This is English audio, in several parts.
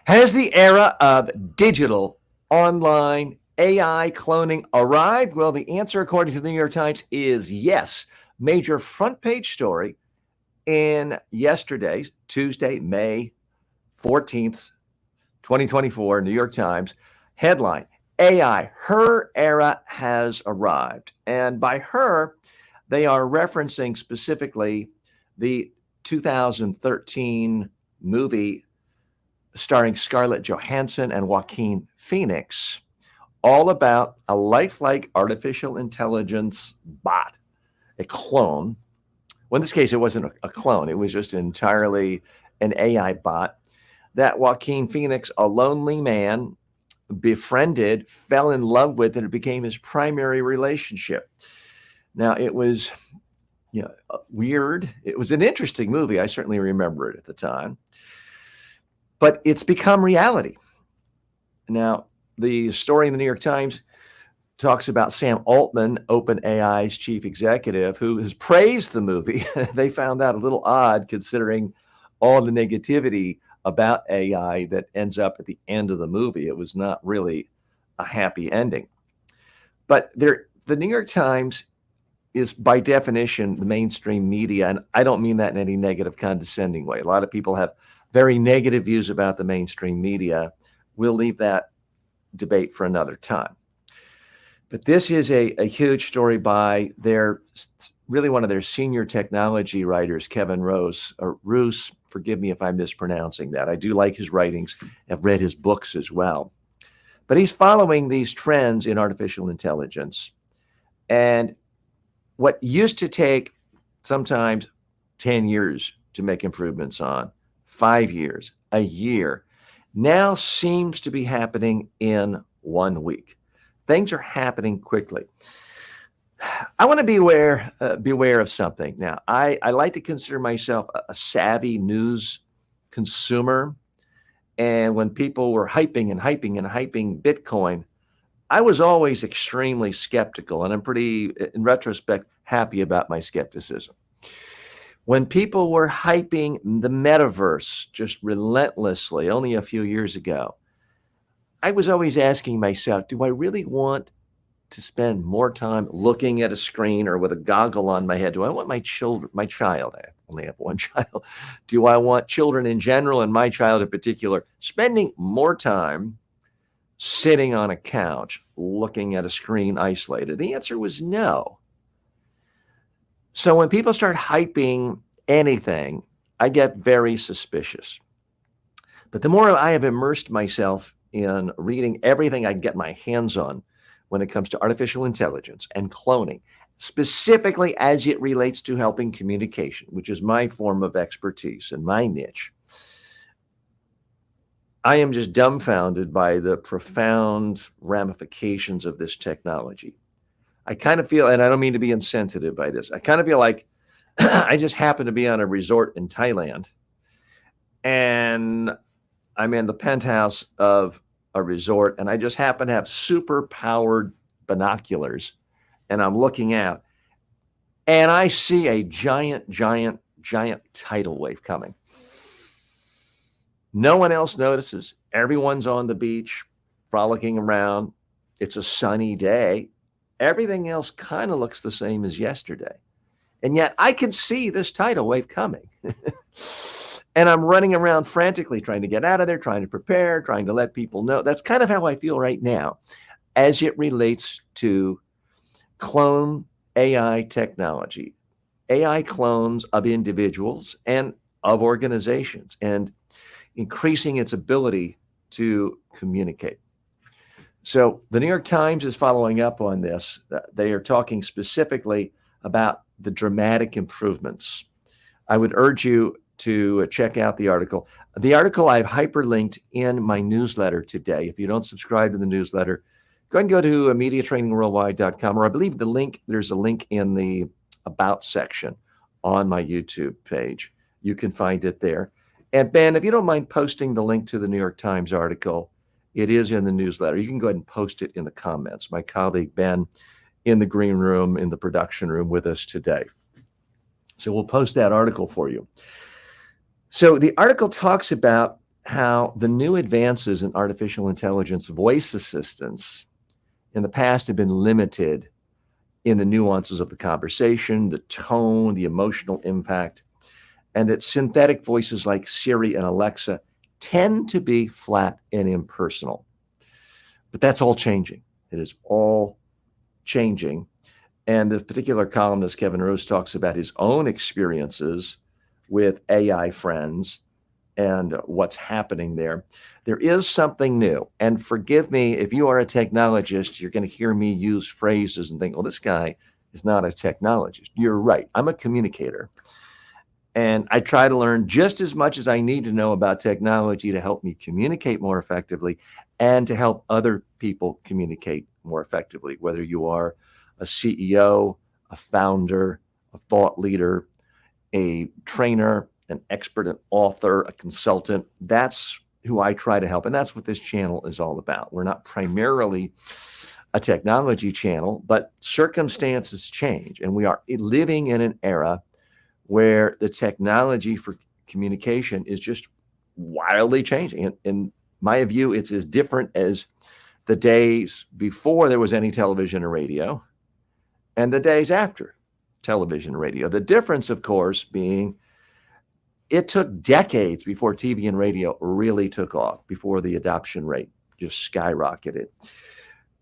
Has the era of digital, online, AI cloning arrived? Well, the answer, according to the New York Times, is yes. Major front page story in yesterday's Tuesday, May 14th, 2024, New York Times headline: AI, her era has arrived. And by her, they are referencing specifically the 2013 movie starring Scarlett Johansson and Joaquin Phoenix, all about a lifelike artificial intelligence bot, a clone. Well, in this case, it wasn't a clone, it was just entirely an AI bot that Joaquin Phoenix, a lonely man, befriended, fell in love with, and it became his primary relationship. Now, it was weird. It was an interesting movie. I certainly remember it at the time. But it's become reality. Now, the story in the New York Times talks about Sam Altman, OpenAI's chief executive, who has praised the movie. They found that a little odd considering all the negativity about AI that ends up at the end of the movie. It was not really a happy ending. But the New York Times is, by definition, the mainstream media. And I don't mean that in any negative, condescending way. A lot of people have very negative views about the mainstream media. We'll leave that debate for another time. But this is a huge story by really one of their senior technology writers, Kevin Roose, forgive me if I'm mispronouncing that. I do like his writings. I've read his books as well. But he's following these trends in artificial intelligence. And what used to take sometimes 10 years to make improvements on, 5 years, a year, now seems to be happening in 1 week. Things are happening quickly. I want to beware of something. Now, I like to consider myself a savvy news consumer. And when people were hyping Bitcoin, I was always extremely skeptical. And I'm pretty, in retrospect, happy about my skepticism. When people were hyping the metaverse just relentlessly only a few years ago, I was always asking myself, do I really want to spend more time looking at a screen or with a goggle on my head? Do I want my child, I only have one child. Do I want children in general and my child in particular spending more time sitting on a couch looking at a screen isolated? The answer was no. So when people start hyping anything, I get very suspicious. But the more I have immersed myself in reading everything I get my hands on when it comes to artificial intelligence and cloning, specifically as it relates to helping communication, which is my form of expertise and my niche, I am just dumbfounded by the profound ramifications of this technology. I kind of feel, and I don't mean to be insensitive by this, I kind of feel like I just happen to be on a resort in Thailand and I'm in the penthouse of a resort and I just happen to have super powered binoculars and I'm looking out and I see a giant tidal wave coming. No one else notices. Everyone's on the beach, frolicking around. It's a sunny day. Everything else kind of looks the same as yesterday. And yet I can see this tidal wave coming. And I'm running around frantically trying to get out of there, trying to prepare, trying to let people know. That's kind of how I feel right now as it relates to clone AI technology, AI clones of individuals and of organizations, and increasing its ability to communicate. So the New York Times is following up on this. They are talking specifically about the dramatic improvements. I would urge you to check out the article. The article I've hyperlinked in my newsletter today. If you don't subscribe to the newsletter, go ahead and go to mediatrainingworldwide.com, or I believe there's a link in the About section on my YouTube page. You can find it there. And Ben, if you don't mind posting the link to the New York Times article, it is in the newsletter. You can go ahead and post it in the comments. My colleague Ben in the green room, in the production room with us today. So we'll post that article for you. So the article talks about how the new advances in artificial intelligence voice assistants in the past have been limited in the nuances of the conversation, the tone, the emotional impact, and that synthetic voices like Siri and Alexa tend to be flat and impersonal. But that's all changing. It is all changing. And the particular columnist, Kevin Rose, talks about his own experiences with AI friends and what's happening there. There is something new. And forgive me, if you are a technologist, you're going to hear me use phrases and think, well, this guy is not a technologist. You're right. I'm a communicator. And I try to learn just as much as I need to know about technology to help me communicate more effectively and to help other people communicate more effectively, whether you are a CEO, a founder, a thought leader, a trainer, an expert, an author, a consultant. That's who I try to help. And that's what this channel is all about. We're not primarily a technology channel, but circumstances change. And we are living in an era where the technology for communication is just wildly changing. And in my view, it's as different as the days before there was any television or radio and the days after television and radio. The difference, of course, being it took decades before TV and radio really took off, before the adoption rate just skyrocketed.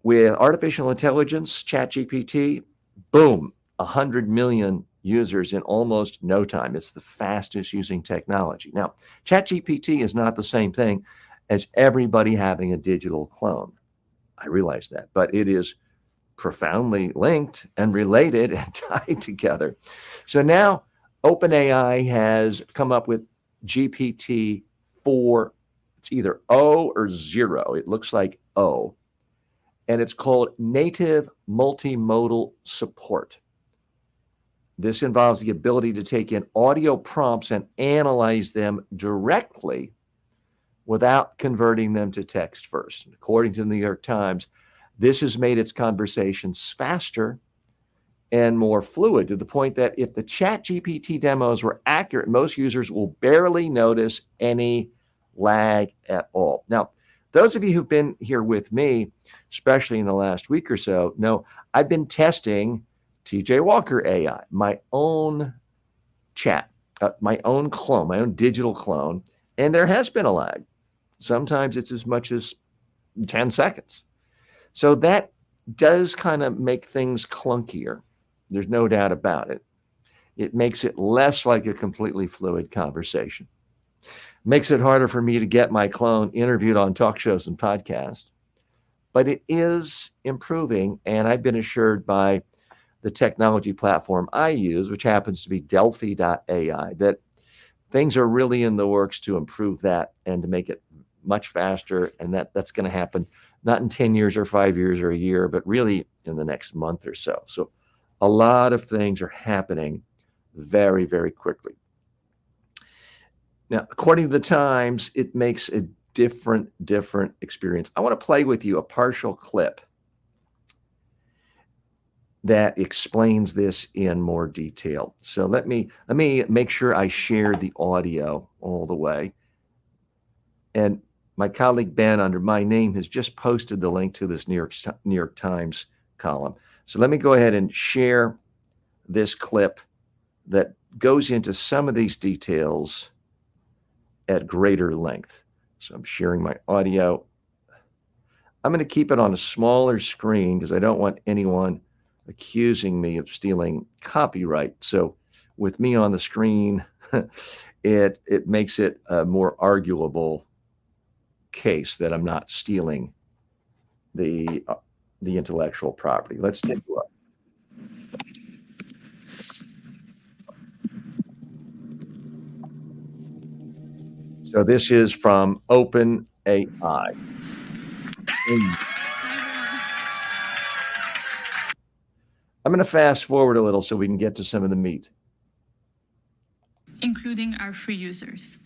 With artificial intelligence, ChatGPT, boom, 100 million users in almost no time. It's the fastest using technology. Now, ChatGPT is not the same thing as everybody having a digital clone. I realize that, but it is profoundly linked and related and tied together. So now OpenAI has come up with GPT-4. It's either O or 0. It looks like O. And it's called native multimodal support. This involves the ability to take in audio prompts and analyze them directly without converting them to text first. According to the New York Times, this has made its conversations faster and more fluid to the point that if the ChatGPT demos were accurate, most users will barely notice any lag at all. Now, those of you who've been here with me, especially in the last week or so, know I've been testing TJ Walker AI, my own chat, my own clone, my own digital clone, and there has been a lag. Sometimes it's as much as 10 seconds. So that does kind of make things clunkier. There's no doubt about it. It makes it less like a completely fluid conversation. Makes it harder for me to get my clone interviewed on talk shows and podcasts. But it is improving, and I've been assured by the technology platform I use, which happens to be delphi.ai, that things are really in the works to improve that and to make it much faster. And that's going to happen not in 10 years or 5 years or a year, but really in the next month or so. So a lot of things are happening very, very quickly. Now, according to the Times, it makes a different experience. I want to play with you a partial clip that explains this in more detail. So let me make sure I share the audio all the way. And my colleague Ben, under my name, has just posted the link to this New York Times column. So let me go ahead and share this clip that goes into some of these details at greater length. So I'm sharing my audio. I'm going to keep it on a smaller screen because I don't want anyone accusing me of stealing copyright. So with me on the screen, it makes it a more arguable case that I'm not stealing the intellectual property. Let's take a look. So this is from OpenAI. I'm going to fast forward a little so we can get to some of the meat. Including our free users.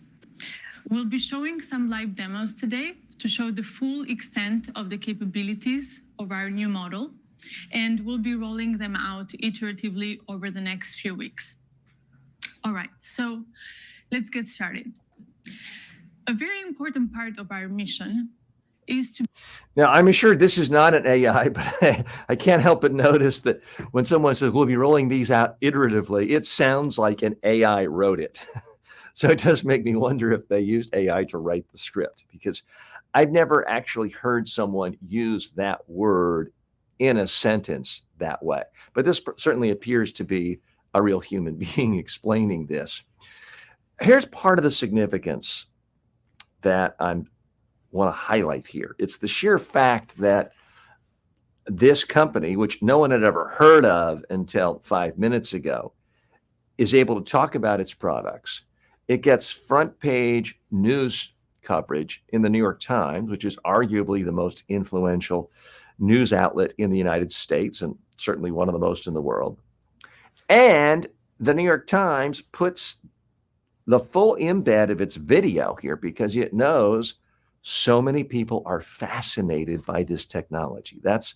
We'll be showing some live demos today to show the full extent of the capabilities of our new model, and we'll be rolling them out iteratively over the next few weeks. All right, so let's get started. A very important part of our mission is to Now, I'm sure this is not an AI, but I can't help but notice that when someone says we'll be rolling these out iteratively, it sounds like an AI wrote it. So it does make me wonder if they used AI to write the script, because I've never actually heard someone use that word in a sentence that way. But this certainly appears to be a real human being explaining this. Here's part of the significance that I want to highlight here. It's the sheer fact that this company, which no one had ever heard of until 5 minutes ago, is able to talk about its products. It gets front page news coverage in the New York Times, which is arguably the most influential news outlet in the United States and certainly one of the most in the world. And the New York Times puts the full embed of its video here because it knows so many people are fascinated by this technology. That's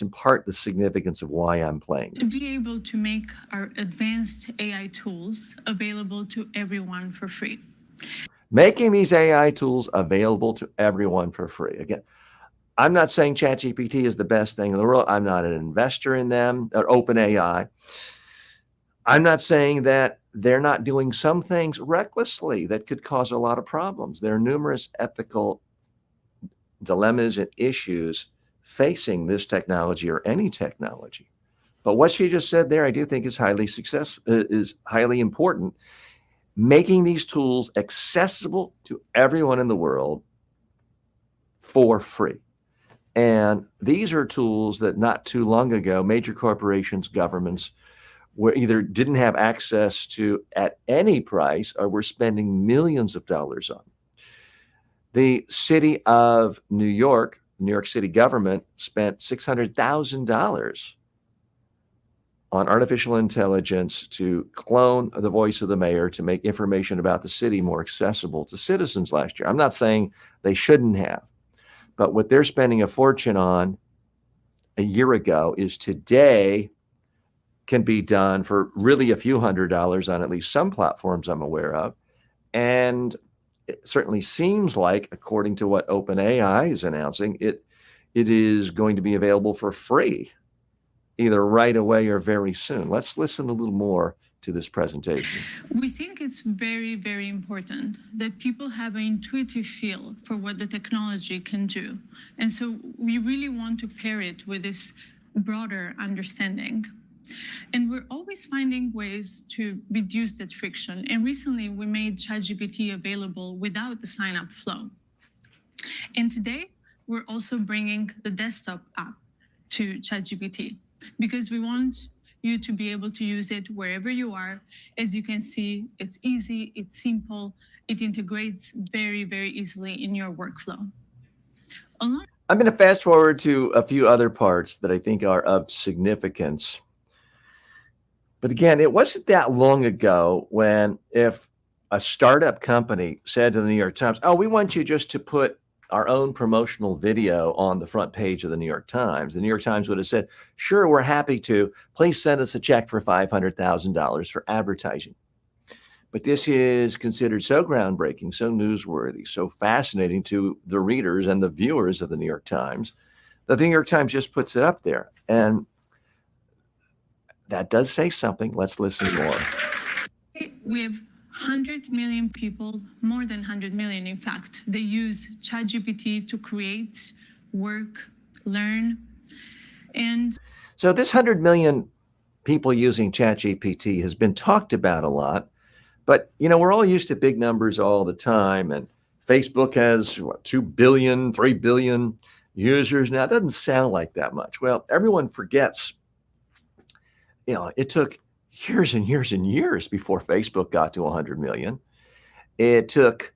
in part the significance of why I'm playing to this. be able to make our advanced AI tools available to everyone for free. Making these AI tools available to everyone for free. Again, I'm not saying ChatGPT is the best thing in the world. I'm not an investor in them or OpenAI. I'm not saying that they're not doing some things recklessly that could cause a lot of problems. There are numerous ethical dilemmas and issues facing this technology or any technology. But what she just said there, I do think is highly important. Making these tools accessible to everyone in the world for free. And these are tools that not too long ago, major corporations, governments were either didn't have access to at any price or were spending millions of dollars on. The city of New York City government spent $600,000 on artificial intelligence to clone the voice of the mayor to make information about the city more accessible to citizens last year. I'm not saying they shouldn't have, but what they're spending a fortune on a year ago is today can be done for really a few $100s on at least some platforms I'm aware of. And it certainly seems like, according to what OpenAI is announcing, it is going to be available for free, either right away or very soon. Let's listen a little more to this presentation. We think it's very, very important that people have an intuitive feel for what the technology can do. And so we really want to pair it with this broader understanding. And we're always finding ways to reduce that friction. And recently we made ChatGPT available without the sign-up flow. And today we're also bringing the desktop app to ChatGPT because we want you to be able to use it wherever you are. As you can see, it's easy, it's simple, it integrates very, very easily in your workflow. I'm going to fast forward to a few other parts that I think are of significance. But again, it wasn't that long ago when if a startup company said to the New York Times, oh, we want you just to put our own promotional video on the front page of the New York Times, the New York Times would have said, sure, we're happy to. Please send us a check for $500,000 for advertising. But this is considered so groundbreaking, so newsworthy, so fascinating to the readers and the viewers of the New York Times that the New York Times just puts it up there. And that does say something. Let's listen more. We have 100 million people, more than 100 million, in fact, they use ChatGPT to create, work, learn. And so this 100 million people using ChatGPT has been talked about a lot. But, we're all used to big numbers all the time. And Facebook has 2 billion, 3 billion users now. It doesn't sound like that much. Well, everyone forgets, it took years and years and years before Facebook got to 100 million. It took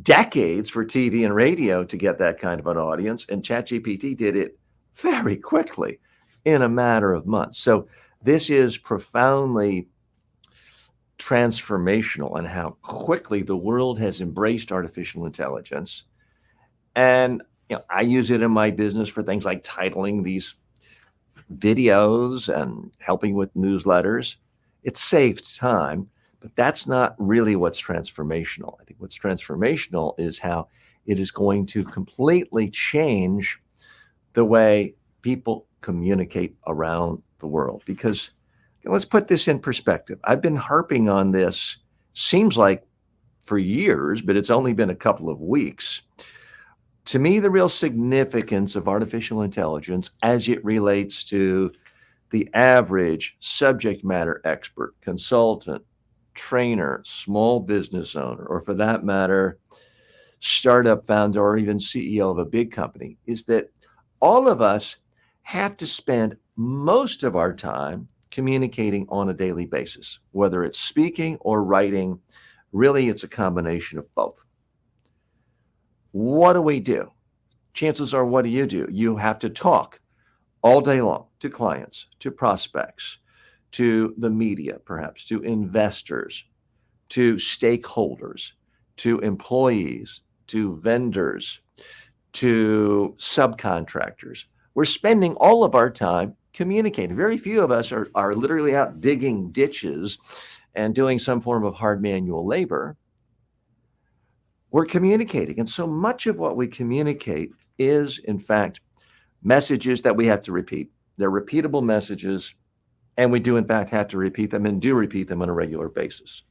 decades for TV and radio to get that kind of an audience. And ChatGPT did it very quickly in a matter of months. So this is profoundly transformational in how quickly the world has embraced artificial intelligence. And I use it in my business for things like titling these videos and helping with newsletters. It saved time, But that's not really what's transformational. I think what's transformational is how it is going to completely change the way people communicate around the world. Because let's put this in perspective. I've been harping on this, seems like for years, but it's only been a couple of weeks. To me, the real significance of artificial intelligence as it relates to the average subject matter expert, consultant, trainer, small business owner, or for that matter, startup founder or even CEO of a big company is that all of us have to spend most of our time communicating on a daily basis, whether it's speaking or writing. Really, it's a combination of both. What do we do? Chances are, what do? You have to talk all day long to clients, to prospects, to the media, perhaps, to investors, to stakeholders, to employees, to vendors, to subcontractors. We're spending all of our time communicating. Very few of us are literally out digging ditches and doing some form of hard manual labor. We're communicating. And so much of what we communicate is, in fact, messages that we have to repeat. They're repeatable messages, and we do, in fact, have to repeat them and do repeat them on a regular basis.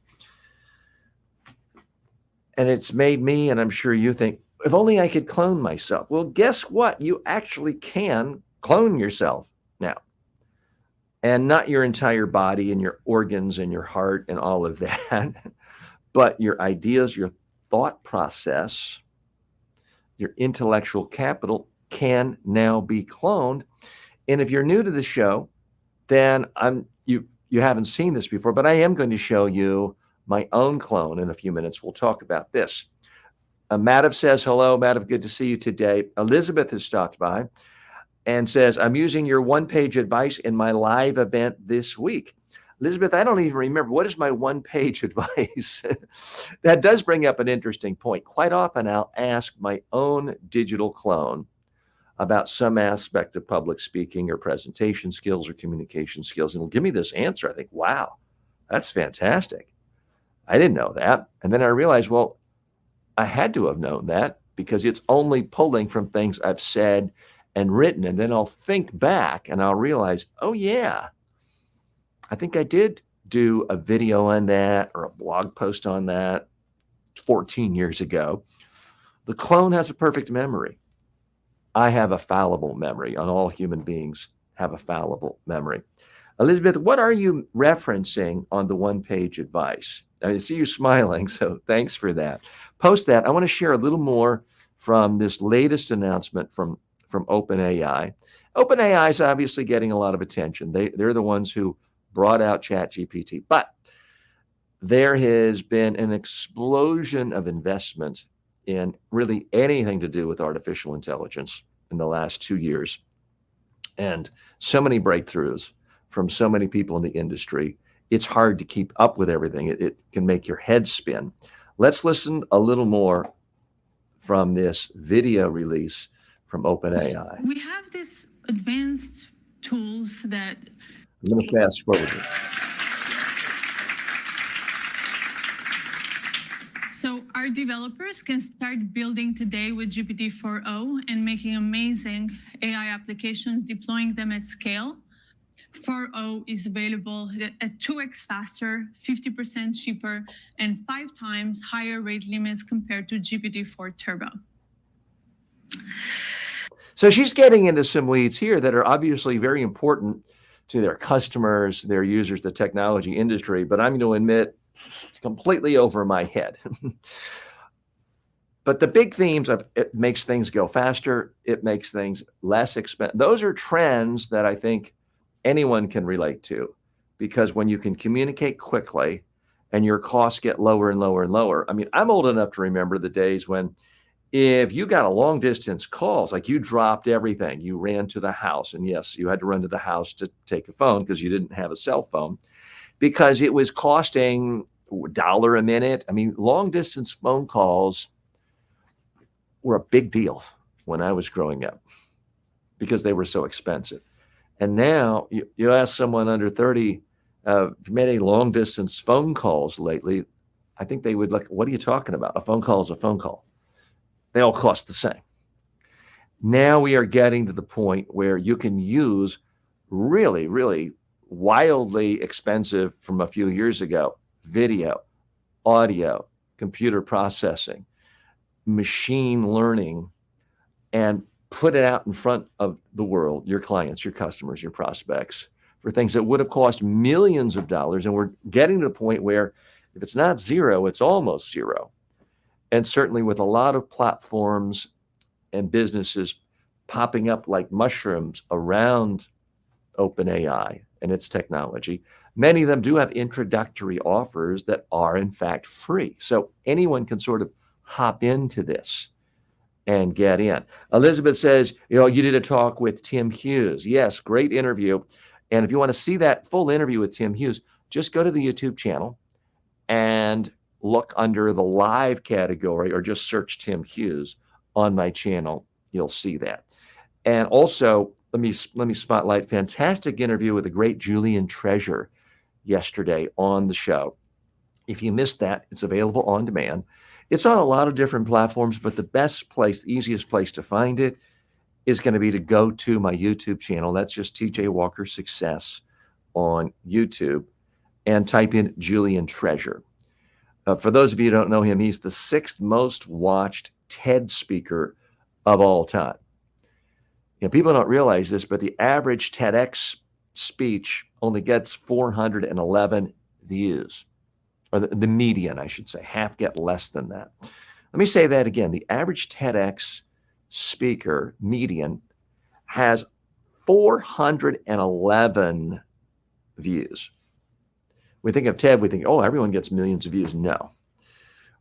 And it's made me, and I'm sure you think, if only I could clone myself. Well, guess what? You actually can clone yourself now. And not your entire body and your organs and your heart and all of that, but your ideas, your thought process, your intellectual capital can now be cloned. And if you're new to the show, then you haven't seen this before, but I am going to show you my own clone in a few minutes. We'll talk about this. Madhav says, hello, Madhav, good to see you today. Elizabeth has stopped by and says, I'm using your one-page advice in my live event this week. Elizabeth, I don't even remember. What is my one-page advice? That does bring up an interesting point. Quite often, I'll ask my own digital clone about some aspect of public speaking or presentation skills or communication skills, and it'll give me this answer. I think, wow, that's fantastic. I didn't know that. And then I realized, well, I had to have known that because it's only pulling from things I've said and written. And then I'll think back and I'll realize, oh, yeah, I think I did do a video on that or a blog post on that 14 years ago. The clone has a perfect memory. I have a fallible memory, and all human beings have a fallible memory. Elizabeth, what are you referencing on the one-page advice? I see you smiling, so thanks for that. Post that. I want to share a little more from this latest announcement from OpenAI. OpenAI is obviously getting a lot of attention. They're the ones who brought out ChatGPT, but there has been an explosion of investment in really anything to do with artificial intelligence in the last 2 years. And so many breakthroughs from so many people in the industry. It's hard to keep up with everything. It can make your head spin. Let's listen a little more from this video release from OpenAI. We have these advanced tools that... I'm going to fast forward. So our developers can start building today with GPT-4o and making amazing AI applications, deploying them at scale. 4o is available at 2x faster, 50% cheaper, and 5 times higher rate limits compared to GPT-4 Turbo. So she's getting into some weeds here that are obviously very important to their customers, their users, the technology industry, but I'm going to admit, completely over my head. But the big themes of it makes things go faster, it makes things less expensive. Those are trends that I think anyone can relate to, because when you can communicate quickly and your costs get lower and lower and lower. I mean, I'm old enough to remember the days when if you got a long distance calls, like you dropped everything, you ran to the house, and yes, you had to run to the house to take a phone because you didn't have a cell phone, because it was costing $1 a minute. I mean, long distance phone calls were a big deal when I was growing up because they were so expensive. And now you ask someone under 30 If you made any long distance phone calls lately, I think they would like, what are you talking about? A phone call is a phone call. They all cost the same. Now we are getting to the point where you can use really, really wildly expensive from a few years ago video, audio, computer processing, machine learning, and put it out in front of the world, your clients, your customers, your prospects, for things that would have cost millions of dollars. And we're getting to the point where if it's not zero, it's almost zero. And certainly with a lot of platforms and businesses popping up like mushrooms around OpenAI and its technology, many of them do have introductory offers that are in fact free. So anyone can sort of hop into this and get in. Elizabeth says, you did a talk with Tim Hughes. Yes, great interview. And if you want to see that full interview with Tim Hughes, just go to the YouTube channel and look under the live category or just search Tim Hughes on my channel. You'll see that. And also, let me spotlight fantastic interview with the great Julian Treasure yesterday on the show. If you missed that, it's available on demand. It's on a lot of different platforms, but the best place, the easiest place to find it is going to be to go to my YouTube channel. That's just TJ Walker Success on YouTube, and type in Julian Treasure. For those of you who don't know him, he's the 6th most watched TED speaker of all time. People don't realize this, but the average TEDx speech only gets 411 views, or the median, I should say. Half get less than that. Let me say that again. The average TEDx speaker median has 411 views. We think of TED, we think, oh, everyone gets millions of views. No.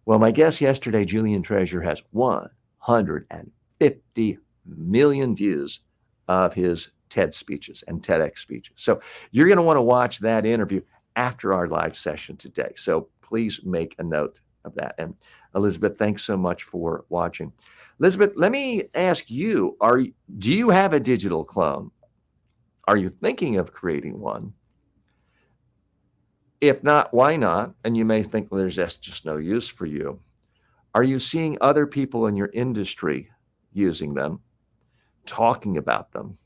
Well, my guest yesterday, Julian Treasure, has 150 million views of his TED speeches and TEDx speeches. So you're going to want to watch that interview after our live session today. So please make a note of that. And Elizabeth, thanks so much for watching. Elizabeth, let me ask you, do you have a digital clone? Are you thinking of creating one? If not, why not? And you may think, well, there's just no use for you. Are you seeing other people in your industry using them, talking about them?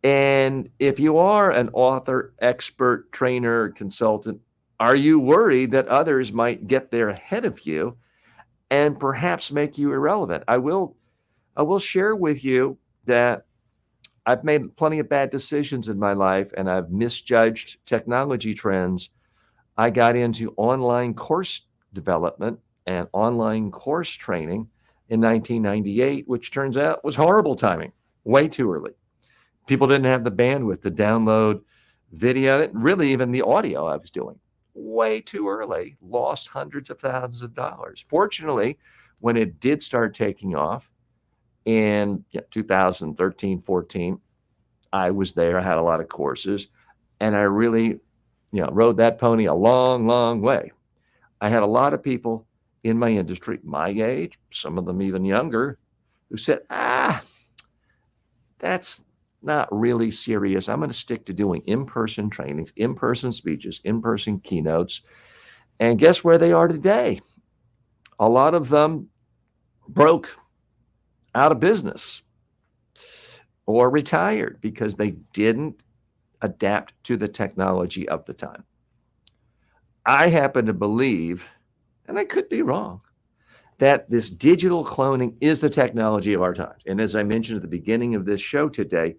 And if you are an author, expert, trainer, consultant, are you worried that others might get there ahead of you and perhaps make you irrelevant? I will share with you that I've made plenty of bad decisions in my life, and I've misjudged technology trends. I got into online course development and online course training in 1998, which turns out was horrible timing, way too early. People didn't have the bandwidth to download video, really even the audio I was doing. Way too early, lost hundreds of thousands of dollars. Fortunately, when it did start taking off in 2013, 14, I was there. I had a lot of courses, and I really rode that pony a long, long way. I had a lot of people in my industry, my age, some of them even younger, who said, that's not really serious. I'm going to stick to doing in-person trainings, in-person speeches, in-person keynotes. And guess where they are today? A lot of them broke, out of business, or retired because they didn't adapt to the technology of the time. I happen to believe, and I could be wrong, that this digital cloning is the technology of our times. And as I mentioned at the beginning of this show today,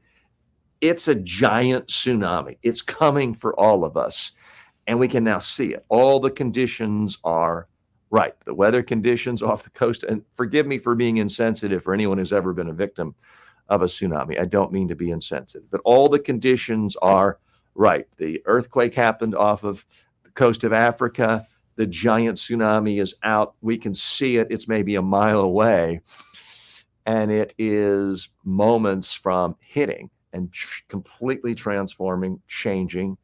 it's a giant tsunami. It's coming for all of us, and we can now see it. All the conditions are right. The weather conditions off the coast, and forgive me for being insensitive for anyone who's ever been a victim of a tsunami. I don't mean to be insensitive, but all the conditions are right. The earthquake happened off of the coast of Africa. The giant tsunami is out. We can see it. It's maybe a mile away, and it is moments from hitting and completely transforming, changing,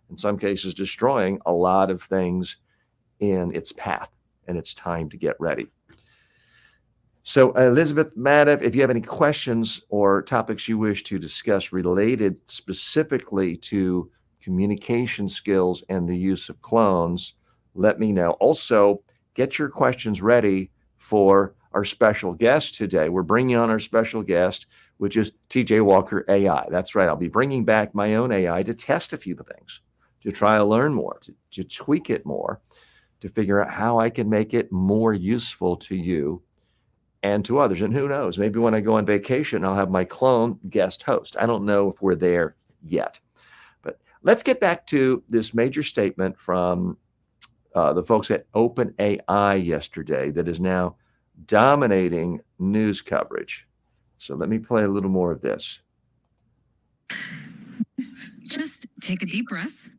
in some cases destroying a lot of things in its path, and it's time to get ready. So Elizabeth, Madev, if you have any questions or topics you wish to discuss related specifically to communication skills, and the use of clones, let me know. Also, get your questions ready for our special guest today. We're bringing on our special guest, which is TJ Walker AI. That's right. I'll be bringing back my own AI to test a few things, to try to learn more, to tweak it more, to figure out how I can make it more useful to you and to others. And who knows, maybe when I go on vacation, I'll have my clone guest host. I don't know if we're there yet. But let's get back to this major statement from the folks at OpenAI yesterday that is now dominating news coverage. So let me play a little more of this. Just take a deep breath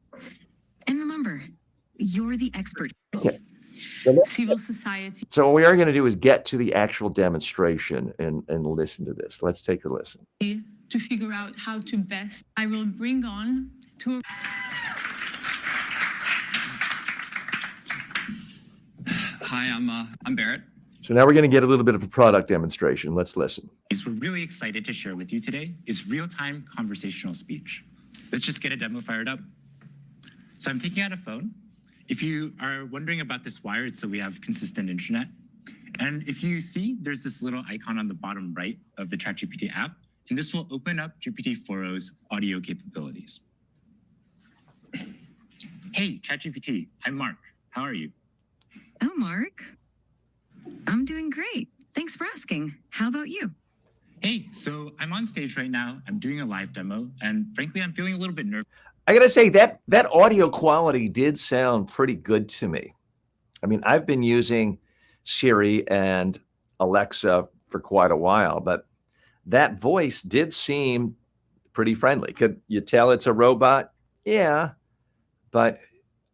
and remember, you're the expert. Okay. Civil society. So what we are going to do is get to the actual demonstration and listen to this. Let's take a listen. To figure out how to best, I will bring on two. Hi, I'm Barrett. So now we're going to get a little bit of a product demonstration. Let's listen. We're really excited to share with you today is real-time conversational speech. Let's just get a demo fired up. So I'm taking out a phone. If you are wondering about this wire, it's so we have consistent internet. And if you see, there's this little icon on the bottom right of the ChatGPT app, and this will open up GPT-4o's audio capabilities. Hey, ChatGPT, I'm Mark. How are you? Oh, Mark. I'm doing great. Thanks for asking. How about you? Hey, so I'm on stage right now. I'm doing a live demo, and frankly, I'm feeling a little bit nervous. I got to say that audio quality did sound pretty good to me. I mean, I've been using Siri and Alexa for quite a while, but that voice did seem pretty friendly. Could you tell it's a robot? Yeah, but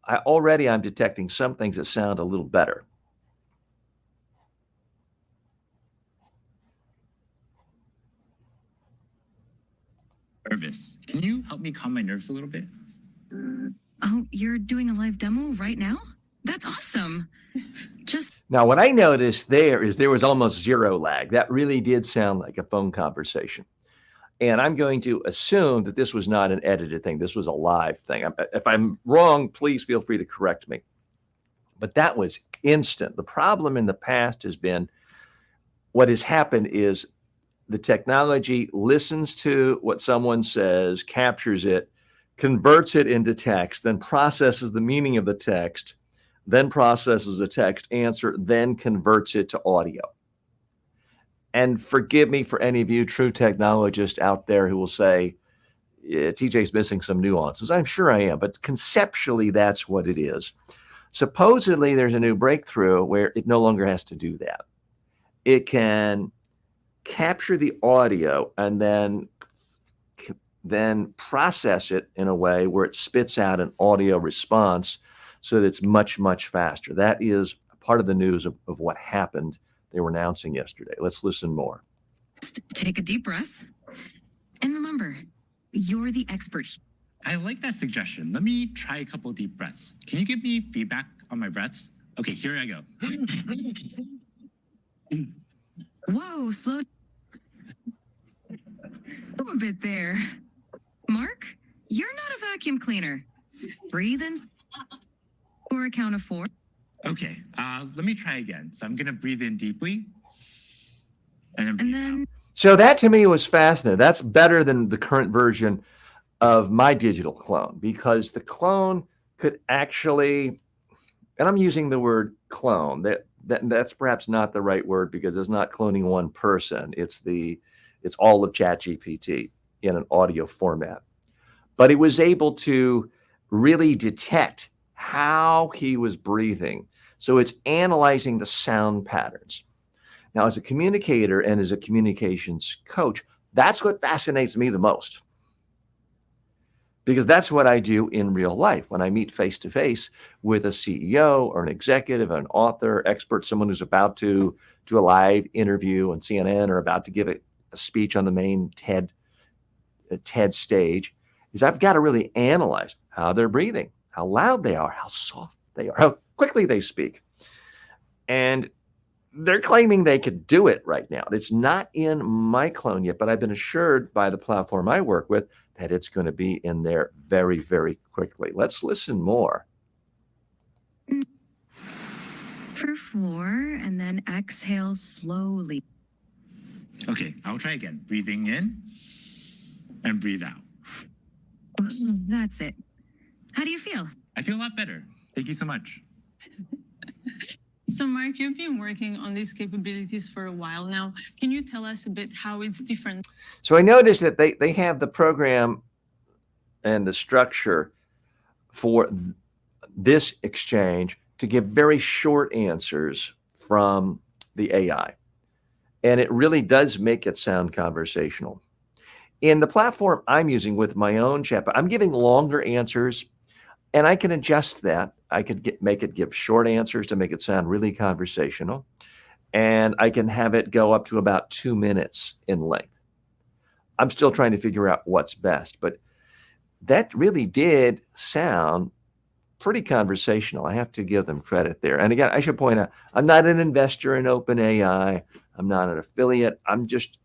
I'm detecting some things that sound a little better. Nervous. Can you help me calm my nerves a little bit? Oh, you're doing a live demo right now? That's awesome. Now, what I noticed there was almost zero lag. That really did sound like a phone conversation. And I'm going to assume that this was not an edited thing. This was a live thing. If I'm wrong, please feel free to correct me. But that was instant. The problem in the past has been what has happened is the technology listens to what someone says, captures it, converts it into text, then processes the meaning of the text, then processes the text answer, then converts it to audio. And forgive me for any of you true technologists out there who will say, yeah, TJ's missing some nuances. I'm sure I am, but conceptually, that's what it is. Supposedly, there's a new breakthrough where it no longer has to do that. It can capture the audio and then process it in a way where it spits out an audio response so that it's much, much faster. That is part of the news of what happened they were announcing yesterday. Let's listen more. Just take a deep breath and remember, you're the expert. I like that suggestion. Let me try a couple deep breaths. Can you give me feedback on my breaths? Okay, here I go. Whoa, slow a bit there. Mark, you're not a vacuum cleaner. Breathe in or a count of 4. Okay, let me try again. So I'm going to breathe in deeply. And then So that to me was fascinating. That's better than the current version of my digital clone, because the clone could actually, and I'm using the word clone, that's perhaps not the right word because it's not cloning one person. It's all of ChatGPT in an audio format. But it was able to really detect how he was breathing. So it's analyzing the sound patterns. Now, as a communicator and as a communications coach, that's what fascinates me the most. Because that's what I do in real life when I meet face-to-face with a CEO or an executive, an author, expert, someone who's about to do a live interview on CNN or about to give a speech on the main TED stage, is I've got to really analyze how they're breathing, how loud they are, how soft they are, how quickly they speak. And they're claiming they could do it right now. It's not in my clone yet, but I've been assured by the platform I work with that it's going to be in there very, very quickly. Let's listen more. For 4, and then exhale slowly. Okay, I'll try again. Breathing in and breathe out. That's it. How do you feel? I feel a lot better. Thank you so much. So, Mark, you've been working on these capabilities for a while now. Can you tell us a bit how it's different? So I noticed that they have the program and the structure for this exchange to give very short answers from the AI. And it really does make it sound conversational. In the platform I'm using with my own chat, I'm giving longer answers, and I can adjust that. I could make it give short answers to make it sound really conversational, and I can have it go up to about 2 minutes in length. I'm still trying to figure out what's best, but that really did sound pretty conversational. I have to give them credit there. And again, I should point out, I'm not an investor in OpenAI. I'm not an affiliate. I'm just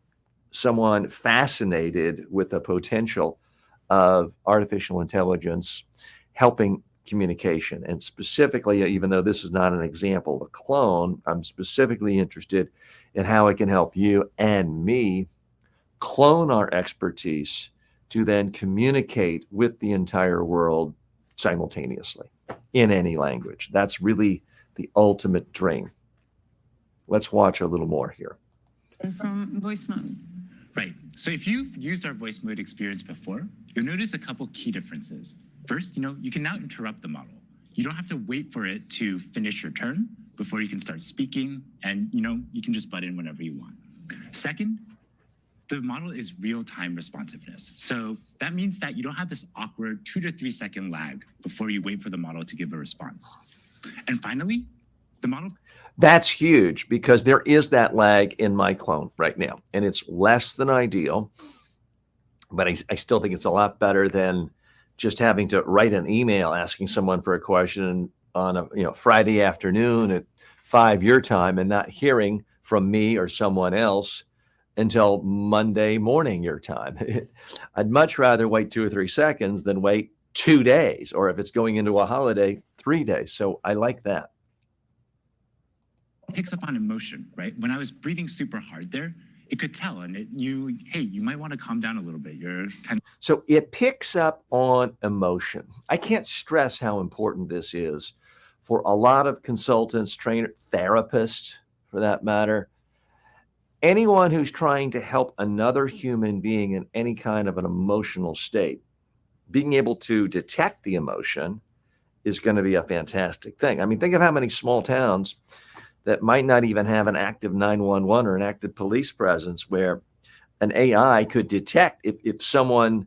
someone fascinated with the potential of artificial intelligence helping communication. And specifically, even though this is not an example of a clone, I'm specifically interested in how it can help you and me clone our expertise to then communicate with the entire world simultaneously in any language. That's really the ultimate dream. Let's watch a little more here. From voice mode. Right. So if you've used our voice mode experience before, you'll notice a couple key differences. First, you can now interrupt the model. You don't have to wait for it to finish your turn before you can start speaking, and you can just butt in whenever you want. Second, the model is real-time responsiveness. So that means that you don't have this awkward 2 to 3 second lag before you wait for the model to give a response. And finally, the model... That's huge because there is that lag in my clone right now, and it's less than ideal, but I still think it's a lot better than just having to write an email asking someone for a question on a Friday afternoon at 5 your time and not hearing from me or someone else until Monday morning your time. I'd much rather wait 2 or 3 seconds than wait 2 days, or if it's going into a holiday, 3 days. So I like that. Picks up on emotion, right? When I was breathing super hard there, it could tell, and hey, you might want to calm down a little bit. You're kind of... So it picks up on emotion. I can't stress how important this is for a lot of consultants, trainers, therapists, for that matter. Anyone who's trying to help another human being in any kind of an emotional state, being able to detect the emotion is going to be a fantastic thing. I mean, think of how many small towns that might not even have an active 911 or an active police presence where an AI could detect if someone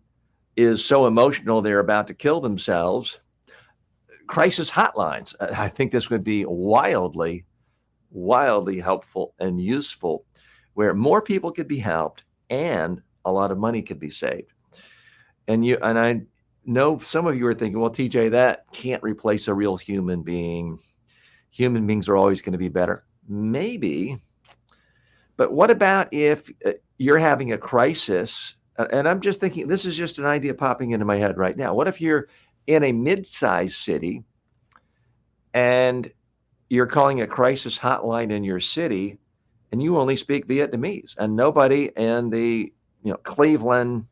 is so emotional they're about to kill themselves. Crisis hotlines. I think this would be wildly helpful and useful, where more people could be helped and a lot of money could be saved. And I know some of you are thinking, well, TJ, that can't replace a real human being. Human beings are always going to be better. Maybe. But what about if you're having a crisis? And I'm just thinking, this is just an idea popping into my head right now. What if you're in a mid-sized city and you're calling a crisis hotline in your city and you only speak Vietnamese and nobody in the Cleveland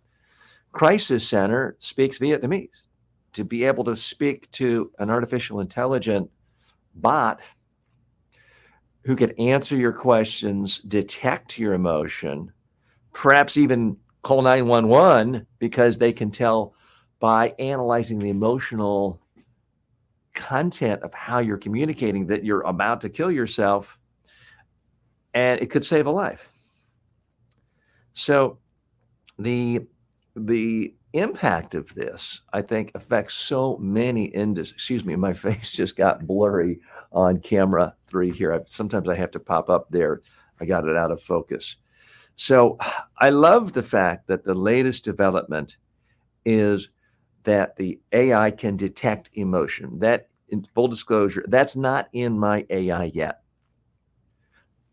Crisis Center speaks Vietnamese? To be able to speak to an artificial intelligent bot who can answer your questions, detect your emotion, perhaps even call 911 because they can tell by analyzing the emotional content of how you're communicating that you're about to kill yourself, and it could save a life. So the impact of this, I think, affects so many industries. Excuse me, my face just got blurry on camera 3 here. Sometimes I have to pop up there. I got it out of focus. So I love the fact that the latest development is that the AI can detect emotion. That, in full disclosure, that's not in my AI yet.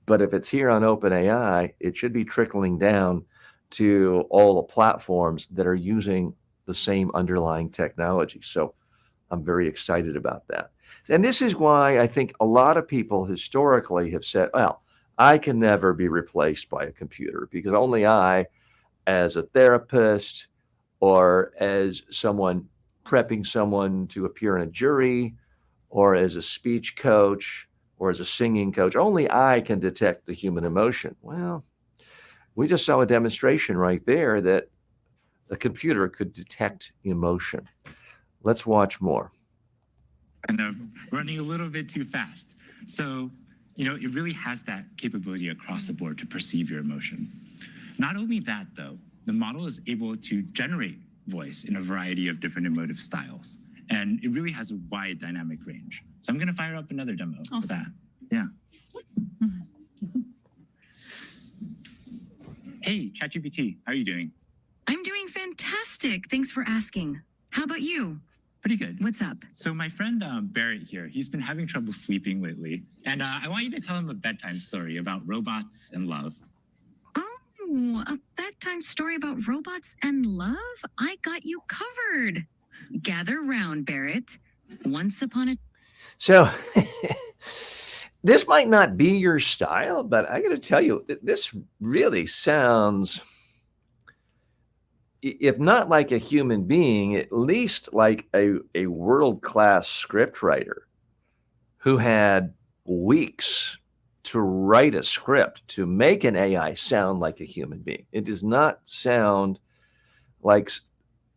But if it's here on OpenAI, it should be trickling down to all the platforms that are using the same underlying technology. So I'm very excited about that. And this is why I think a lot of people historically have said, well, I can never be replaced by a computer because only I, as a therapist or as someone prepping someone to appear in a jury or as a speech coach or as a singing coach, only I can detect the human emotion. Well, we just saw a demonstration right there that a computer could detect emotion. Let's watch more. Kind of running a little bit too fast. So, it really has that capability across the board to perceive your emotion. Not only that, though, the model is able to generate voice in a variety of different emotive styles. And it really has a wide dynamic range. So I'm going to fire up another demo for that. Yeah. Hey, ChatGPT, how are you doing? I'm doing fantastic. Thanks for asking. How about you? Pretty good. What's up? So my friend Barrett here, he's been having trouble sleeping lately. And I want you to tell him a bedtime story about robots and love. Oh, a bedtime story about robots and love? I got you covered. Gather round, Barrett. Once upon a... So this might not be your style, but I got to tell you, this really sounds, if not like a human being, at least like a world-class scriptwriter who had weeks to write a script to make an AI sound like a human being. It does not sound like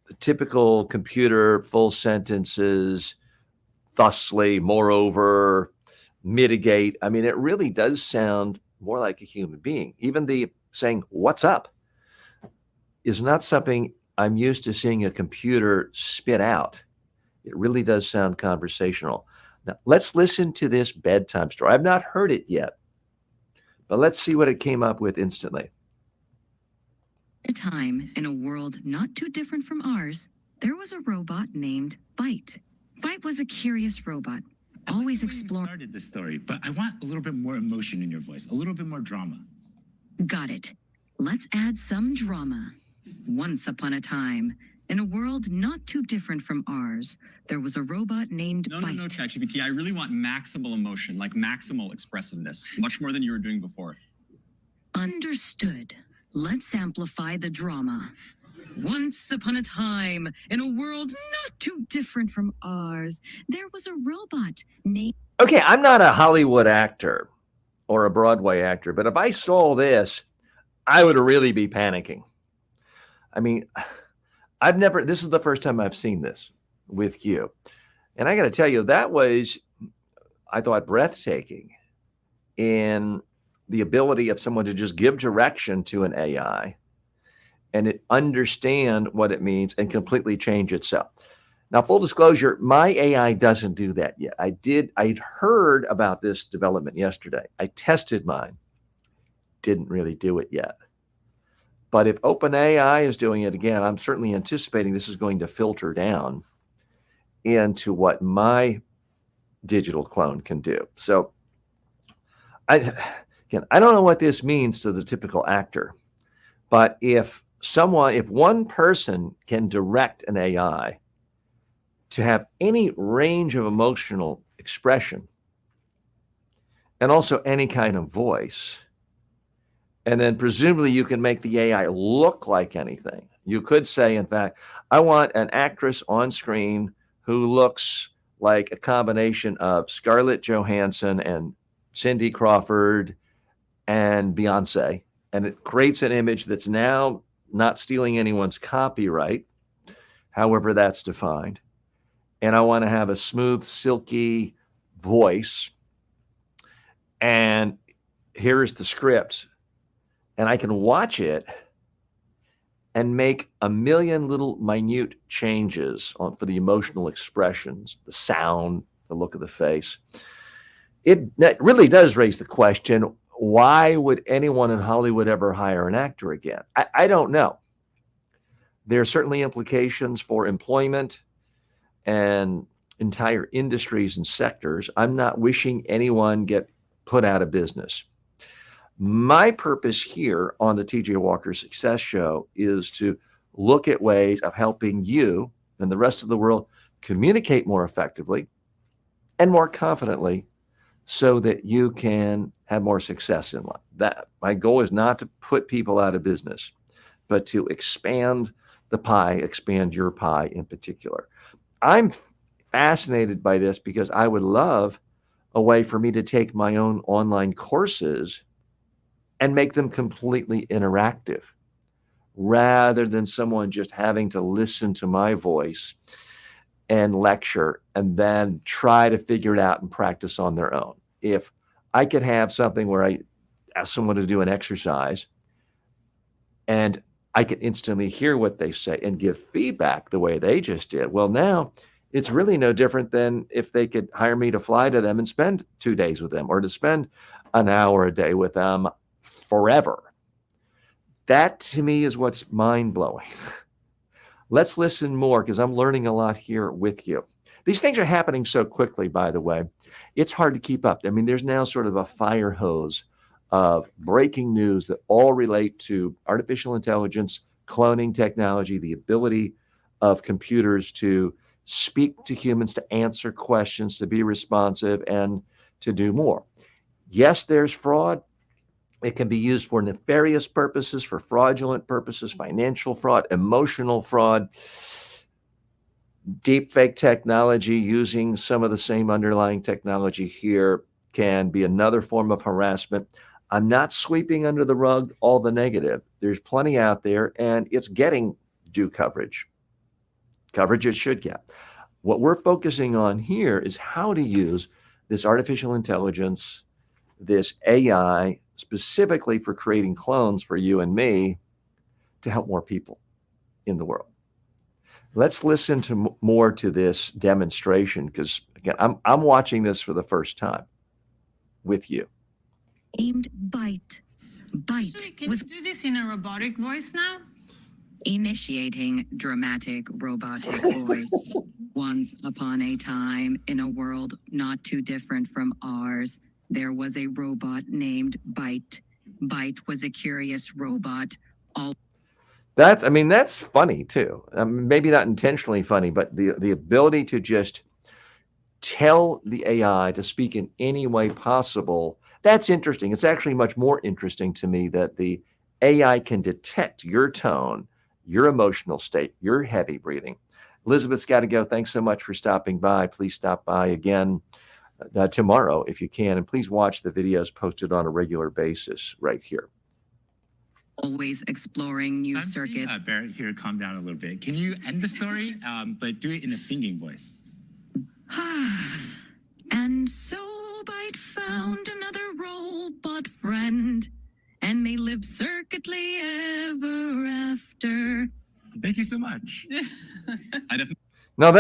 the typical computer full sentences, thusly, moreover, mitigate. I mean, it really does sound more like a human being. Even the saying, "What's up?" is not something I'm used to seeing a computer spit out. It really does sound conversational. Now, let's listen to this bedtime story. I've not heard it yet, but let's see what it came up with instantly. A time in a world not too different from ours, there was a robot named Byte. Byte was a curious robot, always exploring. Started this story, but I want a little bit more emotion in your voice, a little bit more drama. Got it. Let's add some drama. Once upon a time, in a world not too different from ours, there was a robot named Byte. No, ChatGPT. I really want maximal emotion, like maximal expressiveness, much more than you were doing before. Understood. Let's amplify the drama. Once upon a time, in a world not too different from ours, there was a robot named... Okay, I'm not a Hollywood actor or a Broadway actor, but if I saw this, I would really be panicking. I mean, this is the first time I've seen this with you. And I got to tell you, that was, I thought, breathtaking in the ability of someone to just give direction to an AI and it understand what it means and completely change itself. Now, full disclosure, my AI doesn't do that yet. I'd heard about this development yesterday. I tested mine, didn't really do it yet. But if OpenAI is doing it again, I'm certainly anticipating this is going to filter down into what my digital clone can do. So I don't know what this means to the typical actor, but if one person can direct an AI to have any range of emotional expression and also any kind of voice, and then presumably you can make the AI look like anything. You could say, in fact, I want an actress on screen who looks like a combination of Scarlett Johansson and Cindy Crawford and Beyonce. And it creates an image that's now not stealing anyone's copyright, however that's defined. And I want to have a smooth, silky voice. And here's the script. And I can watch it and make a million little minute changes for the emotional expressions, the sound, the look of the face. It really does raise the question, why would anyone in Hollywood ever hire an actor again? I don't know. There are certainly implications for employment and entire industries and sectors. I'm not wishing anyone get put out of business. My purpose here on the TJ Walker Success Show is to look at ways of helping you and the rest of the world communicate more effectively and more confidently so that you can have more success in life. That my goal is not to put people out of business, but to expand the pie, expand your pie in particular. I'm fascinated by this because I would love a way for me to take my own online courses and make them completely interactive rather than someone just having to listen to my voice and lecture and then try to figure it out and practice on their own. If I could have something where I ask someone to do an exercise and I can instantly hear what they say and give feedback the way they just did, well, now it's really no different than if they could hire me to fly to them and spend 2 days with them or to spend an hour a day with them forever. That to me is what's mind-blowing. Let's listen more because I'm learning a lot here with you. These things are happening so quickly, by the way. It's hard to keep up. I mean, there's now sort of a fire hose of breaking news that all relate to artificial intelligence, cloning technology, the ability of computers to speak to humans, to answer questions, to be responsive, and to do more. Yes, there's fraud. It can be used for nefarious purposes, for fraudulent purposes, financial fraud, emotional fraud, deep fake technology using some of the same underlying technology here can be another form of harassment. I'm not sweeping under the rug all the negative. There's plenty out there, and it's getting due coverage it should get. What we're focusing on here is how to use this artificial intelligence, this AI, specifically for creating clones for you and me to help more people in the world. Let's listen to more to this demonstration because, again, I'm watching this for the first time with you. Aimed bite. Bite Actually, can was you do this in a robotic voice now? initiating dramatic robotic voice. Once upon a time, in a world not too different from ours, there was a robot named Bite. Bite was a curious robot. That's funny too. Maybe not intentionally funny, but the ability to just tell the AI to speak in any way possible, that's interesting. It's actually much more interesting to me that the AI can detect your tone, your emotional state, your heavy breathing. Elizabeth's got to go. Thanks so much for stopping by. Please stop by again tomorrow if you can. And please watch the videos posted on a regular basis right here. Always exploring new So I'm seeing, circuits. Barrett here, calm down a little bit. Can you end the story, but do it in a singing voice? And so Bite found another robot friend, and they lived circuitly ever after. Thank you so much. I definitely Now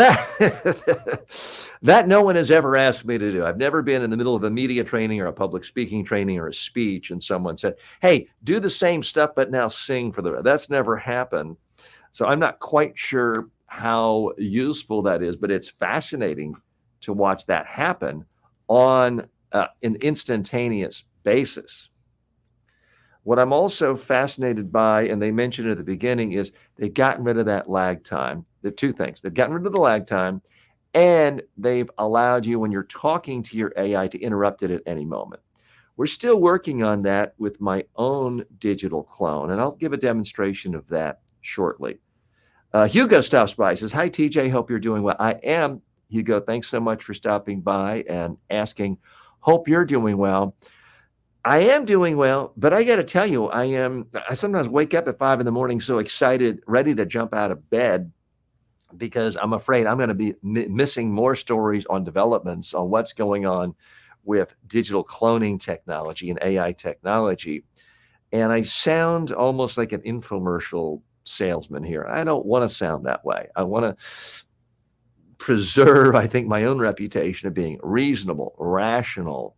that no one has ever asked me to do. I've never been in the middle of a media training or a public speaking training or a speech and someone said, hey, do the same stuff, but now sing for the, that's never happened. So I'm not quite sure how useful that is, but it's fascinating to watch that happen on an instantaneous basis. What I'm also fascinated by, and they mentioned at the beginning, is they've gotten rid of that lag time. The two things, they've gotten rid of the lag time, and they've allowed you, when you're talking to your AI, to interrupt it at any moment. We're still working on that with my own digital clone, and I'll give a demonstration of that shortly. Hugo stops by, says, hi, TJ, hope you're doing well. I am, Hugo. Thanks so much for stopping by and asking. Hope you're doing well. I am doing well, but I got to tell you, I sometimes wake up at 5 a.m. so excited, ready to jump out of bed because I'm afraid I'm going to be missing more stories on developments on what's going on with digital cloning technology and AI technology. And I sound almost like an infomercial salesman here. I don't want to sound that way. I want to preserve, I think, my own reputation of being reasonable, rational,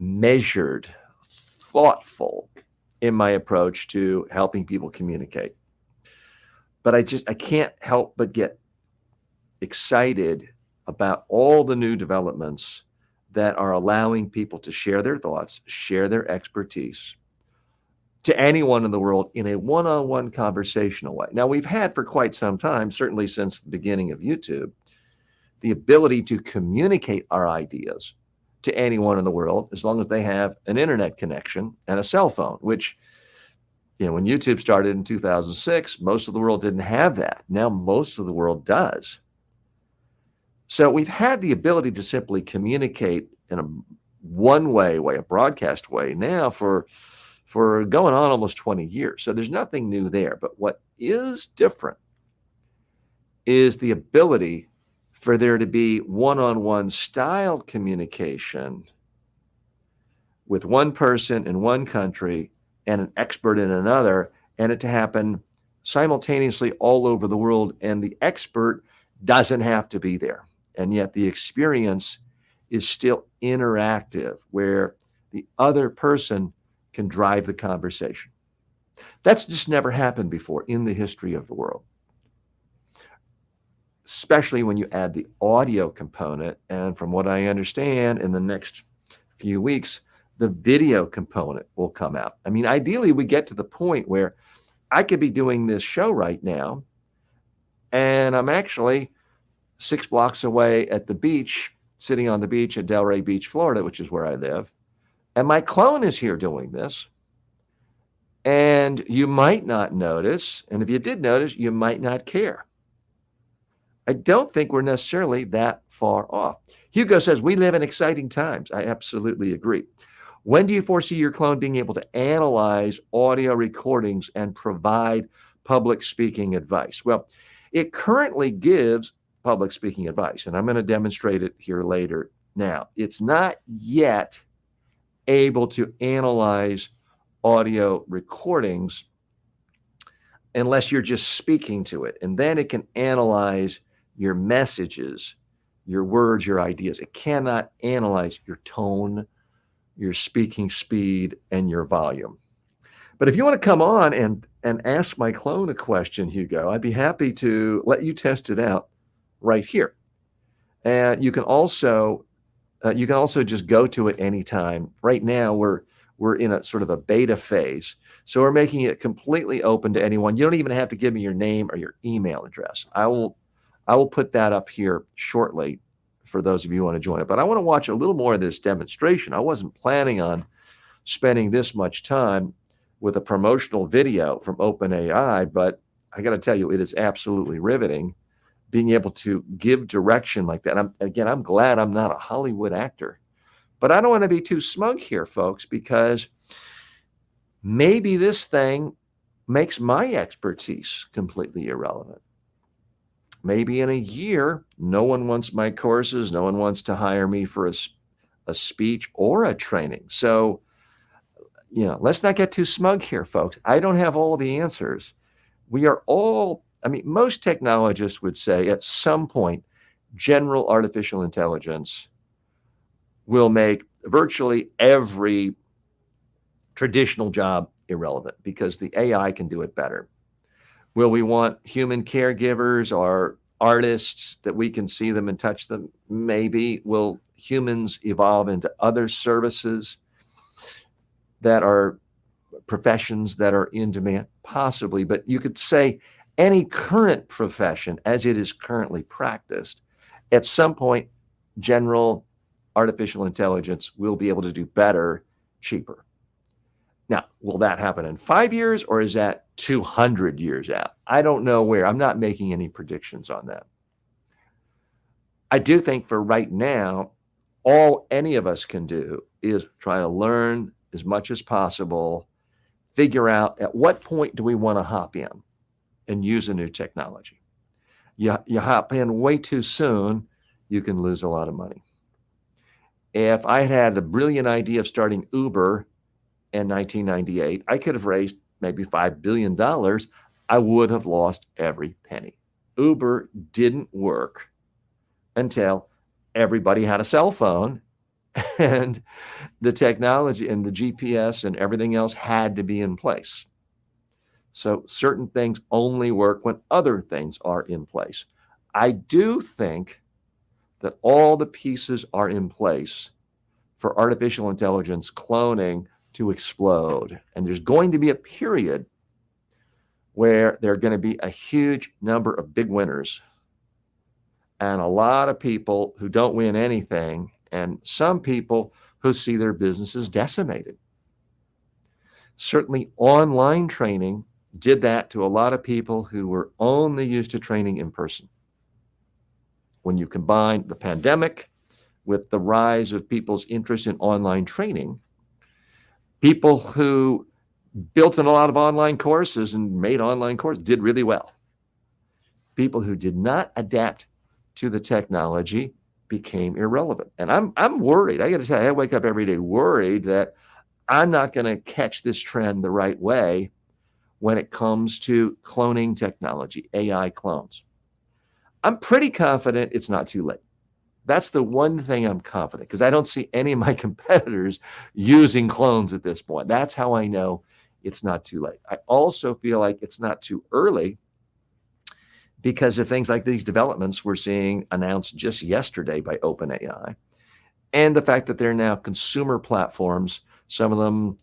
measured, thoughtful in my approach to helping people communicate. But I can't help but get excited about all the new developments that are allowing people to share their thoughts, share their expertise to anyone in the world in a one-on-one conversational way. Now, we've had for quite some time, certainly since the beginning of YouTube, the ability to communicate our ideas to anyone in the world as long as they have an internet connection and a cell phone, which, when YouTube started in 2006, most of the world didn't have that. Now most of the world does. So we've had the ability to simply communicate in a one-way, a broadcast way now for going on almost 20 years. So there's nothing new there. But what is different is the ability for there to be one-on-one style communication with one person in one country and an expert in another, and it to happen simultaneously all over the world, and the expert doesn't have to be there. And yet the experience is still interactive, where the other person can drive the conversation. That's just never happened before in the history of the world, especially when you add the audio component. And from what I understand, in the next few weeks, the video component will come out. I mean, ideally, we get to the point where I could be doing this show right now, and I'm actually 6 blocks away at the beach, sitting on the beach at Delray Beach, Florida, which is where I live. And my clone is here doing this. And you might not notice, and if you did notice, you might not care. I don't think we're necessarily that far off. Hugo says, we live in exciting times. I absolutely agree. When do you foresee your clone being able to analyze audio recordings and provide public speaking advice? Well, it currently gives public speaking advice, and I'm going to demonstrate it here later. Now, it's not yet able to analyze audio recordings unless you're just speaking to it, and then it can analyze your messages, your words, your ideas. It cannot analyze your tone, your speaking speed, and your volume. But if you want to come on and ask my clone a question, Hugo, I'd be happy to let you test it out right here. And you can also just go to it anytime. Right now, we're in a sort of a beta phase, so we're making it completely open to anyone. You don't even have to give me your name or your email address. I will put that up here shortly for those of you who want to join it. But I want to watch a little more of this demonstration. I wasn't planning on spending this much time with a promotional video from OpenAI, but I got to tell you, it is absolutely riveting being able to give direction like that. I'm glad I'm not a Hollywood actor, but I don't want to be too smug here, folks, because maybe this thing makes my expertise completely irrelevant. Maybe in a year, no one wants my courses. No one wants to hire me for a speech or a training. So, let's not get too smug here, folks. I don't have all the answers. We are all, most technologists would say at some point, general artificial intelligence will make virtually every traditional job irrelevant because the AI can do it better. Will we want human caregivers or artists that we can see them and touch them? Maybe. Will humans evolve into other services that are professions that are in demand? Possibly. But you could say any current profession as it is currently practiced, at some point, general artificial intelligence will be able to do better, cheaper. Now, will that happen in 5 years, or is that 200 years out? I don't know where. I'm not making any predictions on that. I do think for right now, all any of us can do is try to learn as much as possible, figure out at what point do we want to hop in and use a new technology. You hop in way too soon, you can lose a lot of money. If I had the brilliant idea of starting Uber in 1998, I could have raised maybe $5 billion. I would have lost every penny. Uber didn't work until everybody had a cell phone and the technology and the GPS and everything else had to be in place. So certain things only work when other things are in place. I do think that all the pieces are in place for artificial intelligence cloning to explode. And there's going to be a period where there are going to be a huge number of big winners and a lot of people who don't win anything, and some people who see their businesses decimated. Certainly, online training did that to a lot of people who were only used to training in person. When you combine the pandemic with the rise of people's interest in online training, people who built in a lot of online courses and made online courses did really well. People who did not adapt to the technology became irrelevant. And I'm worried. I got to say, I wake up every day worried that I'm not going to catch this trend the right way when it comes to cloning technology, AI clones. I'm pretty confident it's not too late. That's the one thing I'm confident, because I don't see any of my competitors using clones at this point. That's how I know it's not too late. I also feel like it's not too early because of things like these developments we're seeing announced just yesterday by OpenAI, and the fact that they're now consumer platforms. Some of them,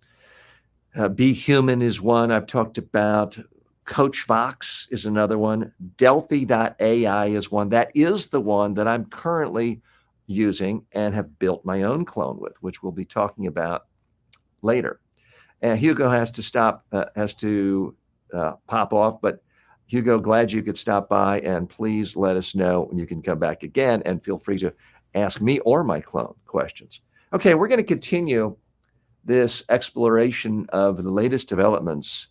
Be Human is one I've talked about. CoachVox is another one. Delphi.ai is one. That is the one that I'm currently using and have built my own clone with, which we'll be talking about later. And Hugo has to pop off, but Hugo, glad you could stop by, and please let us know when you can come back again, and feel free to ask me or my clone questions. Okay, we're going to continue this exploration of the latest developments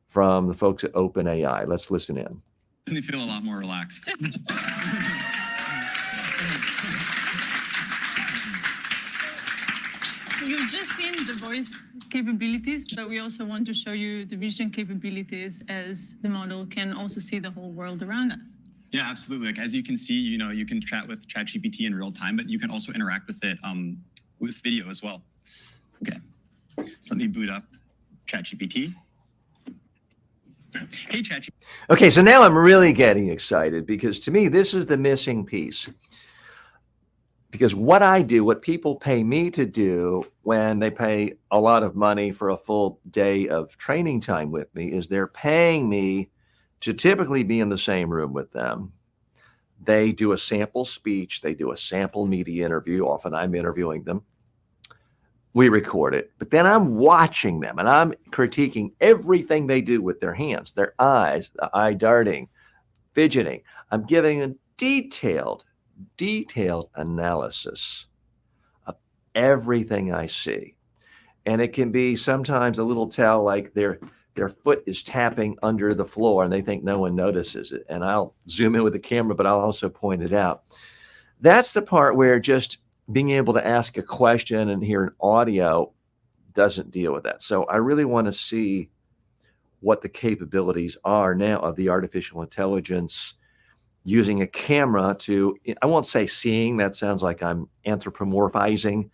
from the folks at OpenAI. Let's listen in. They feel a lot more relaxed. You've just seen the voice capabilities, but we also want to show you the vision capabilities, as the model can also see the whole world around us. Yeah, absolutely. Like, as you can see, you can chat with ChatGPT in real time, but you can also interact with it with video as well. Okay, so let me boot up ChatGPT. Hey, ChatGPT. Okay, so now I'm really getting excited, because to me, this is the missing piece. Because what I do, what people pay me to do when they pay a lot of money for a full day of training time with me, is they're paying me to typically be in the same room with them. They do a sample speech, they do a sample media interview. Often I'm interviewing them. We record it, but then I'm watching them and I'm critiquing everything they do with their hands, their eyes, the eye darting, fidgeting. I'm giving a detailed analysis of everything I see. And it can be sometimes a little tell, like their foot is tapping under the floor and they think no one notices it. And I'll zoom in with the camera, but I'll also point it out. That's the part where just being able to ask a question and hear an audio doesn't deal with that. So I really want to see what the capabilities are now of the artificial intelligence using a camera to, I won't say seeing, that sounds like I'm anthropomorphizing,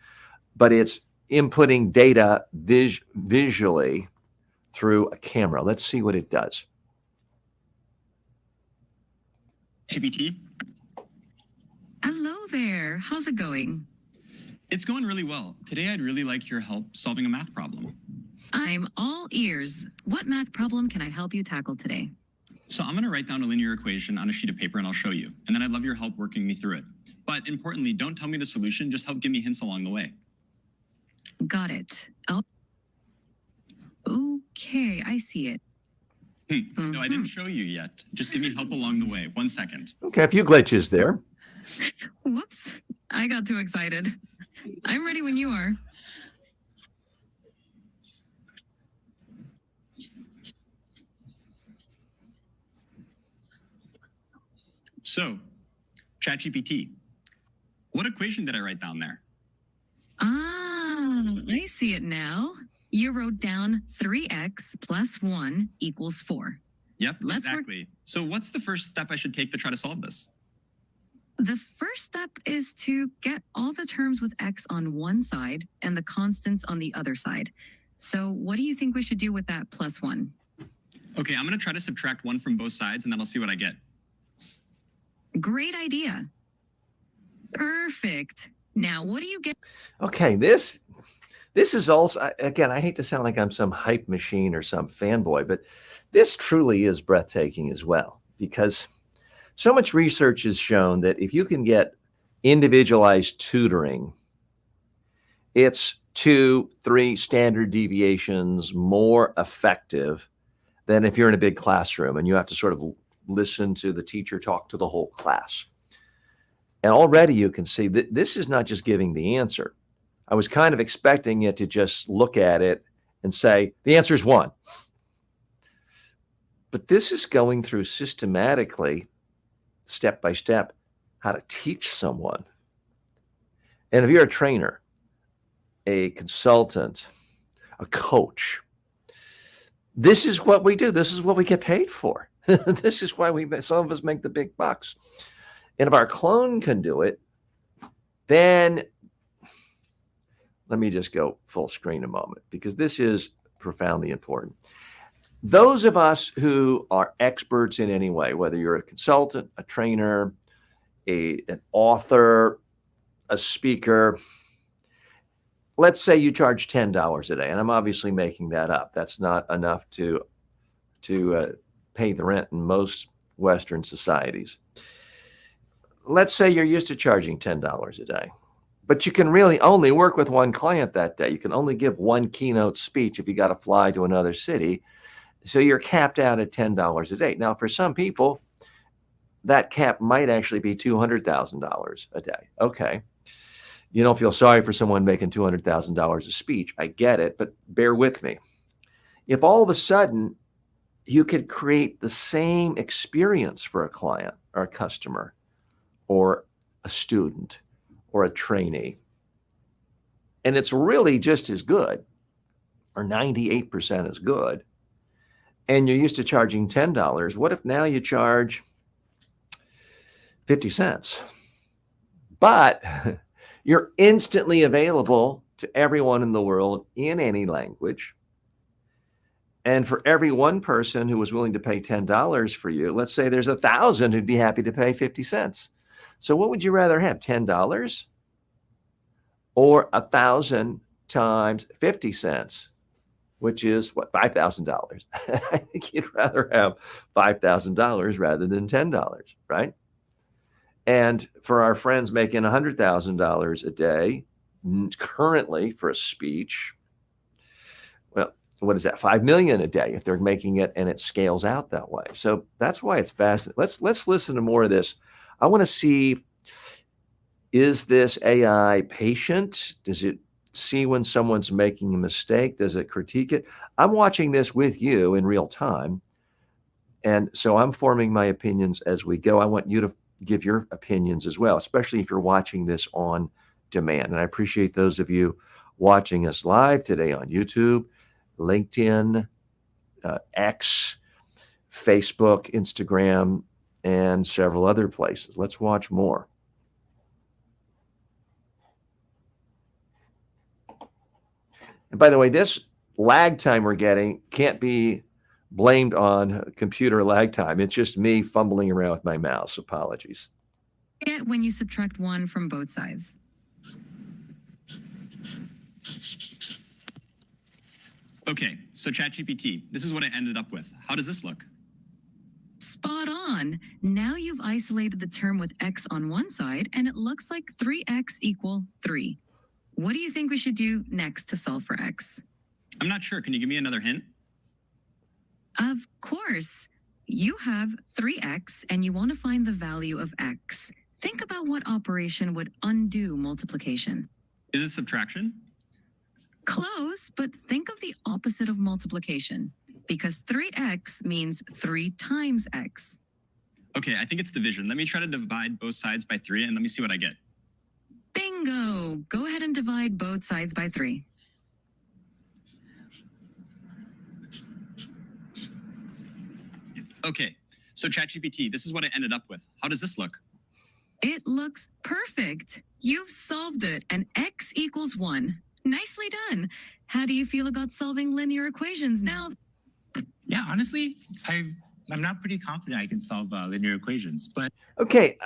but it's inputting data visually through a camera. Let's see what it does. GPT. Hello there. How's it going? It's going really well. Today, I'd really like your help solving a math problem. I'm all ears. What math problem can I help you tackle today? So I'm going to write down a linear equation on a sheet of paper and I'll show you. And then I'd love your help working me through it. But importantly, don't tell me the solution, just help give me hints along the way. Got it. Oh. Okay, I see it. No, I didn't show you yet. Just give me help along the way. 1 second. Okay, a few glitches there. Whoops, I got too excited. I'm ready when you are. So, ChatGPT, what equation did I write down there? Ah, I see it now. You wrote down 3x plus 1 equals 4. Yep, Let's work- exactly. So what's the first step I should take to try to solve this? The first step is to get all the terms with x on one side and the constants on the other side. So what do you think we should do with that plus 1? Okay, I'm going to try to subtract 1 from both sides and then I'll see what I get. Great idea. Perfect. Now, what do you get? Okay, this is also, again, I hate to sound like I'm some hype machine or some fanboy, but this truly is breathtaking as well, because so much research has shown that if you can get individualized tutoring, it's 2-3 standard deviations more effective than if you're in a big classroom and you have to sort of listen to the teacher talk to the whole class. And already you can see that this is not just giving the answer. I was kind of expecting it to just look at it and say, the answer is 1. But this is going through systematically, step by step, how to teach someone. And if you're a trainer, a consultant, a coach, this is what we do. This is what we get paid for. This is why some of us make the big bucks. And if our clone can do it, then let me just go full screen a moment, because this is profoundly important. Those of us who are experts in any way, whether you're a consultant, a trainer, an author, a speaker, let's say you charge $10 a day, and I'm obviously making that up. That's not enough to pay the rent in most Western societies. Let's say you're used to charging $10 a day, but you can really only work with one client that day. You can only give one keynote speech if you got to fly to another city. So you're capped out at $10 a day. Now, for some people, that cap might actually be $200,000 a day. Okay. You don't feel sorry for someone making $200,000 a speech. I get it, but bear with me. If all of a sudden you could create the same experience for a client or a customer or a student or a trainee, and it's really just as good or 98% as good, and you're used to charging $10, what if now you charge 50 cents? But you're instantly available to everyone in the world in any language. And for every one person who was willing to pay $10 for you, let's say there's 1,000 who'd be happy to pay 50 cents. So what would you rather have, $10 or 1,000 times 50 cents, which is what, $5,000? I think you'd rather have $5,000 rather than $10, right? And for our friends making $100,000 a day currently for a speech, well, what is that? 5 million a day if they're making it and it scales out that way. So that's why it's fascinating. Let's listen to more of this. I want to see, is this AI patient? Does it see when someone's making a mistake? Does it critique it? I'm watching this with you in real time. And so I'm forming my opinions as we go. I want you to give your opinions as well, especially if you're watching this on demand. And I appreciate those of you watching us live today on YouTube, LinkedIn, X, Facebook, Instagram, and several other places. Let's watch more. And by the way, this lag time we're getting can't be blamed on computer lag time. It's just me fumbling around with my mouse. Apologies. Get when you subtract 1 from both sides. Okay, so ChatGPT, this is what I ended up with. How does this look? Spot on. Now you've isolated the term with x on one side, and it looks like 3x equal 3. What do you think we should do next to solve for x? I'm not sure. Can you give me another hint? Of course. You have 3x, and you want to find the value of x. Think about what operation would undo multiplication. Is it subtraction? Close, but think of the opposite of multiplication, because 3x means 3 times x. Okay, I think it's division. Let me try to divide both sides by 3 and let me see what I get. Bingo! Go ahead and divide both sides by 3. Okay, so ChatGPT, this is what I ended up with. How does this look? It looks perfect. You've solved it, and x equals 1. Nicely done. How do you feel about solving linear equations now? Yeah, honestly, I'm not pretty confident I can solve linear equations, but Okay,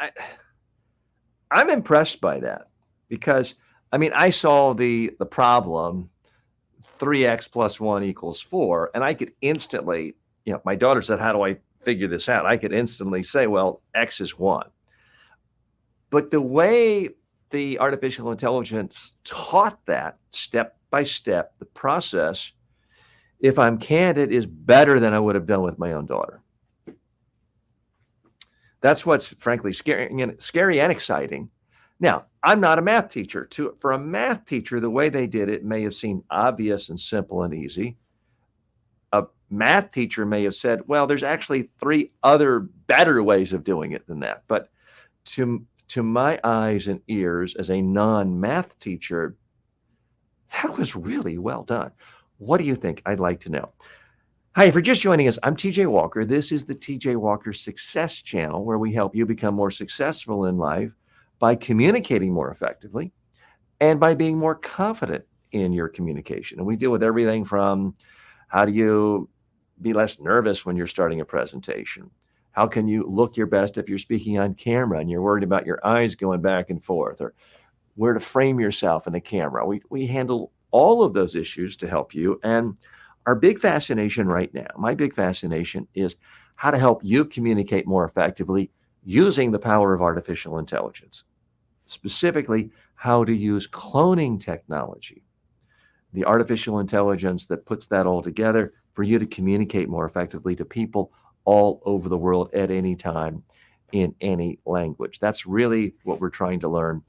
I'm impressed by that. because I mean, I saw the problem 3x plus 1 equals 4, and I could instantly, my daughter said, "How do I figure this out?" I could instantly say, "Well, x is 1." But the way the artificial intelligence taught that step by step, the process, if I'm candid, is better than I would have done with my own daughter. That's what's frankly scary and exciting. Now, I'm not a math teacher. For a math teacher, the way they did it may have seemed obvious and simple and easy. A math teacher may have said, well, there's actually 3 other better ways of doing it than that. But to my eyes and ears as a non-math teacher, that was really well done. What do you think? I'd like to know. Hi, if you're just joining us, I'm TJ Walker. This is the TJ Walker Success Channel, where we help you become more successful in life by communicating more effectively and by being more confident in your communication. And we deal with everything from how do you be less nervous when you're starting a presentation? How can you look your best if you're speaking on camera and you're worried about your eyes going back and forth, or where to frame yourself in a camera? We handle all of those issues to help you. And our big fascination right now, my big fascination, is how to help you communicate more effectively using the power of artificial intelligence. Specifically, how to use cloning technology, the artificial intelligence that puts that all together for you to communicate more effectively to people all over the world at any time in any language. That's really what we're trying to learn.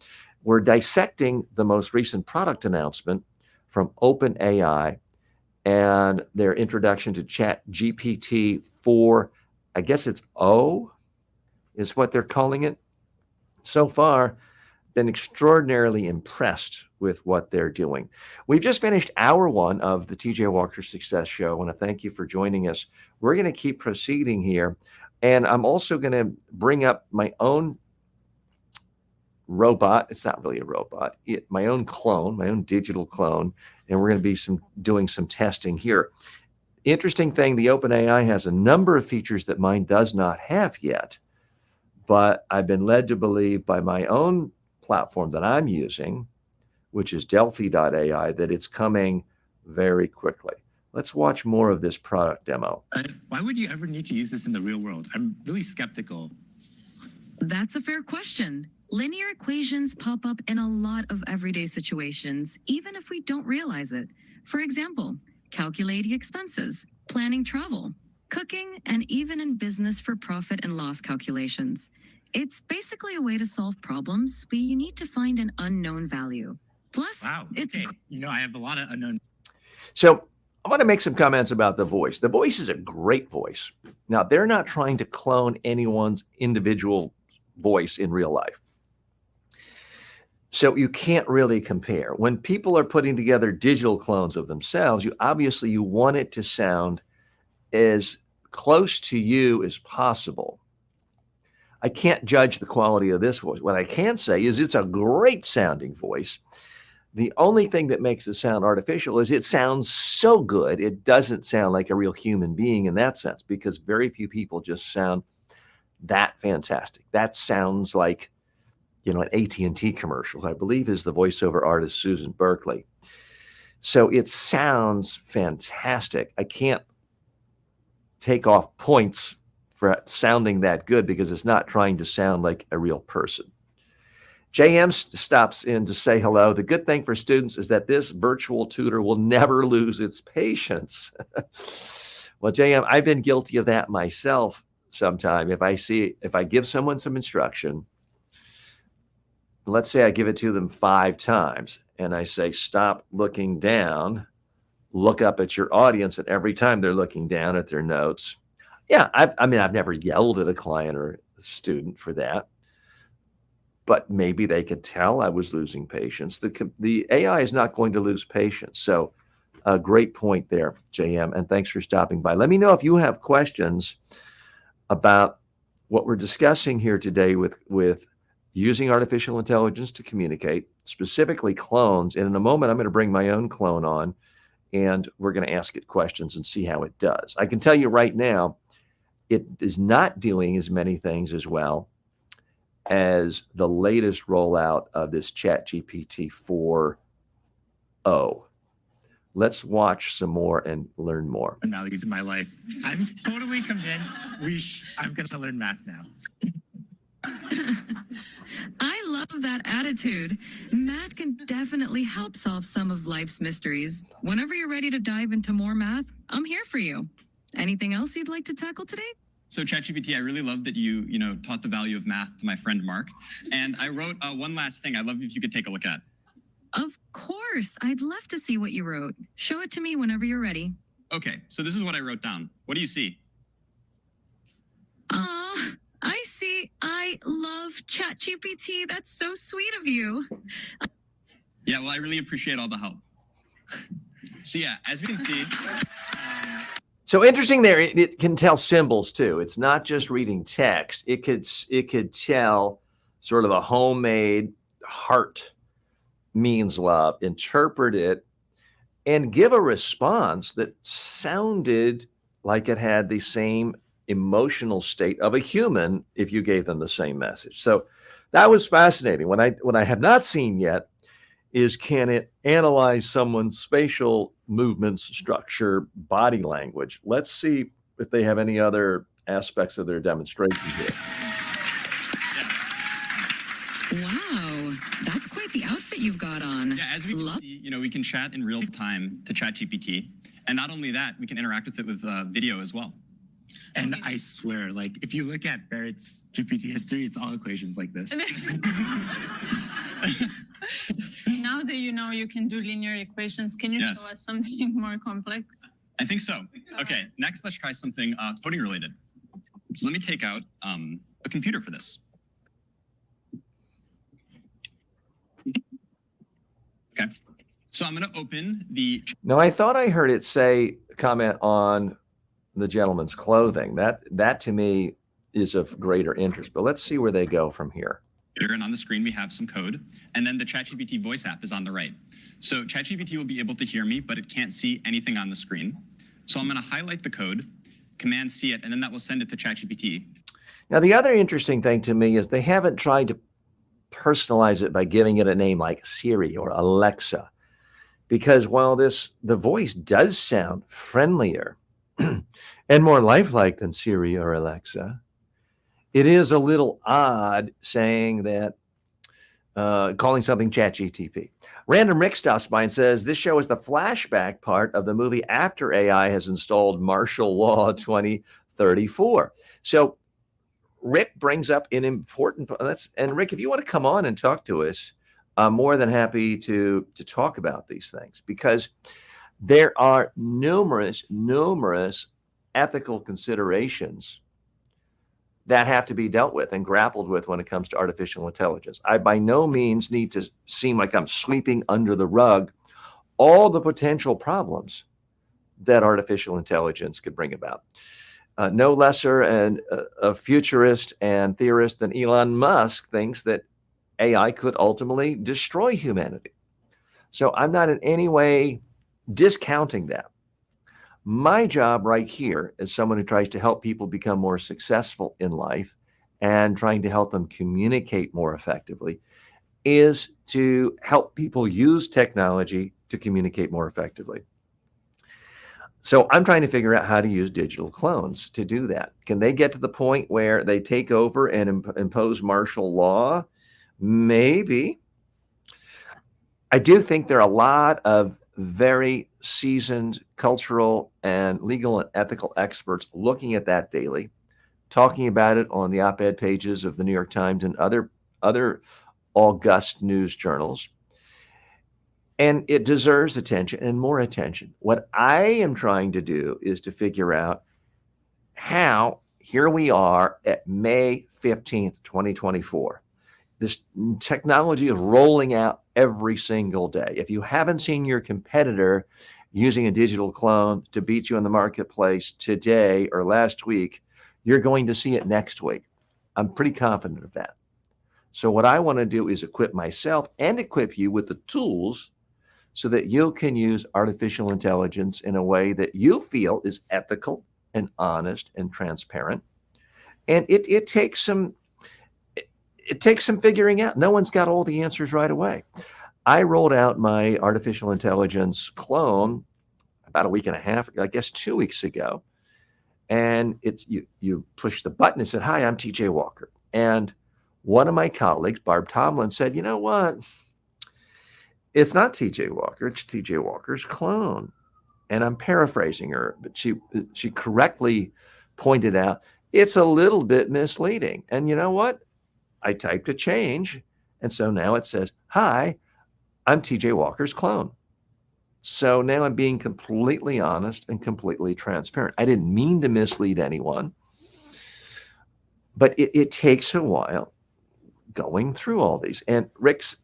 We're dissecting the most recent product announcement from OpenAI and their introduction to ChatGPT 4, I guess it's O is what they're calling it. So far, been extraordinarily impressed with what they're doing. We've just finished hour 1 of the TJ Walker Success Show. I want to thank you for joining us. We're going to keep proceeding here. And I'm also going to bring up my own robot. It's not really a robot. My own clone, my own digital clone. And we're going to be doing some testing here. Interesting thing, the OpenAI has a number of features that mine does not have yet. But I've been led to believe by my own platform that I'm using, which is delphi.ai, that it's coming very quickly. Let's watch more of this product demo. Why would you ever need to use this in the real world? I'm really skeptical. That's a fair question. Linear equations pop up in a lot of everyday situations, even if we don't realize it. For example, calculating expenses, planning travel, cooking, and even in business for profit and loss calculations. It's basically a way to solve problems where you need to find an unknown value. Plus, Wow. it's Okay. I have a lot of unknown. So I want to make some comments about the voice. The voice is a great voice. Now, they're not trying to clone anyone's individual voice in real life. So you can't really compare. When people are putting together digital clones of themselves, you want it to sound as close to you as possible. I can't judge the quality of this voice. What I can say is it's a great sounding voice. The only thing that makes it sound artificial is it sounds so good. It doesn't sound like a real human being in that sense, because very few people just sound that fantastic. That sounds like, an AT&T commercial, I believe, is the voiceover artist Susan Berkeley. So it sounds fantastic. I can't take off points for sounding that good because it's not trying to sound like a real person. JM stops in to say hello. The good thing for students is that this virtual tutor will never lose its patience. Well, JM, I've been guilty of that myself sometime. If I give someone some instruction, let's say I give it to them 5 times and I say, stop looking down, look up at your audience, and every time they're looking down at their notes. Yeah, I've never yelled at a client or a student for that, but maybe they could tell I was losing patience. The AI is not going to lose patience. So a great point there, JM, and thanks for stopping by. Let me know if you have questions about what we're discussing here today with using artificial intelligence to communicate, specifically clones. And in a moment, I'm going to bring my own clone on, and we're going to ask it questions and see how it does. I can tell you right now, it is not doing as many things as well as the latest rollout of this ChatGPT 4.0. Let's watch some more and learn more. Analogies in my life. I'm totally convinced I'm going to learn math now. I love that attitude. Math can definitely help solve some of life's mysteries. Whenever you're ready to dive into more math, I'm here for you. Anything else you'd like to tackle today? So ChatGPT, I really love that you taught the value of math to my friend Mark. And I wrote one last thing I'd love if you could take a look at. Of course. I'd love to see what you wrote. Show it to me whenever you're ready. Okay, so this is what I wrote down. What do you see? I see. I love ChatGPT. That's so sweet of you. Yeah, well, I really appreciate all the help. So yeah, as we can see. So interesting there, it can tell symbols too. It's not just reading text. It could tell sort of a homemade heart means love, interpret it, and give a response that sounded like it had the same emotional state of a human if you gave them the same message. So that was fascinating. What I have not seen yet is, can it analyze someone's facial movements, structure, body language? Let's see if they have any other aspects of their demonstration here. Wow, that's quite the outfit you've got on. Yeah, as we can see, we can chat in real time to ChatGPT. And not only that, we can interact with it with video as well. And I swear, like, if you look at Barrett's GPT history, it's all equations like this. Now that you can do linear equations, can you show us something more complex? I think so. Okay, next let's try something coding related. So let me take out a computer for this. Okay, so I'm going to open the. Now, I thought I heard it say comment on the gentleman's clothing. That to me is of greater interest. But let's see where they go from here. And on the screen, we have some code. And then the ChatGPT voice app is on the right. So ChatGPT will be able to hear me, but it can't see anything on the screen. So I'm going to highlight the code, Command C it, and then that will send it to ChatGPT. Now, the other interesting thing to me is they haven't tried to personalize it by giving it a name like Siri or Alexa, because while the voice does sound friendlier and more lifelike than Siri or Alexa, it is a little odd saying that, calling something ChatGPT. Random Rick stops by and says, this show is the flashback part of the movie after AI has installed Martial Law 2034. So Rick brings up an important, and Rick, if you want to come on and talk to us, I'm more than happy to talk about these things, because there are numerous ethical considerations that have to be dealt with and grappled with when it comes to artificial intelligence. I by no means need to seem like I'm sweeping under the rug all the potential problems that artificial intelligence could bring about. No lesser and a futurist and theorist than Elon Musk thinks that AI could ultimately destroy humanity. So I'm not in any way discounting that. My job right here, as someone who tries to help people become more successful in life and trying to help them communicate more effectively, is to help people use technology to communicate more effectively. So I'm trying to figure out how to use digital clones to do that. Can they get to the point where they take over and impose martial law? Maybe. I do think there are a lot of very seasoned cultural and legal and ethical experts looking at that daily, talking about it on the op-ed pages of the New York Times and other august news journals. And it deserves attention and more attention. What I am trying to do is to figure out how, here we are at May 15th, 2024. This technology is rolling out every single day. If you haven't seen your competitor using a digital clone to beat you in the marketplace today or last week, you're going to see it next week. I'm pretty confident of that. So what I want to do is equip myself and equip you with the tools so that you can use artificial intelligence in a way that you feel is ethical and honest and transparent. And it takes some it takes some figuring out. No one's got all the answers right away. I rolled out my artificial intelligence clone about a week and a half, I guess 2 weeks ago. And it's you push the button and said, "Hi, I'm TJ Walker." And one of my colleagues, Barb Tomlin, said, "You know what? It's not TJ Walker, it's TJ Walker's clone." And I'm paraphrasing her, but she correctly pointed out it's a little bit misleading. And you know what? I typed a change, and so now it says, "Hi, I'm TJ Walker's clone." So now I'm being completely honest and completely transparent. I didn't mean to mislead anyone, but it takes a while going through all these. And Rick's,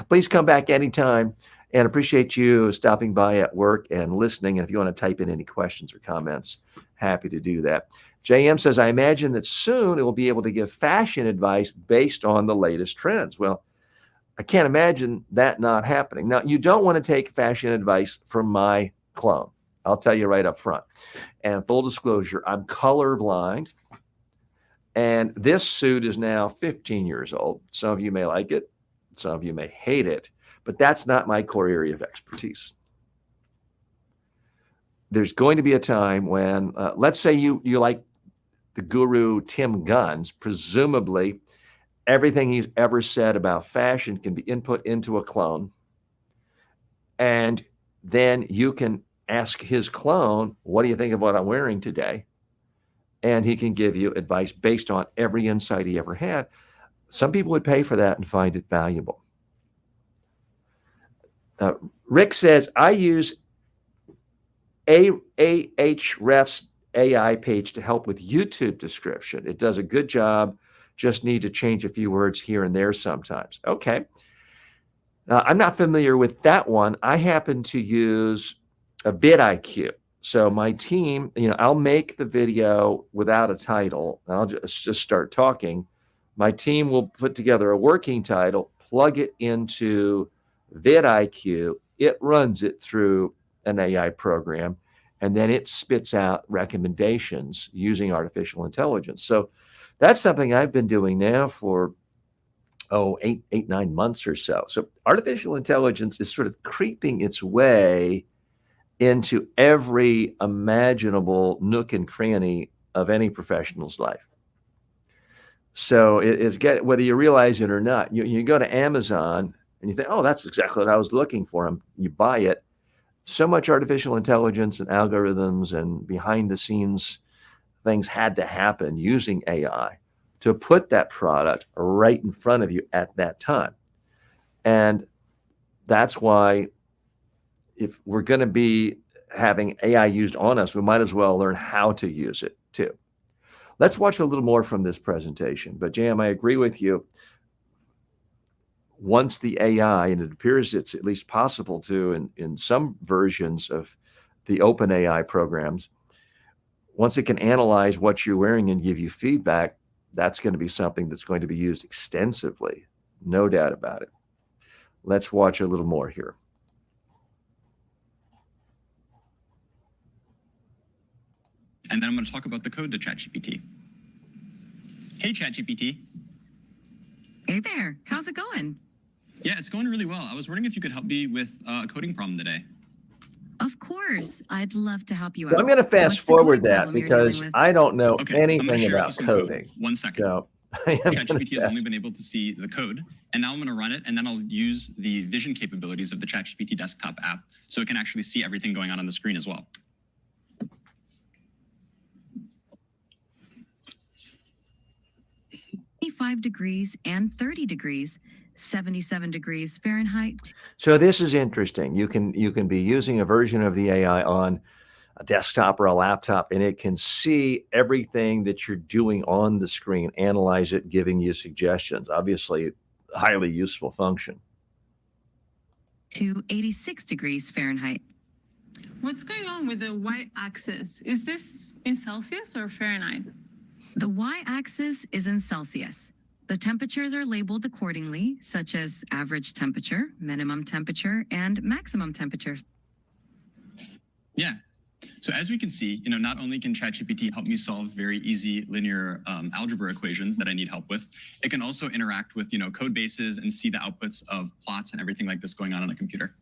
please come back anytime, and appreciate you stopping by at work and listening. And if you want to type in any questions or comments, happy to do that. JM says, "I imagine that soon it will be able to give fashion advice based on the latest trends." Well, I can't imagine that not happening. Now, you don't want to take fashion advice from my clone. I'll tell you right up front. And full disclosure, I'm colorblind. And this suit is now 15 years old. Some of you may like it. Some of you may hate it. But that's not my core area of expertise. There's going to be a time when, let's say you like the guru Tim Gunn's, presumably everything he's ever said about fashion can be input into a clone. And then you can ask his clone, "What do you think of what I'm wearing today?" And he can give you advice based on every insight he ever had. Some people would pay for that and find it valuable. Rick says, "I use Ahrefs AI page to help with YouTube description. It does a good job. Just need to change a few words here and there sometimes." Okay. I'm not familiar with that one. I happen to use a vidIQ. So my team, I'll make the video without a title. I'll just start talking. My team will put together a working title, plug it into vidIQ. It runs it through an AI program, and then it spits out recommendations using artificial intelligence. So that's something I've been doing now for, 9 months or so. So artificial intelligence is sort of creeping its way into every imaginable nook and cranny of any professional's life. So it is whether you realize it or not, you go to Amazon and you think, "Oh, that's exactly what I was looking for." And you buy it. So much artificial intelligence and algorithms and behind the scenes things had to happen using AI to put that product right in front of you at that time. And that's why if we're going to be having AI used on us, we might as well learn how to use it too. Let's watch a little more from this presentation. But JM, I agree with you. Once the AI, and it appears it's at least possible to in some versions of the open AI programs, once it can analyze what you're wearing and give you feedback, that's going to be something that's going to be used extensively. No doubt about it. Let's watch a little more here. And then I'm going to talk about the code to ChatGPT. Hey, ChatGPT. Hey there, how's it going? Yeah, it's going really well. I was wondering if you could help me with a coding problem today. Of course, I'd love to help you Well, out. I'm going to fast What's the forward coding that problem you're dealing because with? I don't know Okay, I'm going to anything share with you about some coding. code. 1 second. So I am ChatGPT has only been able to see the code, and now I'm going to run it, and then I'll use the vision capabilities of the ChatGPT desktop app so it can actually see everything going on the screen as well. 25 degrees and 30 degrees, 77 degrees Fahrenheit. So this is interesting. You can be using a version of the AI on a desktop or a laptop, and it can see everything that you're doing on the screen, analyze it, giving you suggestions. Obviously, a highly useful function. To 86 degrees Fahrenheit. What's going on with the y-axis? Is this in Celsius or Fahrenheit? The y-axis is in Celsius. The temperatures are labeled accordingly, such as average temperature, minimum temperature, and maximum temperature. Yeah. So as we can see, not only can ChatGPT help me solve very easy linear algebra equations that I need help with, it can also interact with, code bases and see the outputs of plots and everything like this going on a computer.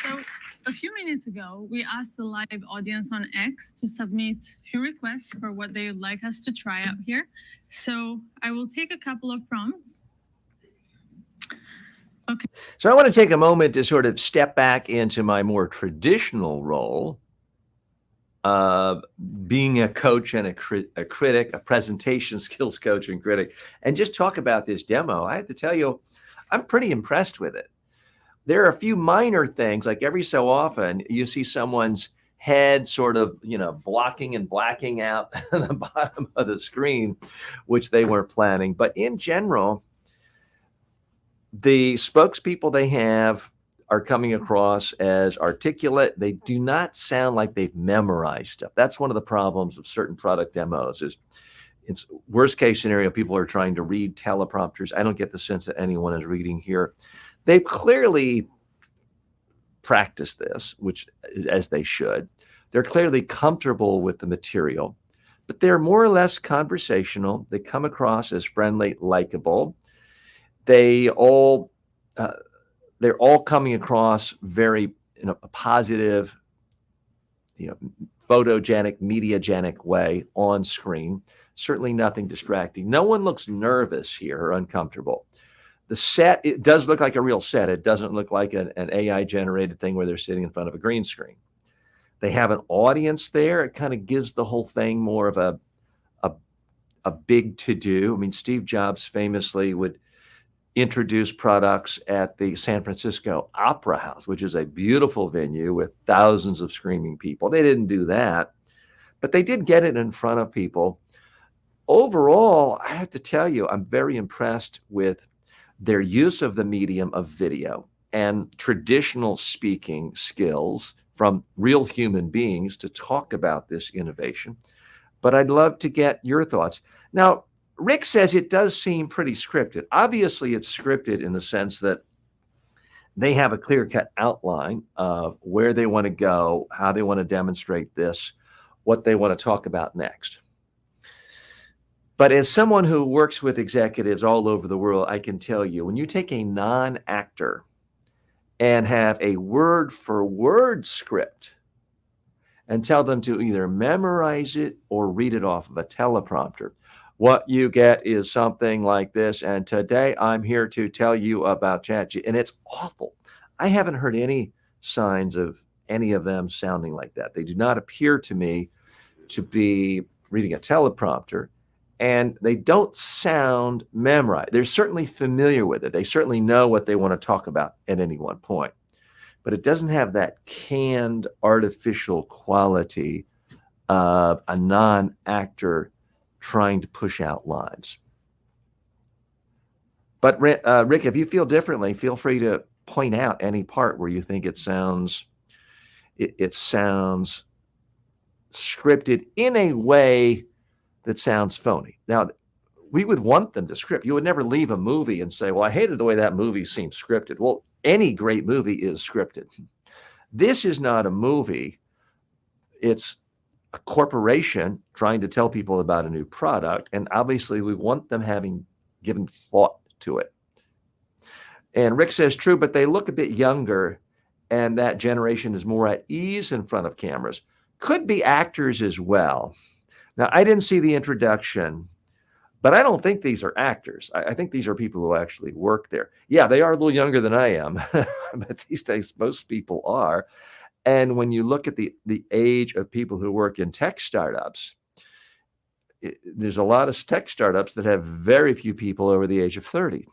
So a few minutes ago, we asked the live audience on X to submit a few requests for what they would like us to try out here. So I will take a couple of prompts. Okay. So I want to take a moment to sort of step back into my more traditional role of being a coach and a critic, a presentation skills coach and critic, and just talk about this demo. I have to tell you, I'm pretty impressed with it. There are a few minor things, like every so often you see someone's head sort of, blocking and blacking out the bottom of the screen, which they weren't planning. But in general, the spokespeople they have are coming across as articulate. They do not sound like they've memorized stuff. That's one of the problems of certain product demos is it's worst case scenario, people are trying to read teleprompters. I don't get the sense that anyone is reading here. They've clearly practiced this, which as they should. They're clearly comfortable with the material, but they're more or less conversational. They come across as friendly, likable. They're all coming across very in a positive, photogenic, mediagenic way on screen. Certainly nothing distracting. No one looks nervous here or uncomfortable. The set, it does look like a real set. It doesn't look like an AI generated thing where they're sitting in front of a green screen. They have an audience there. It kind of gives the whole thing more of a big to-do. I mean, Steve Jobs famously would introduce products at the San Francisco Opera House, which is a beautiful venue with thousands of screaming people. They didn't do that, but they did get it in front of people. Overall, I have to tell you, I'm very impressed with their use of the medium of video and traditional speaking skills from real human beings to talk about this innovation. But I'd love to get your thoughts. Now, Rick says it does seem pretty scripted. Obviously, it's scripted in the sense that they have a clear-cut outline of where they want to go, how they want to demonstrate this, what they want to talk about next. But as someone who works with executives all over the world, I can tell you, when you take a non-actor and have a word-for-word script and tell them to either memorize it or read it off of a teleprompter, what you get is something like this. And today I'm here to tell you about ChatGPT. And it's awful. I haven't heard any signs of any of them sounding like that. They do not appear to me to be reading a teleprompter. And they don't sound memorized. They're certainly familiar with it. They certainly know what they want to talk about at any one point. But it doesn't have that canned, artificial quality of a non-actor trying to push out lines. But Rick, if you feel differently, feel free to point out any part where you think it sounds scripted in a way that sounds phony. Now, we would want them to script. You would never leave a movie and say, well, I hated the way that movie seemed scripted. Well, any great movie is scripted. This is not a movie. It's a corporation trying to tell people about a new product. And obviously, we want them having given thought to it. And Rick says, true, but they look a bit younger, and that generation is more at ease in front of cameras. Could be actors as well. Now, I didn't see the introduction, but I don't think these are actors. I think these are people who actually work there. Yeah, they are a little younger than I am, but these days most people are. And when you look at the age of people who work in tech startups, there's a lot of tech startups that have very few people over the age of 30.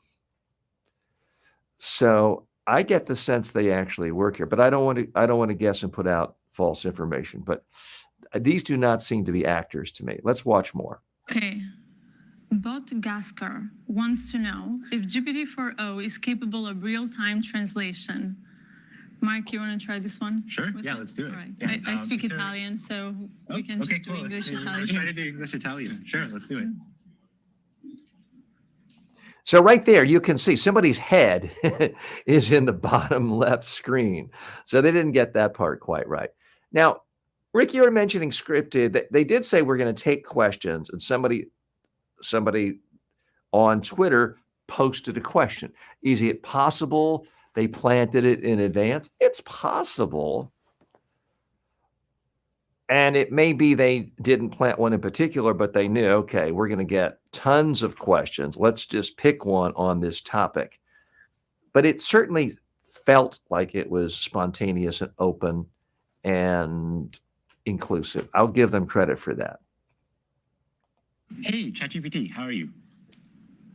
So I get the sense they actually work here, but I don't want to guess and put out false information. But these do not seem to be actors to me. Let's watch more. Okay. Bot Gaskar wants to know if GPT-4o is capable of real-time translation. Mark, you want to try this one? Sure. Yeah, let's do it. All right. Yeah. I speak Italian, so we can just do English Italian. Let's try to do English Italian. Sure, let's do it. So right there, you can see somebody's head is in the bottom left screen. So they didn't get that part quite right. Now, Rick, you were mentioning scripted. They did say we're going to take questions, and somebody on Twitter posted a question. Is it possible they planted it in advance? It's possible. And it may be they didn't plant one in particular, but they knew, okay, we're going to get tons of questions. Let's just pick one on this topic. But it certainly felt like it was spontaneous and open and inclusive. I'll give them credit for that. Hey, ChatGPT, how are you?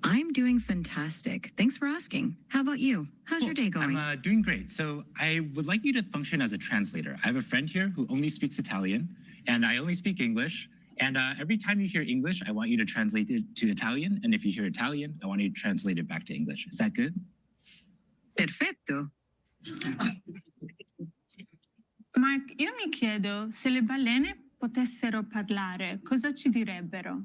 I'm doing fantastic. Thanks for asking. How about you? How's your day going? I'm doing great. So I would like you to function as a translator. I have a friend here who only speaks Italian, and I only speak English. And every time you hear English, I want you to translate it to Italian. And if you hear Italian, I want you to translate it back to English. Is that good? Perfetto. Mark, io mi chiedo se le balene potessero parlare, cosa ci direbbero?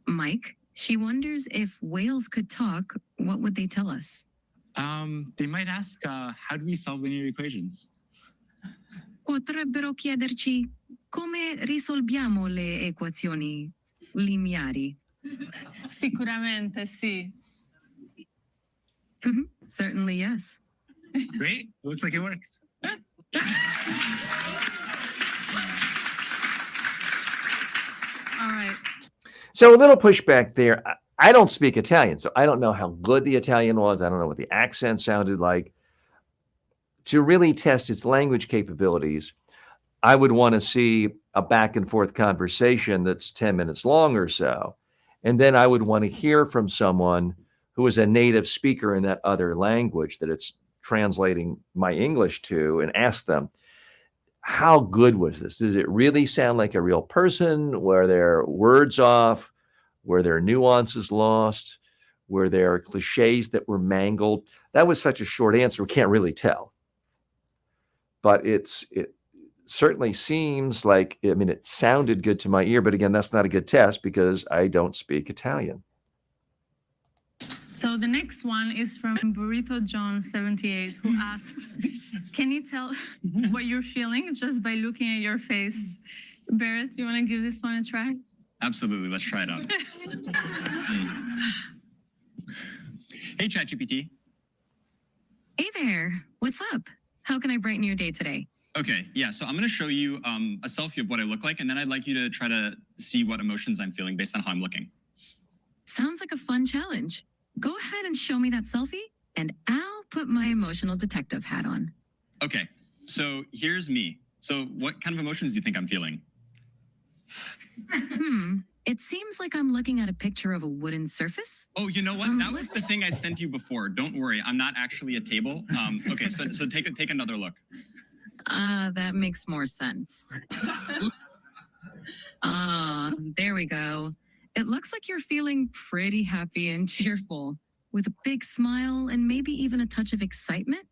Mike, she wonders if whales could talk, what would they tell us? They might ask, how do we solve linear equations? Potrebbero chiederci come risolviamo le equazioni lineari. Sicuramente sì. Certainly, yes. Great. It looks like it works. All right. So a little pushback there. I don't speak Italian, so I don't know how good the Italian was. I don't know what the accent sounded like. To really test its language capabilities, I would want to see a back and forth conversation that's 10 minutes long or so. And then I would want to hear from someone who is a native speaker in that other language that it's translating my English to and ask them, how good was this? Does it really sound like a real person? Were there words off? Were there nuances lost? Were there cliches that were mangled? That was such a short answer, we can't really tell. But it certainly seems like, I mean, it sounded good to my ear, but again, that's not a good test because I don't speak Italian. So the next one is from Burrito John 78, who asks, can you tell what you're feeling just by looking at your face? Barrett, do you want to give this one a try? Absolutely. Let's try it out. Hey, ChatGPT. Hey there. What's up? How can I brighten your day today? Okay, yeah, so I'm going to show you a selfie of what I look like, and then I'd like you to try to see what emotions I'm feeling based on how I'm looking. Sounds like a fun challenge. Go ahead and show me that selfie, and I'll put my emotional detective hat on. Okay, so here's me. So what kind of emotions do you think I'm feeling? It seems like I'm looking at a picture of a wooden surface. Oh, you know what? That was the thing I sent you before. Don't worry, I'm not actually a table. Okay, so take another look. That makes more sense. There we go. It looks like you're feeling pretty happy and cheerful, with a big smile and maybe even a touch of excitement.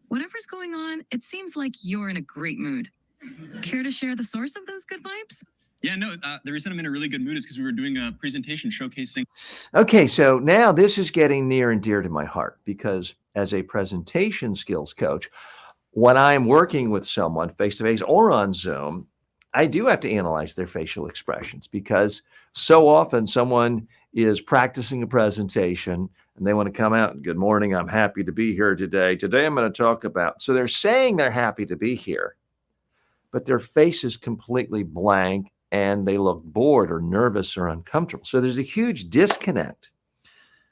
Whatever's going on, it seems like you're in a great mood. Care to share the source of those good vibes? Yeah, no, the reason I'm in a really good mood is because we were doing a presentation showcasing. Okay, so now this is getting near and dear to my heart because as a presentation skills coach, when I'm working with someone face-to-face or on Zoom, I do have to analyze their facial expressions because so often someone is practicing a presentation and they want to come out and, good morning, I'm happy to be here today. Today I'm going to talk about, so they're saying they're happy to be here, but their face is completely blank and they look bored or nervous or uncomfortable. So there's a huge disconnect.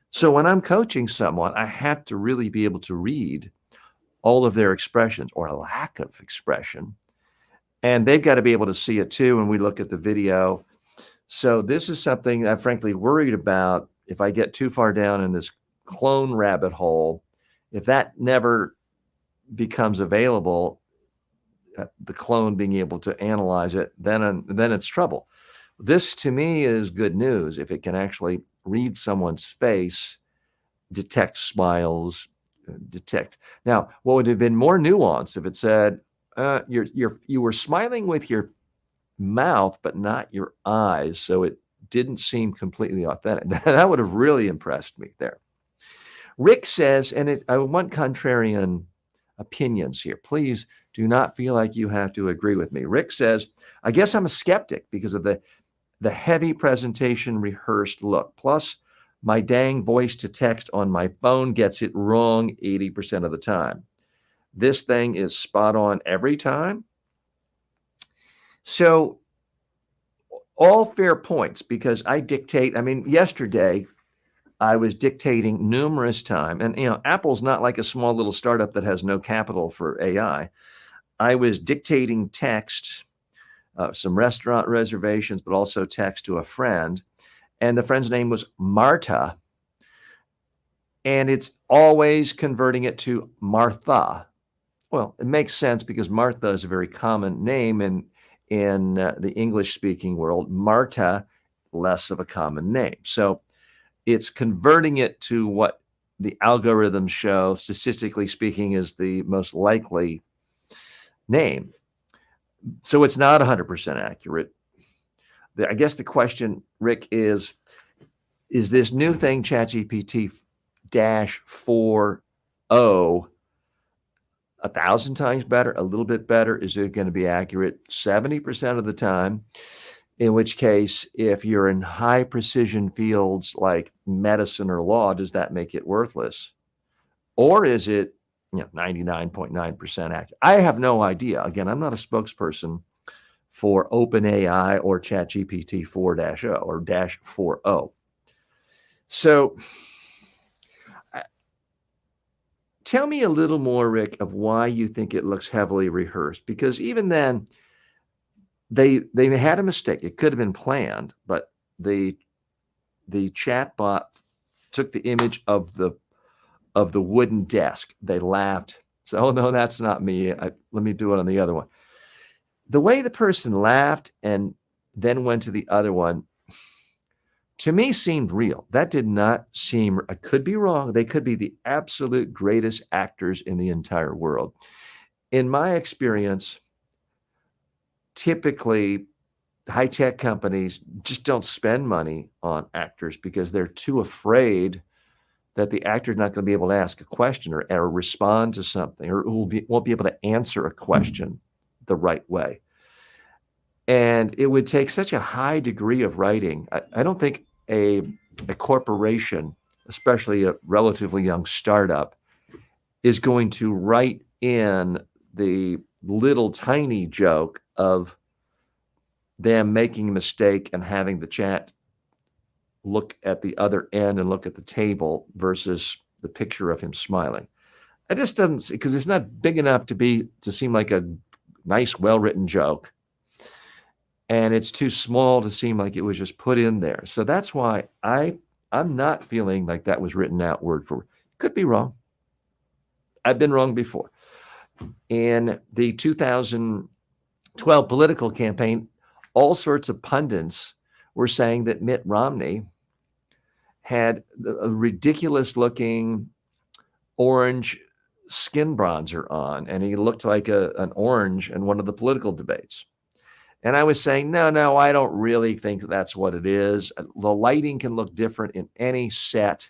So when I'm coaching someone, I have to really be able to read all of their expressions or a lack of expression. And they've got to be able to see it too when we look at the video. So this is something I'm frankly worried about if I get too far down in this clone rabbit hole. If that never becomes available, the clone being able to analyze it, then it's trouble. This to me is good news if it can actually read someone's face, detect smiles, detect. Now, what would have been more nuanced if it said, you were smiling with your mouth, but not your eyes. So it didn't seem completely authentic. That would have really impressed me there. Rick says, and I want contrarian opinions here. Please do not feel like you have to agree with me. Rick says, I guess I'm a skeptic because of the heavy presentation rehearsed look. Plus, my dang voice to text on my phone gets it wrong 80% of the time. This thing is spot on every time. So, all fair points, because I dictate. I mean, yesterday I was dictating numerous times, and Apple's not like a small little startup that has no capital for AI. I was dictating text, some restaurant reservations, but also text to a friend, and the friend's name was Marta, and it's always converting it to Martha. Well, it makes sense because Martha is a very common name in the English-speaking world. Marta, less of a common name. So it's converting it to what the algorithms show, statistically speaking, is the most likely name. So it's not 100% accurate. I guess the question, Rick, is this new thing, ChatGPT -4o, 1,000 times better, a little bit better? Is it going to be accurate 70% of the time? In which case, if you're in high precision fields like medicine or law, does that make it worthless? Or is it 99.9% accurate? I have no idea. Again, I'm not a spokesperson for OpenAI or ChatGPT 4-0 or -4o. So tell me a little more, Rick, of why you think it looks heavily rehearsed, because even then, they had a mistake. It could have been planned, but the chatbot took the image of the wooden desk. They laughed. So, oh no, that's not me. Let me do it on the other one. The way the person laughed and then went to the other one, to me, seemed real. That did not seem. I could be wrong. They could be the absolute greatest actors in the entire world. In my experience, typically high-tech companies just don't spend money on actors because they're too afraid that the actor's not going to be able to ask a question or respond to something, or won't be able to answer a question the right way. And it would take such a high degree of writing. I don't think a corporation, especially a relatively young startup, is going to write in the little tiny joke of them making a mistake and having the chat look at the other end and look at the table versus the picture of him smiling. It just doesn't, because it's not big enough to seem like a nice, well-written joke. And it's too small to seem like it was just put in there. So that's why I'm not feeling like that was written out word for word. Could be wrong. I've been wrong before. In the 2012 political campaign, all sorts of pundits were saying that Mitt Romney had a ridiculous looking orange skin bronzer on, and he looked like an orange in one of the political debates. And I was saying, no, I don't really think that's what it is. The lighting can look different in any set.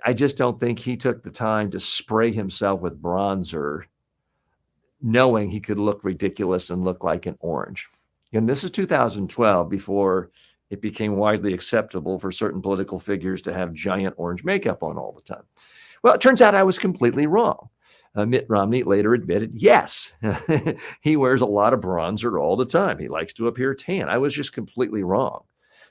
I just don't think he took the time to spray himself with bronzer, knowing he could look ridiculous and look like an orange. And this is 2012, before it became widely acceptable for certain political figures to have giant orange makeup on all the time. Well, it turns out I was completely wrong. Mitt Romney later admitted, yes, he wears a lot of bronzer all the time. He likes to appear tan. I was just completely wrong.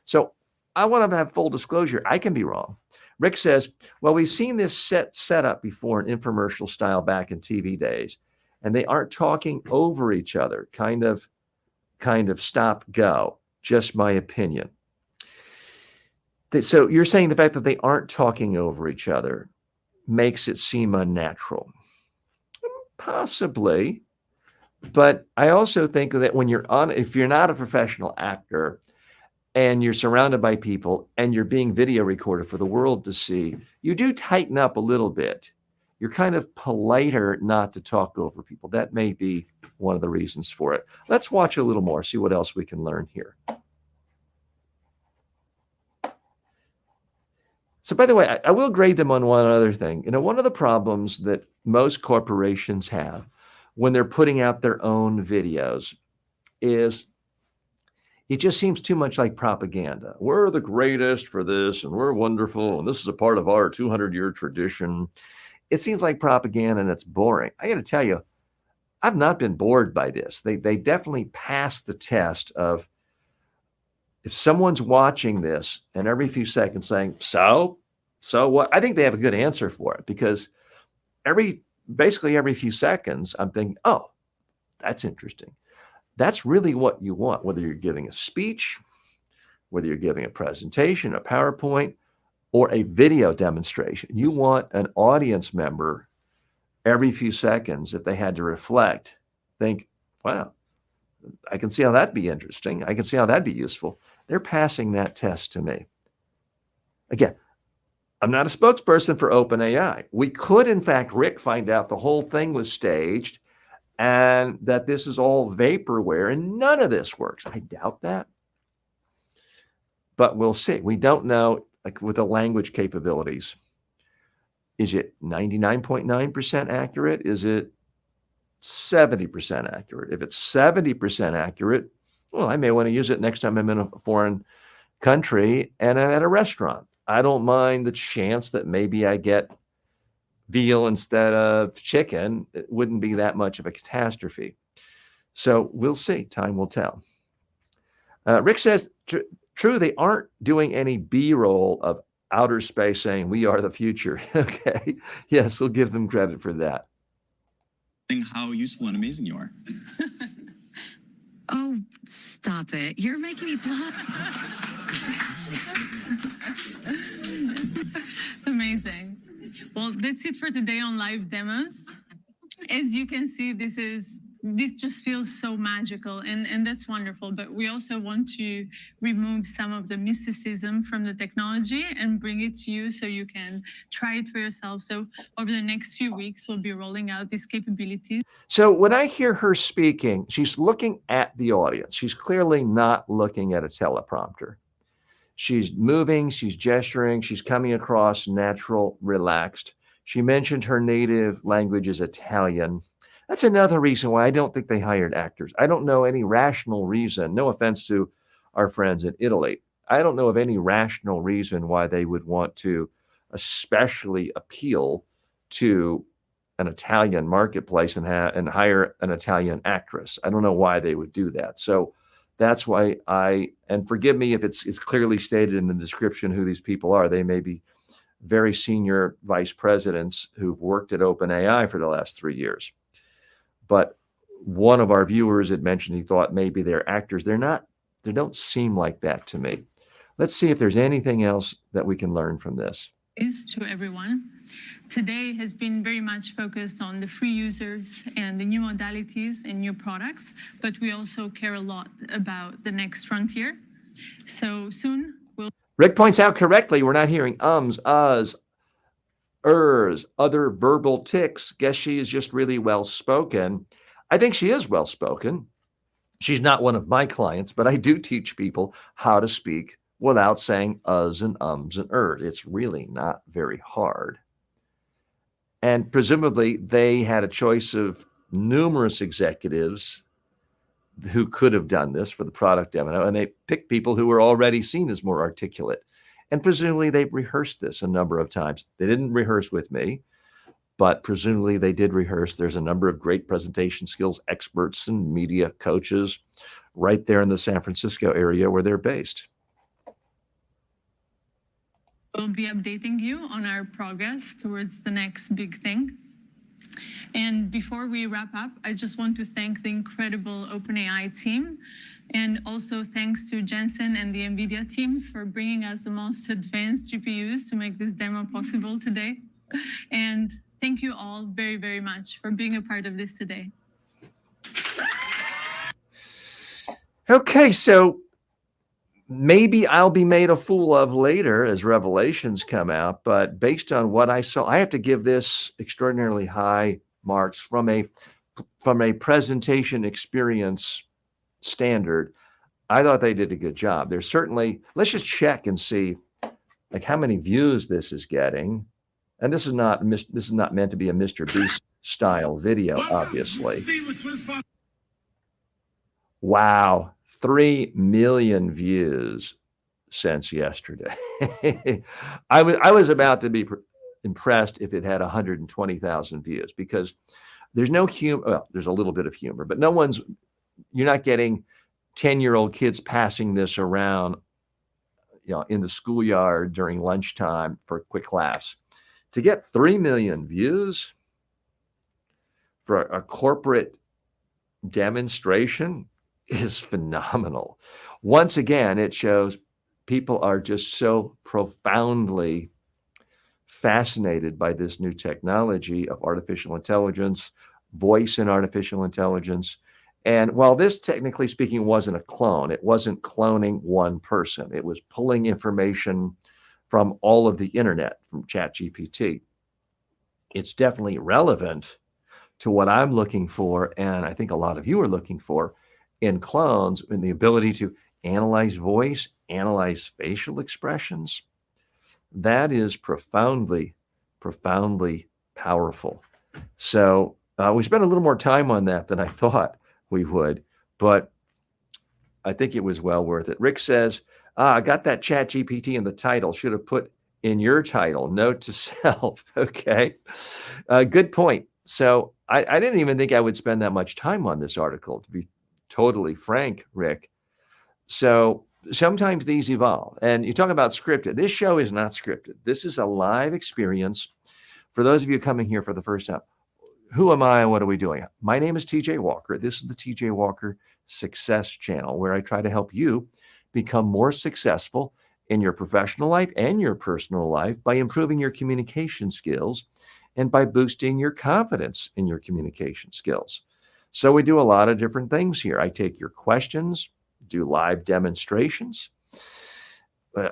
So I want to have full disclosure. I can be wrong. Rick says, well, we've seen this set up before in infomercial style back in TV days, and they aren't talking over each other. Kind of stop, go. Just my opinion. So you're saying the fact that they aren't talking over each other makes it seem unnatural. Possibly. But I also think that if you're not a professional actor and you're surrounded by people and you're being video recorded for the world to see, you do tighten up a little bit. You're kind of politer not to talk over people. That may be one of the reasons for it. Let's watch a little more, see what else we can learn here. So by the way, I will grade them on one other thing. One of the problems that most corporations have when they're putting out their own videos is it just seems too much like propaganda. We're the greatest for this, and we're wonderful, and this is a part of our 200-year tradition. It seems like propaganda, and it's boring. I got to tell you, I've not been bored by this. They definitely pass the test of if someone's watching this and every few seconds saying, so what? I think they have a good answer for it, because basically every few seconds, I'm thinking, oh, that's interesting. That's really what you want, whether you're giving a speech, whether you're giving a presentation, a PowerPoint, or a video demonstration. You want an audience member every few seconds, if they had to reflect, think, wow, I can see how that'd be interesting. I can see how that'd be useful. They're passing that test to me. Again, I'm not a spokesperson for OpenAI. We could, in fact, Rick, find out the whole thing was staged and that this is all vaporware and none of this works. I doubt that. But we'll see. We don't know, like with the language capabilities. Is it 99.9% accurate? Is it 70% accurate? If it's 70% accurate, well, I may want to use it next time I'm in a foreign country and I'm at a restaurant. I don't mind the chance that maybe I get veal instead of chicken. It wouldn't be that much of a catastrophe. So we'll see. Time will tell. Rick says, true, they aren't doing any B-roll of outer space saying we are the future. Okay. Yes, we'll give them credit for that. How useful and amazing you are. Oh, stop it. You're making me blush. Amazing. Well, that's it for today on live demos. As you can see, this just feels so magical, and that's wonderful. But we also want to remove some of the mysticism from the technology and bring it to you so you can try it for yourself. So over the next few weeks, we'll be rolling out these capabilities. So when I hear her speaking, she's looking at the audience. She's clearly not looking at a teleprompter. She's moving, she's gesturing, she's coming across natural, relaxed. She mentioned her native language is Italian. That's another reason why I don't think they hired actors. I don't know any rational reason, no offense to our friends in Italy. I don't know of any rational reason why they would want to especially appeal to an Italian marketplace and hire an Italian actress. I don't know why they would do that. So that's why and forgive me if it's clearly stated in the description who these people are. They may be very senior vice presidents who've worked at OpenAI for the last 3 years. But one of our viewers had mentioned he thought maybe they're actors. They're not. They don't seem like that to me. Let's see if there's anything else that we can learn from this. To everyone. Today has been very much focused on the free users and the new modalities and new products, but we also care a lot about the next frontier. So soon we'll... Rick points out correctly, we're not hearing ums, uhs, ers, other verbal tics. Guess she is just really well-spoken. I think she is well-spoken. She's not one of my clients, but I do teach people how to speak without saying uhs and ums and ers. It's really not very hard. And presumably they had a choice of numerous executives who could have done this for the product demo, and they picked people who were already seen as more articulate. And presumably they rehearsed this a number of times. They didn't rehearse with me, but presumably they did rehearse. There's a number of great presentation skills experts and media coaches right there in the San Francisco area where they're based. We'll be updating you on our progress towards the next big thing. And before we wrap up, I just want to thank the incredible OpenAI team, and also thanks to Jensen and the NVIDIA team for bringing us the most advanced GPUs to make this demo possible today. And thank you all very, very much for being a part of this today. Okay, so maybe I'll be made a fool of later as revelations come out, but based on what I saw, I have to give this extraordinarily high marks from a presentation experience standard. I thought they did a good job. There's certainly, let's just check and see like how many views this is getting. And this is not meant to be a Mr. Beast style video, obviously. Wow, 3 million views since yesterday. I was about to be impressed if it had 120,000 views, because there's no humor. Well, there's a little bit of humor, but you're not getting 10-year-old kids passing this around, in the schoolyard during lunchtime for quick laughs. To get 3 million views for a corporate demonstration is phenomenal. Once again, it shows people are just so profoundly fascinated by this new technology of artificial intelligence, voice and artificial intelligence. And while this, technically speaking, wasn't a clone, it wasn't cloning one person. It was pulling information from all of the internet, from ChatGPT. It's definitely relevant to what I'm looking for, and I think a lot of you are looking for in clones, in the ability to analyze voice, analyze facial expressions. That is profoundly, profoundly powerful. So we spent a little more time on that than I thought we would, but I think it was well worth it. Rick says, I got that Chat GPT in the title. Should have put in your title, note to self. Okay. Good point. So I didn't even think I would spend that much time on this article, to be totally frank, Rick. So sometimes these evolve. And you talk about scripted. This show is not scripted. This is a live experience. For those of you coming here for the first time, who am I and what are we doing? My name is TJ Walker. This is the TJ Walker Success Channel, where I try to help you become more successful in your professional life and your personal life by improving your communication skills and by boosting your confidence in your communication skills. So we do a lot of different things here. I take your questions, do live demonstrations.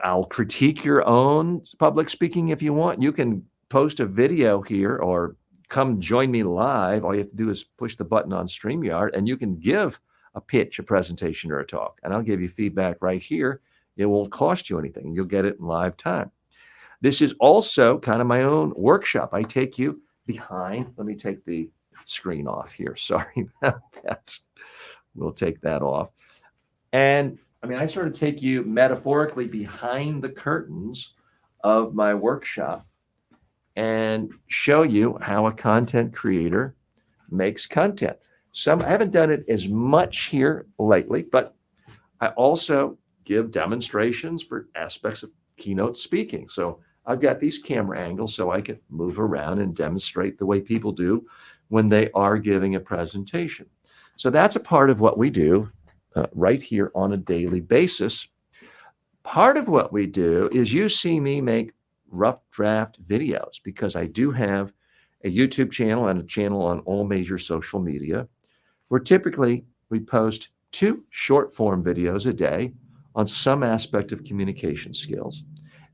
I'll critique your own public speaking if you want. You can post a video here or come join me live. All you have to do is push the button on StreamYard, and you can give a pitch, a presentation, or a talk. And I'll give you feedback right here. It won't cost you anything. You'll get it in live time. This is also kind of my own workshop. I take you behind. Let me take the screen off here. Sorry about that. We'll take that off. And I sort of take you metaphorically behind the curtains of my workshop and show you how a content creator makes content. I haven't done it as much here lately, but I also give demonstrations for aspects of keynote speaking. So I've got these camera angles so I can move around and demonstrate the way people do when they are giving a presentation. So that's a part of what we do right here on a daily basis. Part of what we do is you see me make rough draft videos, because I do have a YouTube channel and a channel on all major social media, where typically we post 2 short form videos a day on some aspect of communication skills,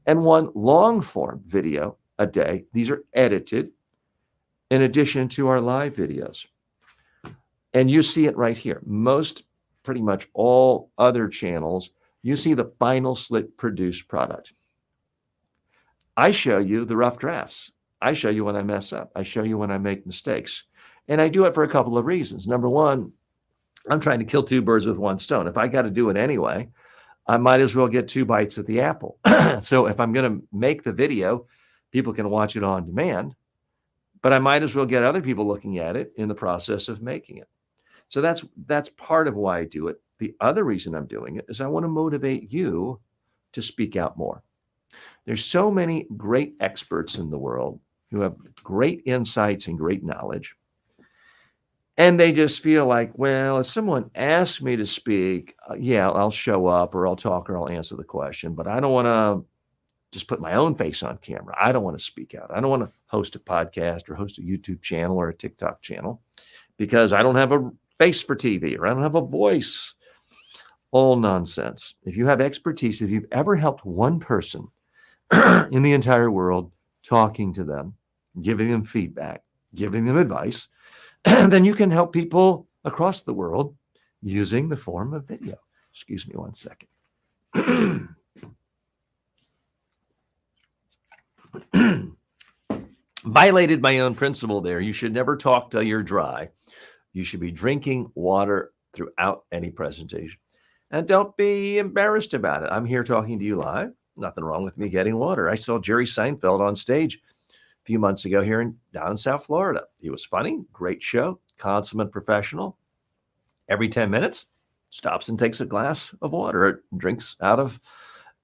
and 1 long form video a day. These are edited in addition to our live videos. And you see it right here. Pretty much all other channels, you see the final slick produced product. I show you the rough drafts. I show you when I mess up. I show you when I make mistakes. And I do it for a couple of reasons. Number one, I'm trying to kill 2 birds with 1 stone. If I got to do it anyway, I might as well get 2 bites at the apple. So if I'm going to make the video, people can watch it on demand, but I might as well get other people looking at it in the process of making it. So that's part of why I do it. The other reason I'm doing it is I want to motivate you to speak out more. There's so many great experts in the world who have great insights and great knowledge. And they just feel like, well, if someone asks me to speak, yeah, I'll show up or I'll talk or I'll answer the question, but I don't want to just put my own face on camera. I don't want to speak out. I don't want to host a podcast or host a YouTube channel or a TikTok channel because I don't have a face for TV or I don't have a voice. All nonsense. If you have expertise, if you've ever helped one person in the entire world, talking to them, giving them feedback, giving them advice, then you can help people across the world using the form of video. Excuse me 1 second. Violated my own principle there. You should never talk till you're dry. You should be drinking water throughout any presentation. And don't be embarrassed about it. I'm here talking to you live. Nothing wrong with me getting water. I saw Jerry Seinfeld on stage a few months ago here down in South Florida. He was funny, great show, consummate professional. Every 10 minutes, stops and takes a glass of water, drinks out of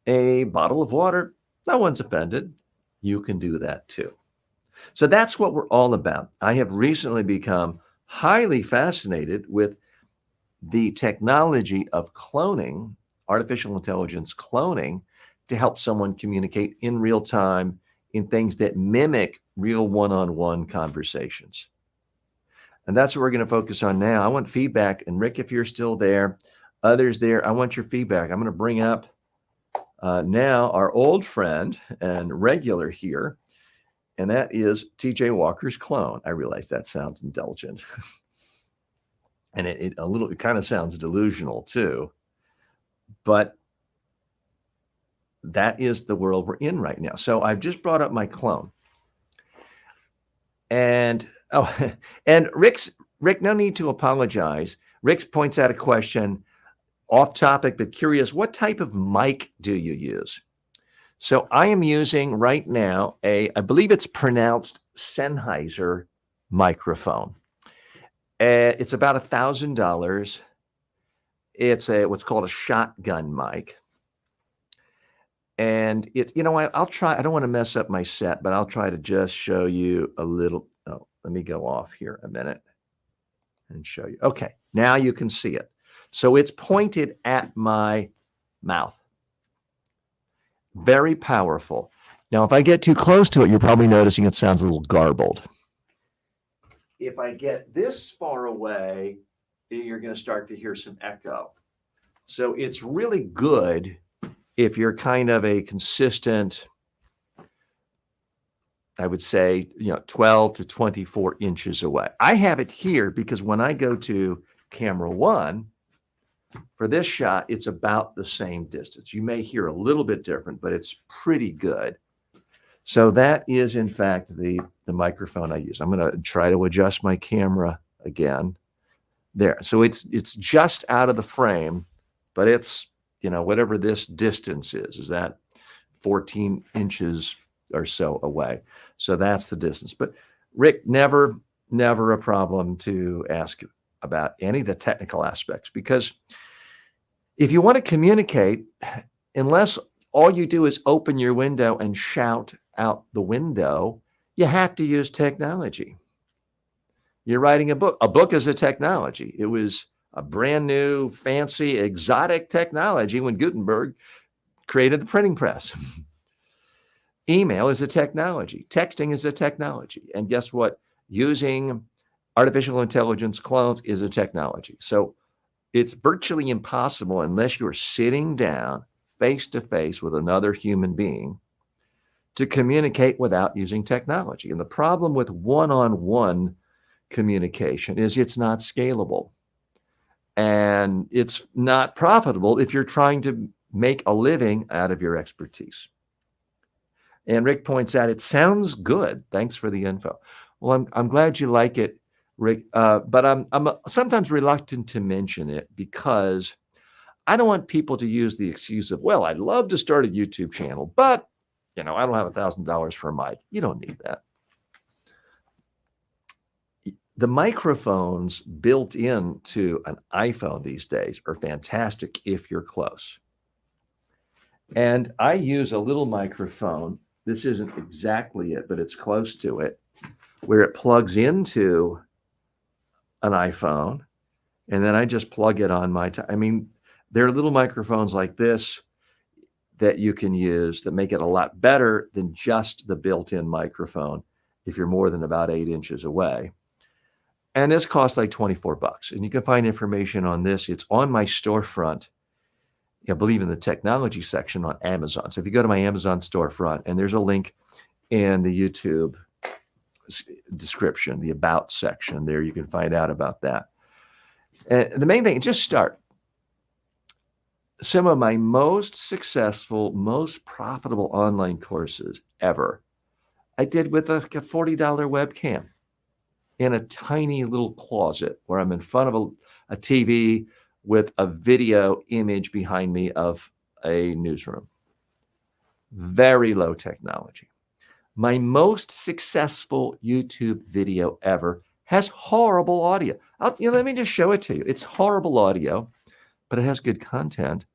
a bottle of water. No one's offended. You can do that too. So that's what we're all about. I have recently become highly fascinated with the technology of cloning, artificial intelligence cloning, to help someone communicate in real time in things that mimic real one-on-one conversations. And that's what we're going to focus on now. I want feedback. And Rick, if you're still there, others there, I want your feedback. I'm going to bring up now our old friend and regular here, and that is TJ Walker's clone. I realize that sounds indulgent. And it kind of sounds delusional too. But that is the world we're in right now. So I've just brought up my clone. And Rick, no need to apologize. Rick points out a question off topic, but curious, what type of mic do you use? So I am using right now I believe it's pronounced Sennheiser microphone. It's about $1,000. It's what's called a shotgun mic. And I'll try, I don't want to mess up my set, but I'll try to just show you a little. Oh, let me go off here a minute and show you. Okay, now you can see it. So it's pointed at my mouth. Very powerful. Now, if I get too close to it, you're probably noticing it sounds a little garbled. If I get this far away, you're going to start to hear some echo. So it's really good if you're kind of a consistent, I would say, 12 to 24 inches away. I have it here because when I go to camera one, for this shot, it's about the same distance. You may hear a little bit different, but it's pretty good. So that is, in fact, the microphone I use. I'm going to try to adjust my camera again. There. So it's just out of the frame, but it's, whatever this distance is that 14 inches or so away. So that's the distance. But Rick, never a problem to ask about any of the technical aspects, because if you want to communicate, unless all you do is open your window and shout out the window, you have to use technology. You're writing a book. A book is a technology. It was a brand new, fancy, exotic technology when Gutenberg created the printing press. Email is a technology. Texting is a technology. And guess what? Using artificial intelligence clones is a technology. So it's virtually impossible, unless you're sitting down face to face with another human being, to communicate without using technology. And the problem with one-on-one communication is it's not scalable. And it's not profitable if you're trying to make a living out of your expertise. And Rick points out, it sounds good. Thanks for the info. Well, I'm glad you like it, Rick. But I'm sometimes reluctant to mention it because I don't want people to use the excuse of, well, I'd love to start a YouTube channel, but I don't have $1,000 for a mic. You don't need that. The microphones built into an iPhone these days are fantastic if you're close. And I use a little microphone. This isn't exactly it, but it's close to it, where it plugs into an iPhone. And then I just plug it on my, there are little microphones like this that you can use that make it a lot better than just the built-in microphone if you're more than about 8 inches away. And this costs like $24. And you can find information on this. It's on my storefront, I believe in the technology section on Amazon. So if you go to my Amazon storefront, and there's a link in the YouTube description, the About section there, you can find out about that. And the main thing, just start. Some of my most successful, most profitable online courses ever I did with a $40 webcam in a tiny little closet where I'm in front of a TV with a video image behind me of a newsroom. Very low technology. My most successful YouTube video ever has horrible audio. Let me just show it to you. It's horrible audio, but it has good content.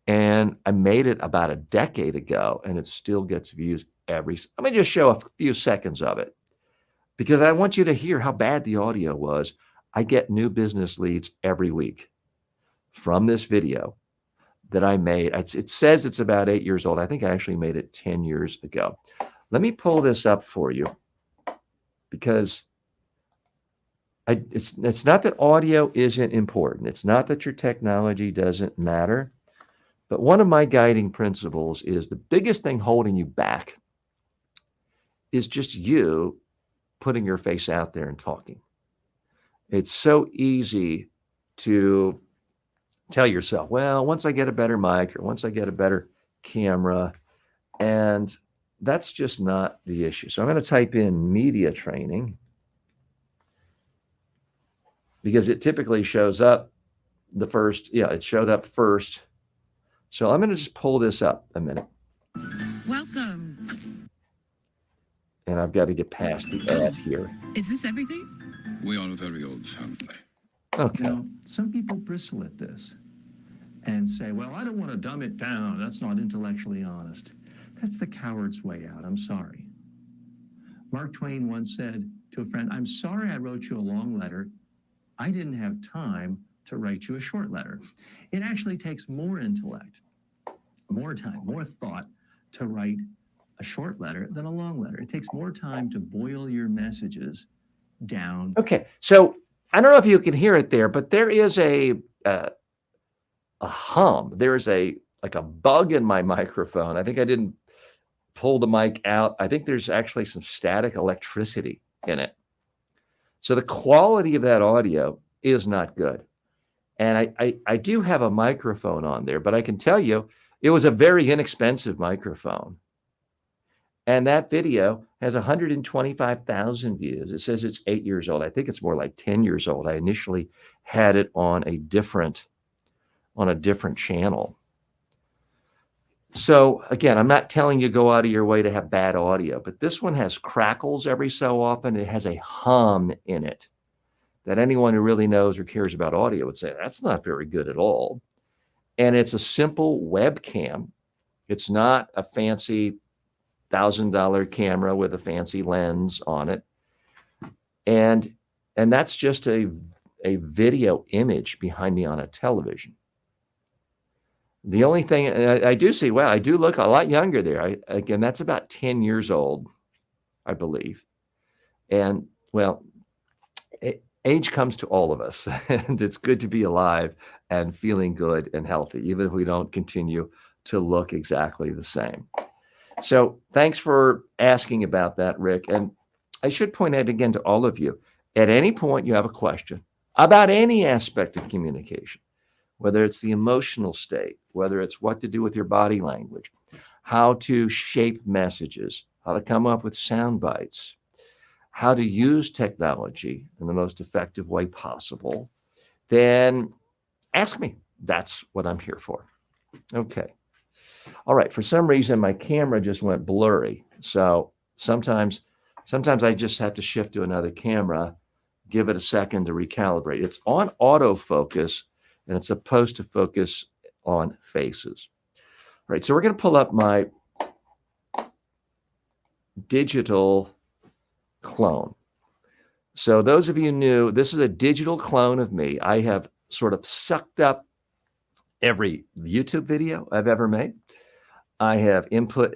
And I made it about a decade ago, and it still gets views let me just show a few seconds of it because I want you to hear how bad the audio was. I get new business leads every week from this video that I made. It says it's about 8 years old. I think I actually made it 10 years ago. Let me pull this up for you because it's not that audio isn't important. It's not that your technology doesn't matter. But one of my guiding principles is the biggest thing holding you back is just you putting your face out there and talking. It's so easy to tell yourself, well, once I get a better mic or once I get a better camera, and that's just not the issue. So I'm going to type in media training because it typically shows up it showed up first. So I'm going to just pull this up a minute. Welcome. And I've got to get past the ad here. Is this everything? We are a very old family. Okay. Now, some people bristle at this and say, well, I don't want to dumb it down. That's not intellectually honest. That's the coward's way out. I'm sorry. Mark Twain once said to a friend, I'm sorry I wrote you a long letter. I didn't have time to write you a short letter. It actually takes more intellect, more time, more thought to write a short letter than a long letter. It takes more time to boil your messages down. Okay. So I don't know if you can hear it there, but there is a hum. There is a bug in my microphone. I think I didn't pull the mic out. I think there's actually some static electricity in it. So the quality of that audio is not good. And I do have a microphone on there, but I can tell you it was a very inexpensive microphone. And that video has 125,000 views. It says it's 8 years old. I think it's more like 10 years old. I initially had it on a different channel. So again, I'm not telling you go out of your way to have bad audio, but this one has crackles every so often. It has a hum in it that anyone who really knows or cares about audio would say, that's not very good at all. And it's a simple webcam. It's not a fancy $1,000 camera with a fancy lens on it. And that's just a video image behind me on a television. The only thing I do see, wow, I do look a lot younger there. Again, that's about 10 years old, I believe. And well, age comes to all of us, and it's good to be alive and feeling good and healthy, even if we don't continue to look exactly the same. So thanks for asking about that, Rick. And I should point out again to all of you, at any point you have a question about any aspect of communication, whether it's the emotional state, whether it's what to do with your body language, how to shape messages, how to come up with sound bites, how to use technology in the most effective way possible, then ask me. That's what I'm here for. Okay. All right. For some reason, my camera just went blurry. So sometimes I just have to shift to another camera, give it a second to recalibrate. It's on autofocus, and it's supposed to focus on faces. All right. So we're going to pull up my digital clone. So those of you new, this is a digital clone of me. I have sort of sucked up every YouTube video I've ever made. I have input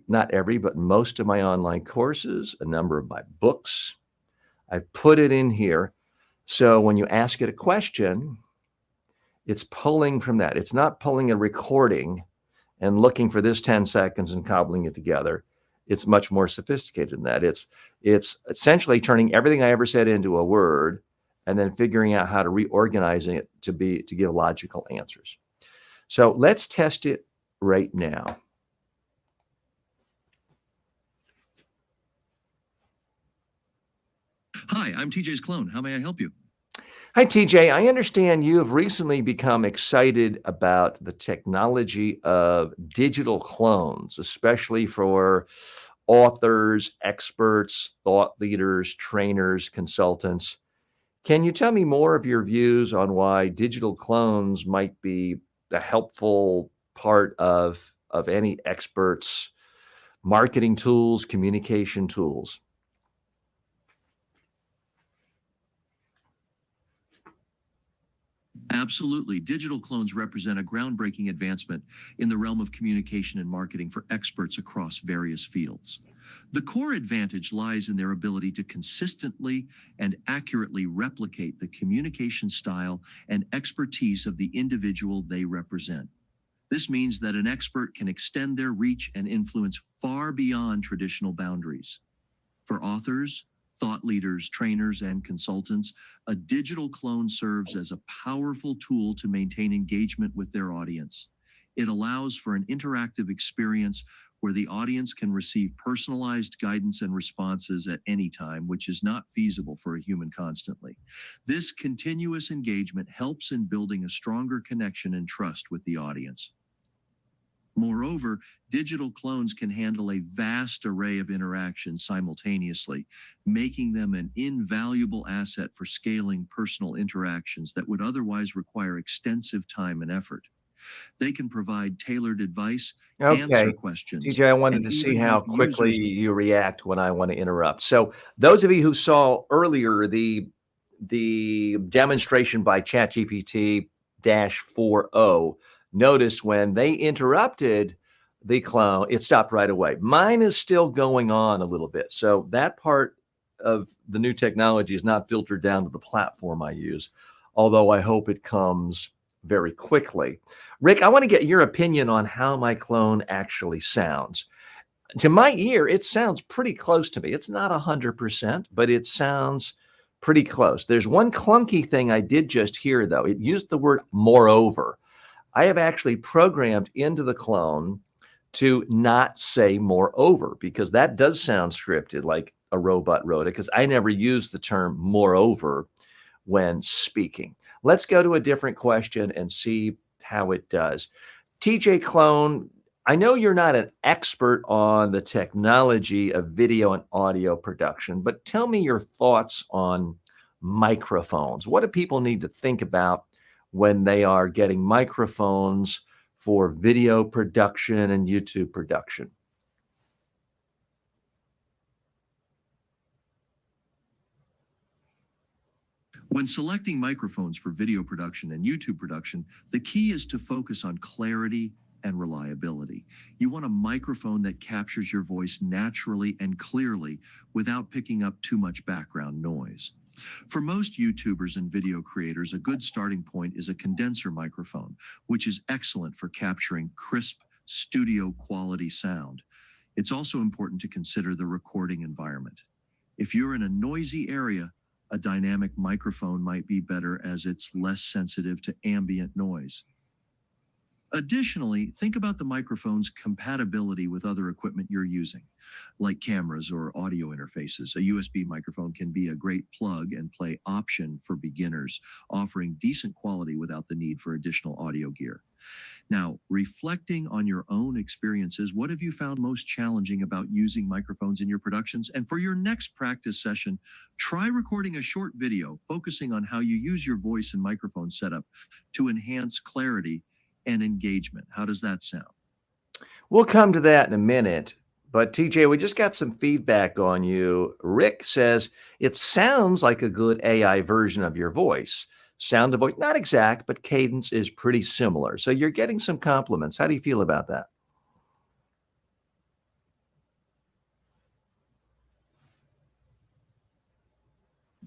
not every, but most of my online courses, a number of my books. I've put it in here. So when you ask it a question, it's pulling from that. It's not pulling a recording and looking for this 10 seconds and cobbling it together. It's much more sophisticated than that. It's essentially turning everything I ever said into a word and then figuring out how to reorganize it to give logical answers. So let's test it right now. Hi, I'm TJ's clone. How may I help you? Hi, TJ. I understand you have recently become excited about the technology of digital clones, especially for authors, experts, thought leaders, trainers, consultants. Can you tell me more of your views on why digital clones might be a helpful part of any expert's marketing tools, communication tools? Absolutely. Digital clones represent a groundbreaking advancement in the realm of communication and marketing for experts across various fields. The core advantage lies in their ability to consistently and accurately replicate the communication style and expertise of the individual they represent. This means that an expert can extend their reach and influence far beyond traditional boundaries. For authors, thought leaders, trainers, and consultants, a digital clone serves as a powerful tool to maintain engagement with their audience. It allows for an interactive experience where the audience can receive personalized guidance and responses at any time, which is not feasible for a human constantly. This continuous engagement helps in building a stronger connection and trust with the audience. Moreover, digital clones can handle a vast array of interactions simultaneously, making them an invaluable asset for scaling personal interactions that would otherwise require extensive time and effort. They can provide tailored advice, answer Okay. questions, TJ, I wanted and to see even how help quickly users. you react when I want to interrupt. So, those of you who saw earlier the demonstration by ChatGPT dash 4o, notice when they interrupted the clone, it stopped right away. Mine is still going on a little bit. So that part of the new technology is not filtered down to the platform I use, although I hope it comes very quickly. Rick, I want to get your opinion on how my clone actually sounds. To my ear, it sounds pretty close to me. It's not 100%, but it sounds pretty close. There's one clunky thing I did just hear, though. It used the word moreover. I have actually programmed into the clone to not say moreover, because that does sound scripted like a robot wrote it, because I never use the term moreover when speaking. Let's go to a different question and see how it does. TJ Clone, I know you're not an expert on the technology of video and audio production, but tell me your thoughts on microphones. What do people need to think about when they are getting microphones for video production and YouTube production? When selecting microphones for video production and YouTube production, the key is to focus on clarity and reliability. You want a microphone that captures your voice naturally and clearly without picking up too much background noise. For most YouTubers and video creators, a good starting point is a condenser microphone, which is excellent for capturing crisp, studio quality sound. It's also important to consider the recording environment. If you're in a noisy area, a dynamic microphone might be better as it's less sensitive to ambient noise. Additionally, think about the microphone's compatibility with other equipment you're using, like cameras or audio interfaces. A USB microphone can be a great plug and play option for beginners, offering decent quality without the need for additional audio gear. Now, reflecting on your own experiences, what have you found most challenging about using microphones in your productions? And for your next practice session, try recording a short video focusing on how you use your voice and microphone setup to enhance clarity and engagement. How does that sound? We'll come to that in a minute. But TJ, we just got some feedback on you. Rick says it sounds like a good AI version of your voice. Sound of voice, not exact, but cadence is pretty similar. So you're getting some compliments. How do you feel about that?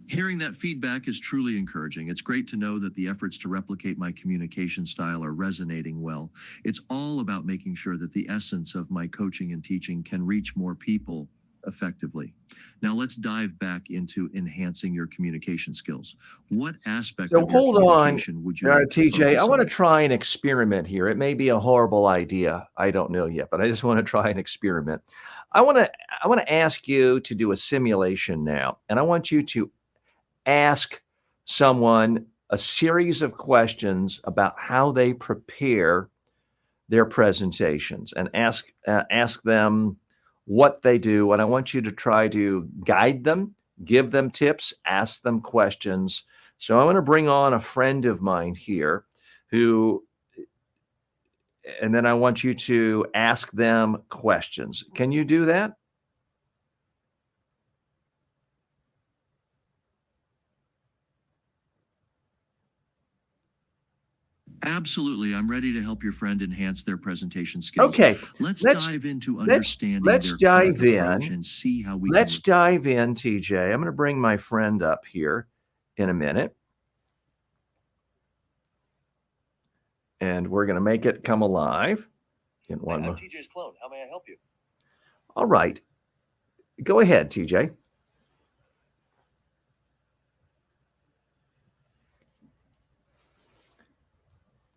Hearing that feedback is truly encouraging. It's great to know that the efforts to replicate my communication style are resonating well. It's all about making sure that the essence of my coaching and teaching can reach more people effectively. Now let's dive back into enhancing your communication skills. What aspect So of your hold on, communication would you like to TJ. I focus want to on? try an experiment here. It may be a horrible idea. I don't know yet, but I just want to try an experiment. I want to ask you to do a simulation now, and I want you to ask someone a series of questions about how they prepare their presentations, and ask them what they do. And I want you to try to guide them, give them tips, ask them questions. So I'm going to bring on a friend of mine here who, and then I want you to ask them questions. Can you do that? Absolutely. I'm ready to help your friend enhance their presentation skills. Okay. Let's dive into understanding let's their dive current approach in. and see how we Let's can. dive in, TJ. I'm going to bring my friend up here in a minute. And we're going to make it come alive in one moment. I'm TJ's clone. How may I help you? All right. Go ahead, TJ.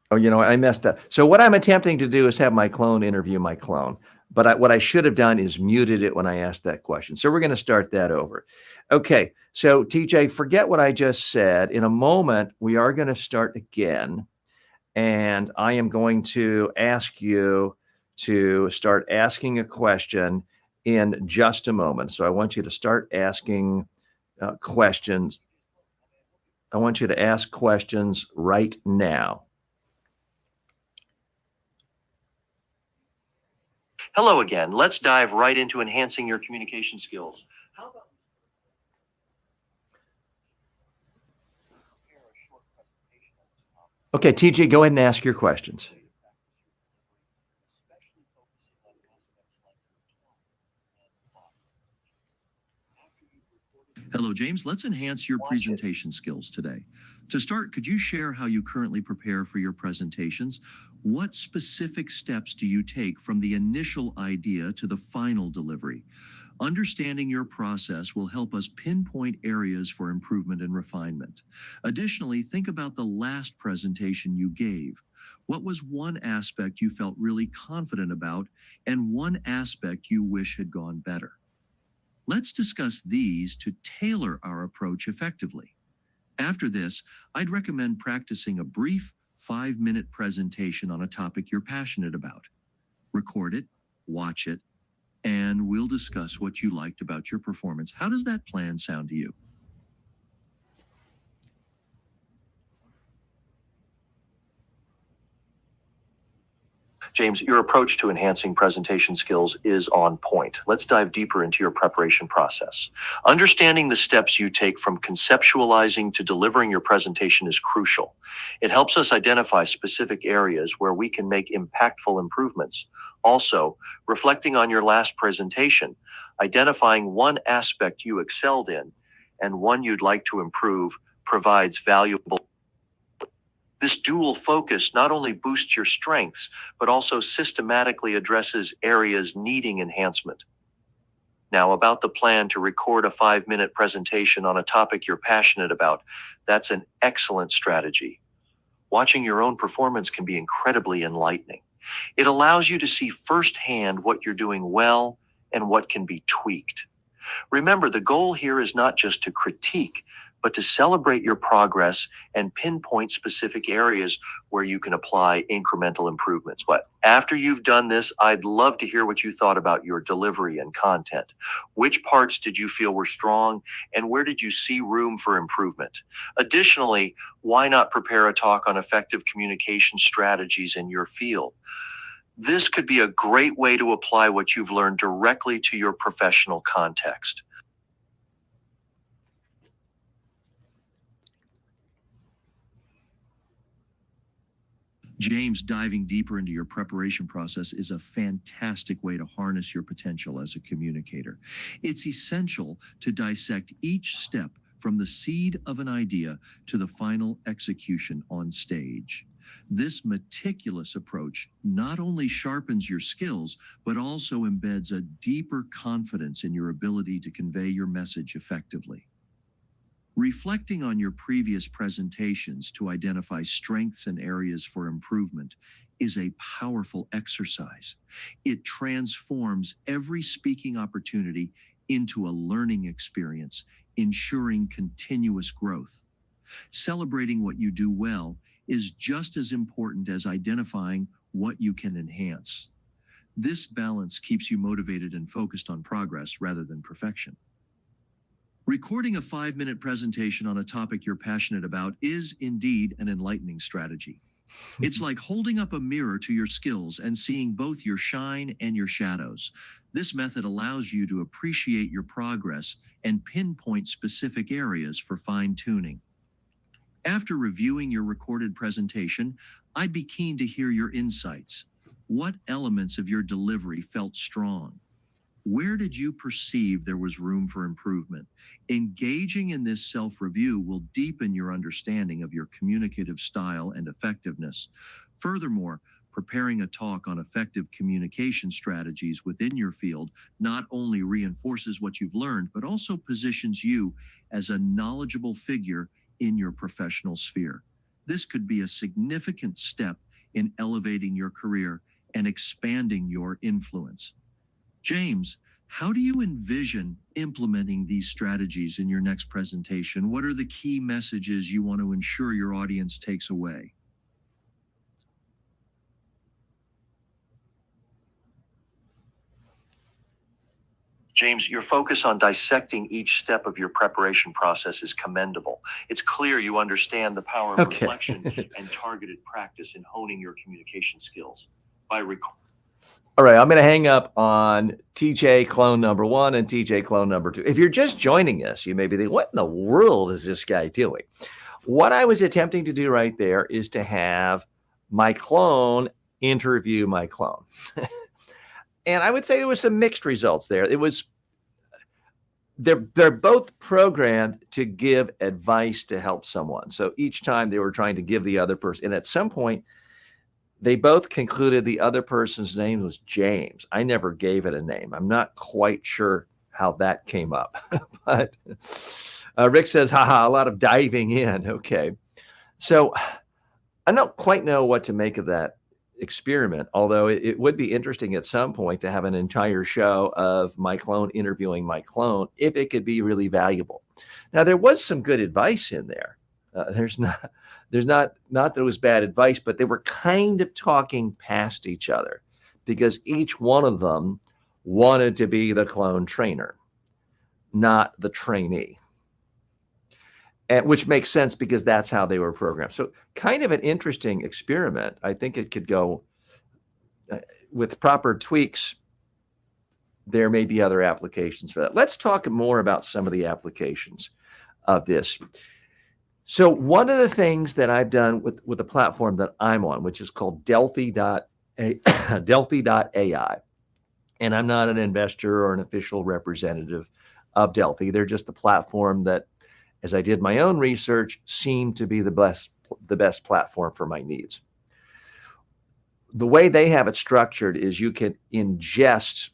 Oh, you know, I messed up. So what I'm attempting to do is have my clone interview my clone. But what I should have done is muted it when I asked that question. So we're going to start that over. Okay. So TJ, forget what I just said. In a moment, we are going to start again. And I am going to ask you to start asking a question in just a moment. So I want you to start asking questions. I want you to ask questions right now. Hello again. Let's dive right into enhancing your communication skills. How about okay, TJ, go ahead and ask your questions. Hello, James. Let's enhance your presentation skills today. To start, could you share how you currently prepare for your presentations? What specific steps do you take from the initial idea to the final delivery? Understanding your process will help us pinpoint areas for improvement and refinement. Additionally, think about the last presentation you gave. What was one aspect you felt really confident about and one aspect you wish had gone better? Let's discuss these to tailor our approach effectively. After this, I'd recommend practicing a brief 5-minute presentation on a topic you're passionate about. Record it, watch it, and we'll discuss what you liked about your performance. How does that plan sound to you? James, your approach to enhancing presentation skills is on point. Let's dive deeper into your preparation process. Understanding the steps you take from conceptualizing to delivering your presentation is crucial. It helps us identify specific areas where we can make impactful improvements. Also, reflecting on your last presentation, identifying one aspect you excelled in and one you'd like to improve provides valuable. This dual focus not only boosts your strengths, but also systematically addresses areas needing enhancement. Now, about the plan to record a 5-minute presentation on a topic you're passionate about, that's an excellent strategy. Watching your own performance can be incredibly enlightening. It allows you to see firsthand what you're doing well and what can be tweaked. Remember, the goal here is not just to critique, but to celebrate your progress and pinpoint specific areas where you can apply incremental improvements. But after you've done this, I'd love to hear what you thought about your delivery and content. Which parts did you feel were strong, and where did you see room for improvement? Additionally, why not prepare a talk on effective communication strategies in your field? This could be a great way to apply what you've learned directly to your professional context. James, diving deeper into your preparation process is a fantastic way to harness your potential as a communicator. It's essential to dissect each step from the seed of an idea to the final execution on stage. This meticulous approach not only sharpens your skills, but also embeds a deeper confidence in your ability to convey your message effectively. Reflecting on your previous presentations to identify strengths and areas for improvement is a powerful exercise. It transforms every speaking opportunity into a learning experience, ensuring continuous growth. Celebrating what you do well is just as important as identifying what you can enhance. This balance keeps you motivated and focused on progress rather than perfection. Recording a 5-minute presentation on a topic you're passionate about is indeed an enlightening strategy. It's like holding up a mirror to your skills and seeing both your shine and your shadows. This method allows you to appreciate your progress and pinpoint specific areas for fine-tuning. After reviewing your recorded presentation, I'd be keen to hear your insights. What elements of your delivery felt strong? Where did you perceive there was room for improvement? Engaging in this self-review will deepen your understanding of your communicative style and effectiveness. Furthermore, preparing a talk on effective communication strategies within your field not only reinforces what you've learned, but also positions you as a knowledgeable figure in your professional sphere. This could be a significant step in elevating your career and expanding your influence. James, how do you envision implementing these strategies in your next presentation? What are the key messages you want to ensure your audience takes away? James, your focus on dissecting each step of your preparation process is commendable. It's clear you understand the power of reflection and targeted practice in honing your communication skills. All right, I'm going to hang up on TJ clone number 1 and TJ clone number 2. If you're just joining us, you may be thinking, what in the world is this guy doing? What I was attempting to do right there is to have my clone interview my clone. And I would say there was some mixed results there. They're both programmed to give advice to help someone. So each time they were trying to give the other person, and at some point, they both concluded the other person's name was James. I never gave it a name. I'm not quite sure how that came up. But Rick says, haha, a lot of diving in. Okay. So I don't quite know what to make of that experiment, although it would be interesting at some point to have an entire show of my clone interviewing my clone if it could be really valuable. Now, there was some good advice in there. There's not that it was bad advice, but they were kind of talking past each other because each one of them wanted to be the clone trainer, not the trainee. And which makes sense because that's how they were programmed. So kind of an interesting experiment. I think it could go with proper tweaks. There may be other applications for that. Let's talk more about some of the applications of this. So one of the things that I've done with the platform that I'm on, which is called delphi.ai, and I'm not an investor or an official representative of Delphi. They're just the platform that, as I did my own research, seemed to be the best platform for my needs. The way they have it structured is you can ingest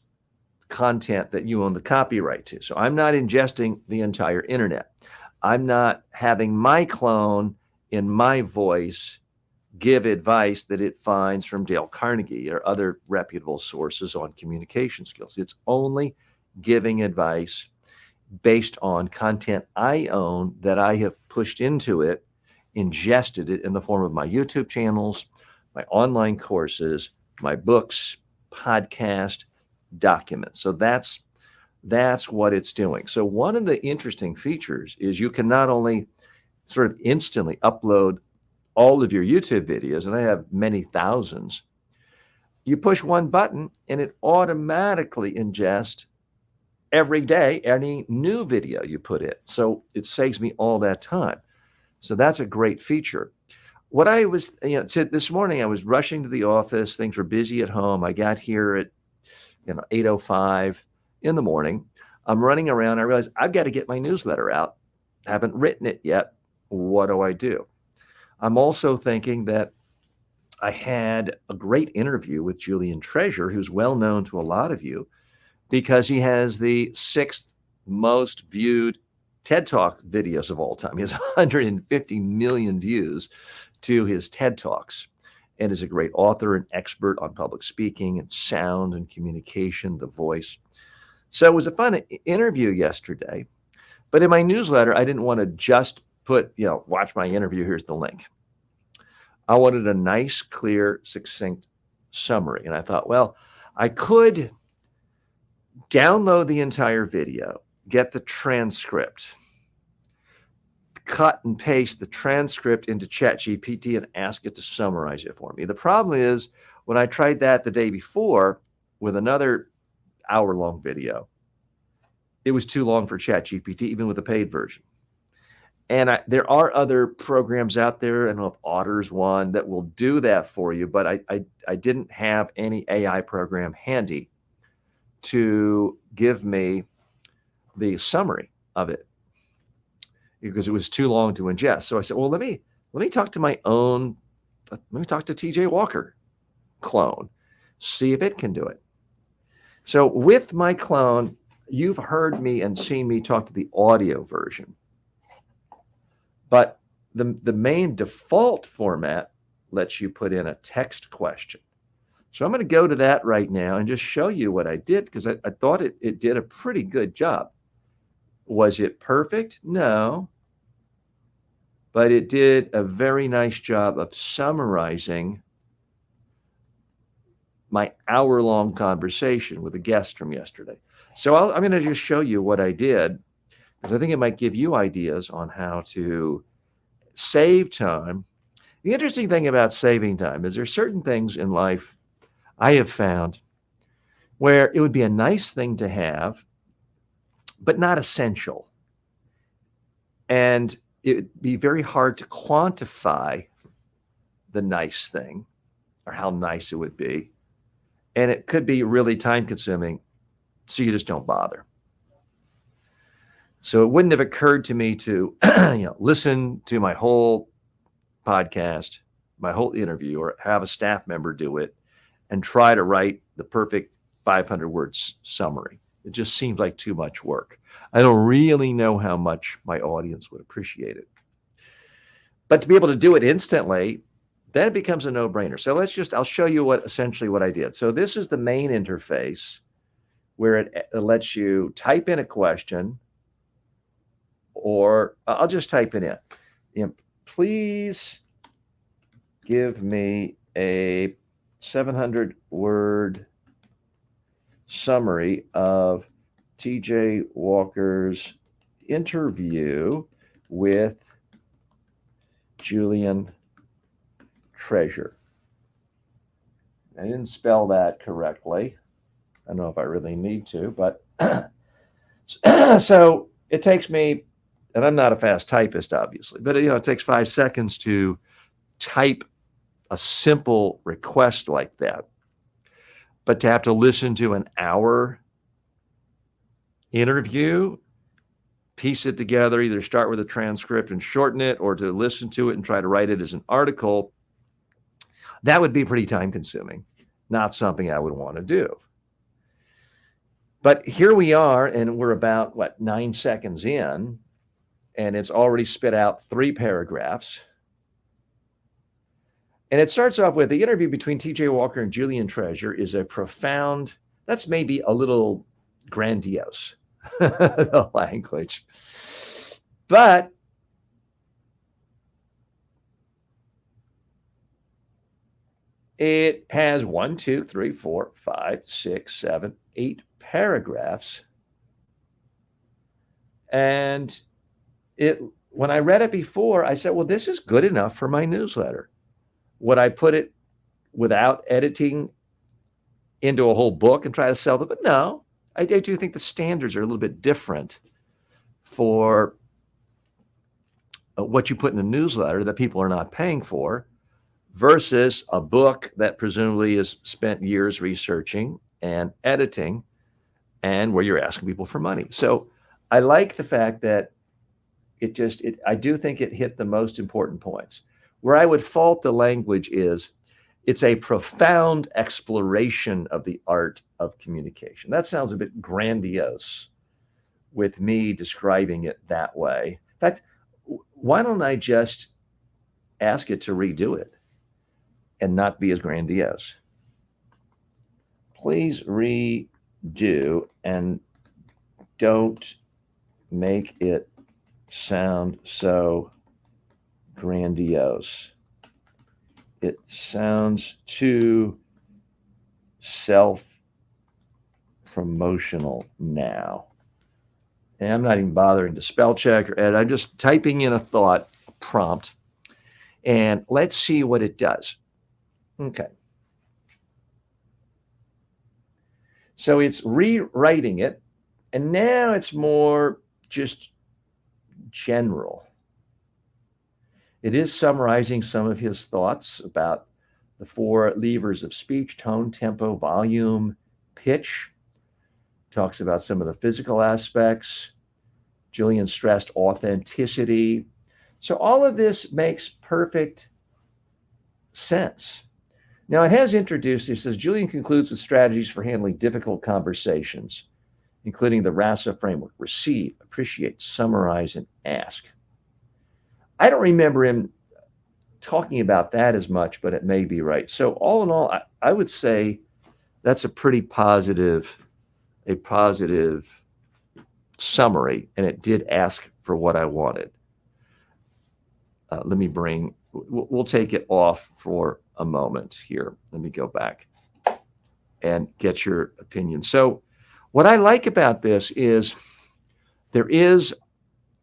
content that you own the copyright to. So I'm not ingesting the entire internet. I'm not having my clone in my voice give advice that it finds from Dale Carnegie or other reputable sources on communication skills. It's only giving advice based on content I own that I have pushed into it, ingested it in the form of my YouTube channels, my online courses, my books, podcast, documents. So that's what it's doing. So one of the interesting features is you can not only sort of instantly upload all of your YouTube videos, and I have many thousands. You push one button and it automatically ingests every day any new video you put in. So it saves me all that time. So that's a great feature. What I was, so this morning I was rushing to the office. Things were busy at home. I got here at 8:05 in the morning. I'm running around. I realized I've got to get my newsletter out. Haven't written it yet. What do I do? I'm also thinking that I had a great interview with Julian Treasure, who's well known to a lot of you because he has the 6th most viewed TED Talk videos of all time. He has 150 million views to his TED Talks and is a great author and expert on public speaking and sound and communication, the voice. So it was a fun interview yesterday. But in my newsletter, I didn't want to just put, watch my interview, here's the link. I wanted a nice, clear, succinct summary. And I thought, well, I could download the entire video, get the transcript, cut and paste the transcript into ChatGPT and ask it to summarize it for me. The problem is when I tried that the day before with another hour-long video, it was too long for ChatGPT, even with the paid version. And there are other programs out there, I don't know if Otter's one, that will do that for you, but I didn't have any AI program handy to give me the summary of it because it was too long to ingest. So I said, well, let me talk to my own, let me talk to TJ Walker clone, see if it can do it. So with my clone, you've heard me and seen me talk to the audio version, but the main default format lets you put in a text question. So I'm going to go to that right now and just show you what I did because I thought it did a pretty good job. Was it perfect? No. But it did a very nice job of summarizing my hour-long conversation with a guest from yesterday. So I'm going to just show you what I did because I think it might give you ideas on how to save time. The interesting thing about saving time is there's certain things in life I have found where it would be a nice thing to have, but not essential. And it would be very hard to quantify the nice thing or how nice it would be. And it could be really time consuming, so you just don't bother. So it wouldn't have occurred to me to listen to my whole podcast, my whole interview, or have a staff member do it and try to write the perfect 500 words summary. It just seems like too much work. I don't really know how much my audience would appreciate it. But to be able to do it instantly, then it becomes a no-brainer. So I'll show you essentially what I did. So this is the main interface where it lets you type in a question, or I'll just type it in. Please give me a 700-word summary of TJ Walker's interview with Julian Treasure. I didn't spell that correctly. I don't know if I really need to, but so it takes me, and I'm not a fast typist, obviously, but it takes 5 seconds to type a simple request like that. But to have to listen to an hour interview, piece it together, either start with a transcript and shorten it, or to listen to it and try to write it as an article, that would be pretty time consuming. Not something I would want to do. But here we are, and we're about, 9 seconds in, and it's already spit out 3 paragraphs. And it starts off with the interview between TJ Walker and Julian Treasure is a profound, that's maybe a little grandiose, the language. But it has 1, 2, 3, 4, 5, 6, 7, 8 paragraphs. And when I read it before, I said, well, this is good enough for my newsletter. Would I put it without editing into a whole book and try to sell it? But no, I do think the standards are a little bit different for what you put in a newsletter that people are not paying for versus a book that presumably is spent years researching and editing and where you're asking people for money. So I like the fact that I do think it hit the most important points. Where I would fault the language is it's a profound exploration of the art of communication. That sounds a bit grandiose with me describing it that way. In fact, why don't I just ask it to redo it and not be as grandiose? Please redo and don't make it sound so grandiose. It sounds too self-promotional now. And I'm not even bothering to spell check or edit. I'm just typing in a thought, a prompt, and let's see what it does. Okay. So it's rewriting it, and now it's more just general. It is summarizing some of his thoughts about the 4 levers of speech: tone, tempo, volume, pitch. Talks about some of the physical aspects. Julian stressed authenticity. So all of this makes perfect sense. Now it has introduced, it says, Julian concludes with strategies for handling difficult conversations, including the RASA framework: receive, appreciate, summarize, and ask. I don't remember him talking about that as much, but it may be right. So all in all, I would say that's a positive summary, and it did ask for what I wanted. We'll take it off for a moment here. Let me go back and get your opinion. So what I like about this is there is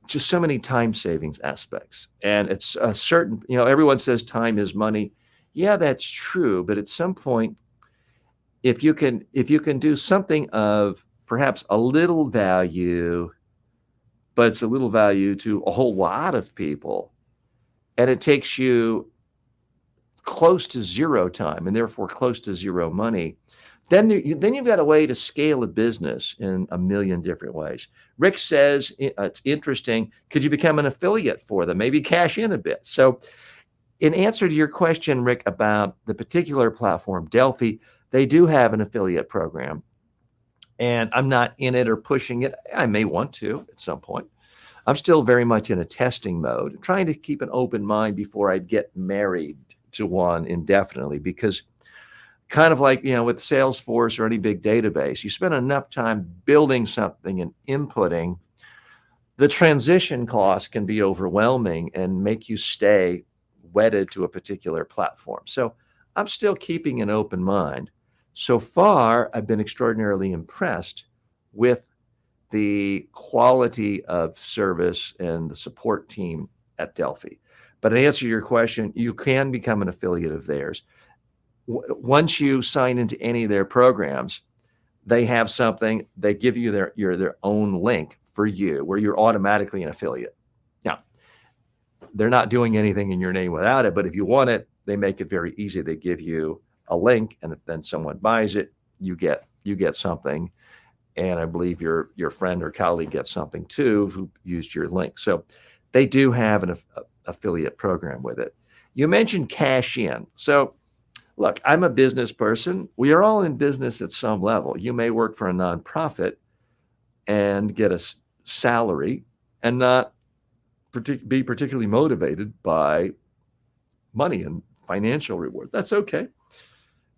just so many time savings aspects, and it's a certain, everyone says time is money. Yeah, that's true. But at some point, if you can do something of perhaps a little value, but it's a little value to a whole lot of people, and it takes you close to zero time and therefore close to zero money, then you've got a way to scale a business in a million different ways. Rick says it's interesting. Could you become an affiliate for them? Maybe cash in a bit. So in answer to your question, Rick, about the particular platform, Delphi, they do have an affiliate program. And I'm not in it or pushing it. I may want to at some point. I'm still very much in a testing mode, trying to keep an open mind before I get married to one indefinitely, because kind of like, with Salesforce or any big database, you spend enough time building something and inputting, the transition costs can be overwhelming and make you stay wedded to a particular platform. So I'm still keeping an open mind. So far, I've been extraordinarily impressed with the quality of service and the support team at Delphi. But to answer your question, you can become an affiliate of theirs. Once you sign into any of their programs, they have something, they give you their own link for you where you're automatically an affiliate. Now, they're not doing anything in your name without it, but if you want it, they make it very easy. They give you a link, and if then someone buys it, you get something. And I believe your friend or colleague gets something too who used your link. So they do have an affiliate program with it. You mentioned cash in. So look, I'm a business person. We are all in business at some level. You may work for a nonprofit and get a salary and not be particularly motivated by money and financial reward. That's okay.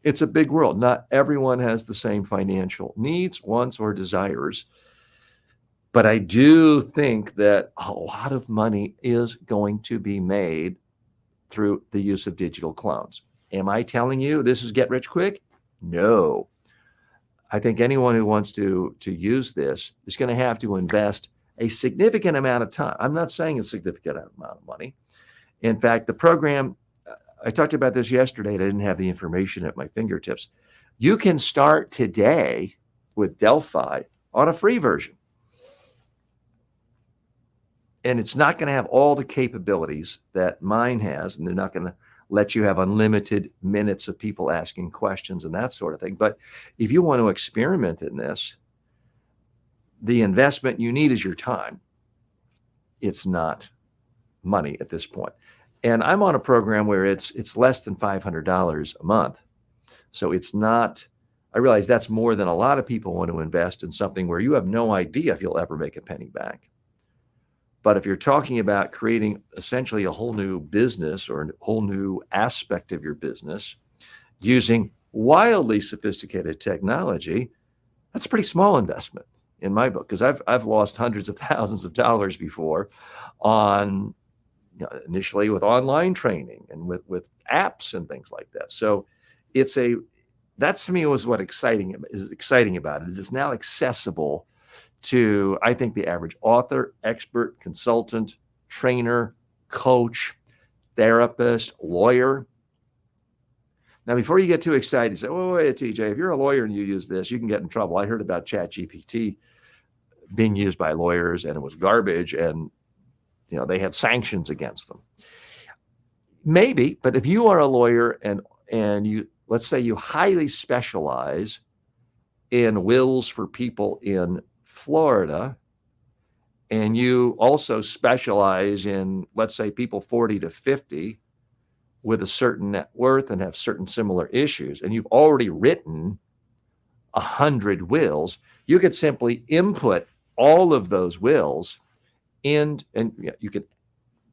It's a big world. Not everyone has the same financial needs, wants, or desires. But I do think that a lot of money is going to be made through the use of digital clones. Am I telling you this is get rich quick? No. I think anyone who wants to use this is going to have to invest a significant amount of time. I'm not saying a significant amount of money. In fact, the program, I talked about this yesterday, and I didn't have the information at my fingertips. You can start today with Delphi on a free version. And it's not going to have all the capabilities that mine has, and they're not going to let you have unlimited minutes of people asking questions and that sort of thing. But if you want to experiment in this, the investment you need is your time. It's not money at this point. And I'm on a program where it's less than $500 a month. So it's not I realize that's more than a lot of people want to invest in something where you have no idea if you'll ever make a penny back. But if you're talking about creating essentially a whole new business or a whole new aspect of your business using wildly sophisticated technology, that's a pretty small investment in my book, because I've lost hundreds of thousands of dollars before on, initially with online training and with apps and things like that. So that's to me was what is exciting about it, is it's now accessible to, I think, the average author, expert, consultant, trainer, coach, therapist, lawyer. Now, before you get too excited, say, "Oh, wait, TJ, if you're a lawyer and you use this, you can get in trouble." I heard about ChatGPT being used by lawyers and it was garbage, and they had sanctions against them. Maybe, but if you are a lawyer and you, let's say you highly specialize in wills for people in Florida, and you also specialize in, let's say, people 40 to 50 with a certain net worth and have certain similar issues, and you've already written 100 wills, you could simply input all of those wills in, and you could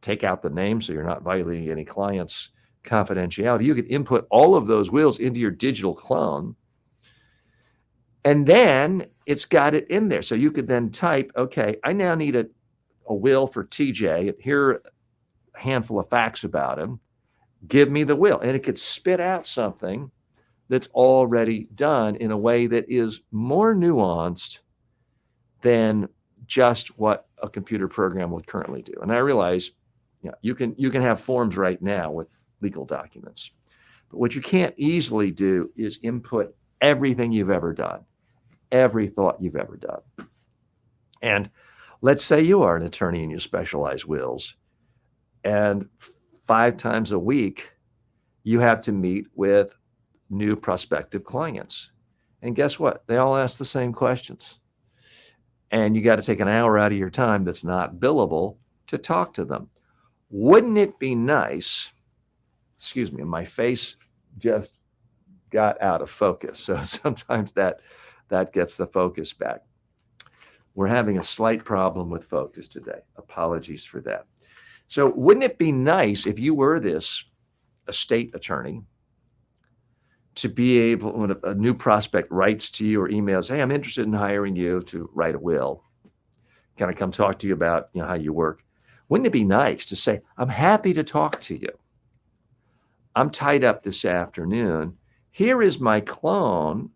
take out the name so you're not violating any client's confidentiality. You could input all of those wills into your digital clone, and then it's got it in there. So you could then type, okay, I now need a will for TJ. Here are a handful of facts about him. Give me the will. And it could spit out something that's already done in a way that is more nuanced than just what a computer program would currently do. And I realize, you can have forms right now with legal documents, but what you can't easily do is input everything you've ever done, every thought you've ever done. And let's say you are an attorney and you specialize wills, and 5 times a week you have to meet with new prospective clients. And guess what? They all ask the same questions. And you got to take an hour out of your time that's not billable to talk to them. Wouldn't it be nice? Excuse me, my face just got out of focus. So sometimes that gets the focus back. We're having a slight problem with focus today. Apologies for that. So wouldn't it be nice if you were this estate attorney to be able, when a new prospect writes to you or emails, "Hey, I'm interested in hiring you to write a will. Can I come talk to you about how you work?" Wouldn't it be nice to say, "I'm happy to talk to you. I'm tied up this afternoon. Here is my clone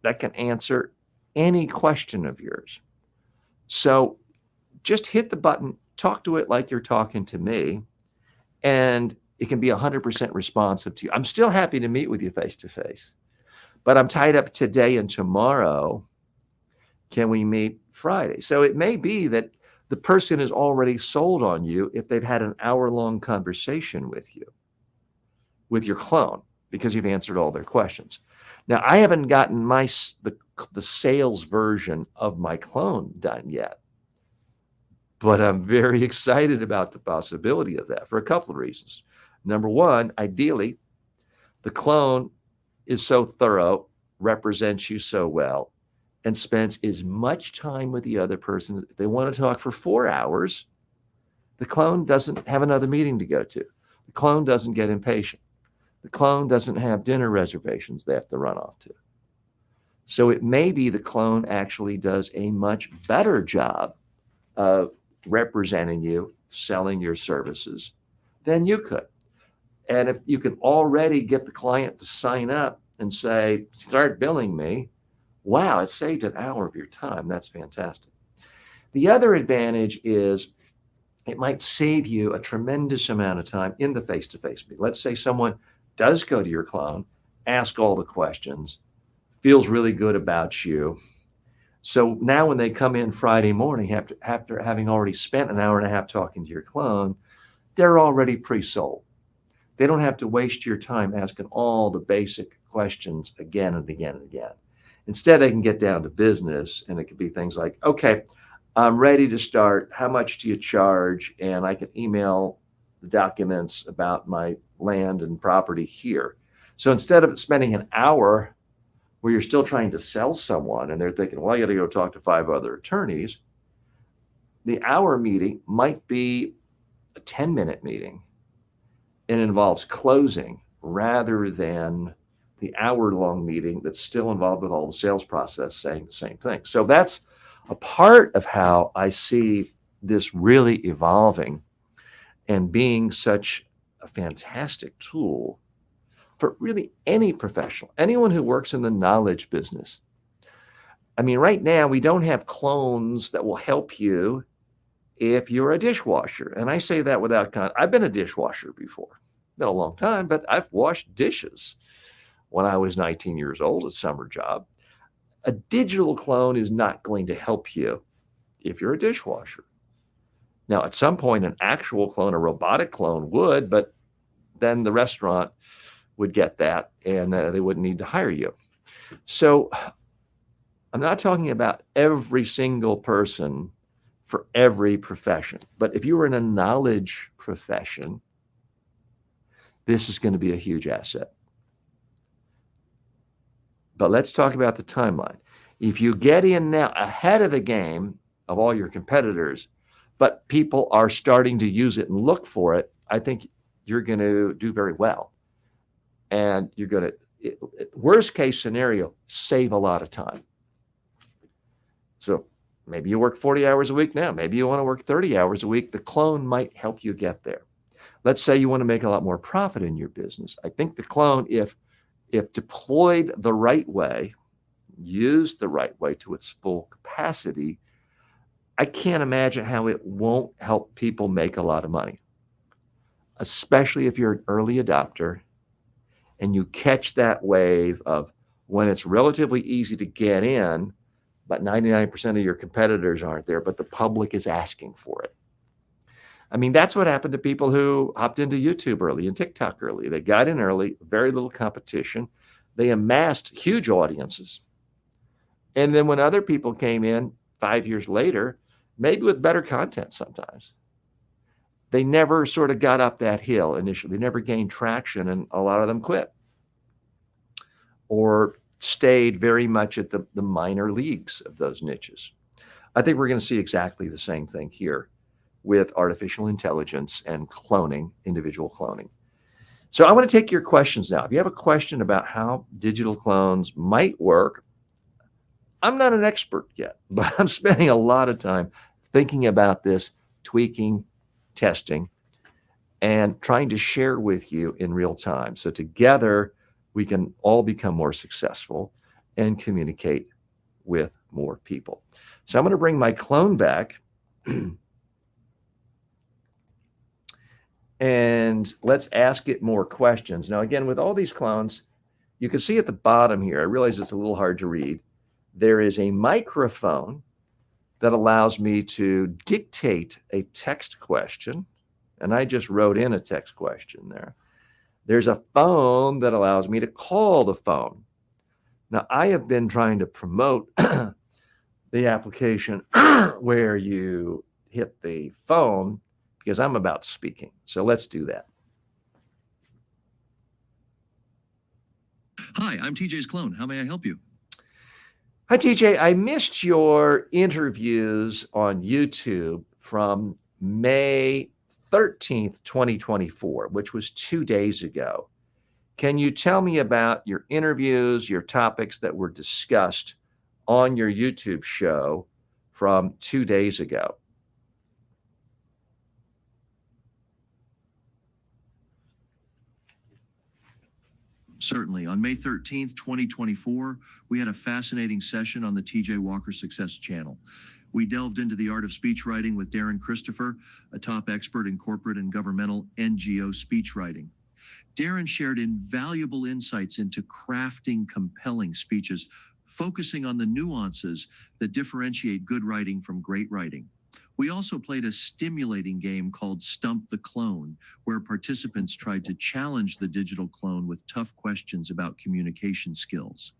that can answer any question of yours. So just hit the button, talk to it like you're talking to me, and it can be 100% responsive to you. I'm still happy to meet with you face to face, but I'm tied up today and tomorrow. Can we meet Friday?" So it may be that the person is already sold on you if they've had an hour-long conversation with you, with your clone, because you've answered all their questions. Now, I haven't gotten the sales version of my clone done yet, but I'm very excited about the possibility of that for a couple of reasons. Number one, ideally, the clone is so thorough, represents you so well, and spends as much time with the other person. If they want to talk for 4 hours, the clone doesn't have another meeting to go to. The clone doesn't get impatient. The clone doesn't have dinner reservations they have to run off to. So it may be the clone actually does a much better job of representing you, selling your services than you could. And if you can already get the client to sign up and say, "Start billing me," wow, it saved an hour of your time. That's fantastic. The other advantage is it might save you a tremendous amount of time in the face-to-face meeting. Let's say someone does go to your clone, ask all the questions, feels really good about you. So now when they come in Friday morning, after having already spent an hour and a half talking to your clone, they're already pre-sold. They don't have to waste your time asking all the basic questions again and again and again. Instead, they can get down to business, and it could be things like, "Okay, I'm ready to start. How much do you charge?" And I can email the documents about my land and property here. So instead of spending an hour where you're still trying to sell someone and they're thinking, well, I got to go talk to 5 other attorneys. The hour meeting might be a 10-minute meeting. It involves closing rather than the hour-long meeting that's still involved with all the sales process saying the same thing. So that's a part of how I see this really evolving and being such a fantastic tool for really any professional, anyone who works in the knowledge business. I mean, right now, we don't have clones that will help you if you're a dishwasher. And I say that without I've been a dishwasher before. Been a long time, but I've washed dishes when I was 19 years old, a summer job. A digital clone is not going to help you if you're a dishwasher. Now, at some point, an actual clone, a robotic clone would, but then the restaurant would get that and they wouldn't need to hire you. So I'm not talking about every single person for every profession, but if you were in a knowledge profession, this is going to be a huge asset. But let's talk about the timeline. If you get in now ahead of the game of all your competitors, but people are starting to use it and look for it, I think you're going to do very well. And you're going to, worst case scenario, save a lot of time. So maybe you work 40 hours a week now. Maybe you want to work 30 hours a week. The clone might help you get there. Let's say you want to make a lot more profit in your business. I think the clone, if deployed the right way, used the right way to its full capacity, I can't imagine how it won't help people make a lot of money, especially if you're an early adopter and you catch that wave of when it's relatively easy to get in, but 99% of your competitors aren't there, but the public is asking for it. I mean, that's what happened to people who hopped into YouTube early and TikTok early. They got in early, very little competition. They amassed huge audiences. And then when other people came in 5 years later, maybe with better content sometimes, they never sort of got up that hill initially. They never gained traction, and a lot of them quit or stayed very much at the minor leagues of those niches. I think we're going to see exactly the same thing here with artificial intelligence and cloning, individual cloning. So I want to take your questions now. If you have a question about how digital clones might work, I'm not an expert yet, but I'm spending a lot of time thinking about this, tweaking, testing, and trying to share with you in real time. So together, we can all become more successful and communicate with more people. So I'm going to bring my clone back and let's ask it more questions. Now, again, with all these clones, you can see at the bottom here, I realize it's a little hard to read, there is a microphone that allows me to dictate a text question, and I just wrote in a text question there. There's a phone that allows me to call the phone. Now, I have been trying to promote the application where you hit the phone because I'm about speaking. So let's do that. Hi, I'm TJ's clone. How may I help you? Hi, TJ. I missed your interviews on YouTube from May 13th, 2024, which was 2 days ago. Can you tell me about your interviews, your topics that were discussed on your YouTube show from 2 days ago? Certainly. On May 13th, 2024, we had a fascinating session on the TJ Walker Success Channel. We delved into the art of speech writing with Darren Christopher, a top expert in corporate and governmental NGO speech writing. Darren shared invaluable insights into crafting compelling speeches, focusing on the nuances that differentiate good writing from great writing. We also played a stimulating game called Stump the Clone, where participants tried to challenge the digital clone with tough questions about communication skills.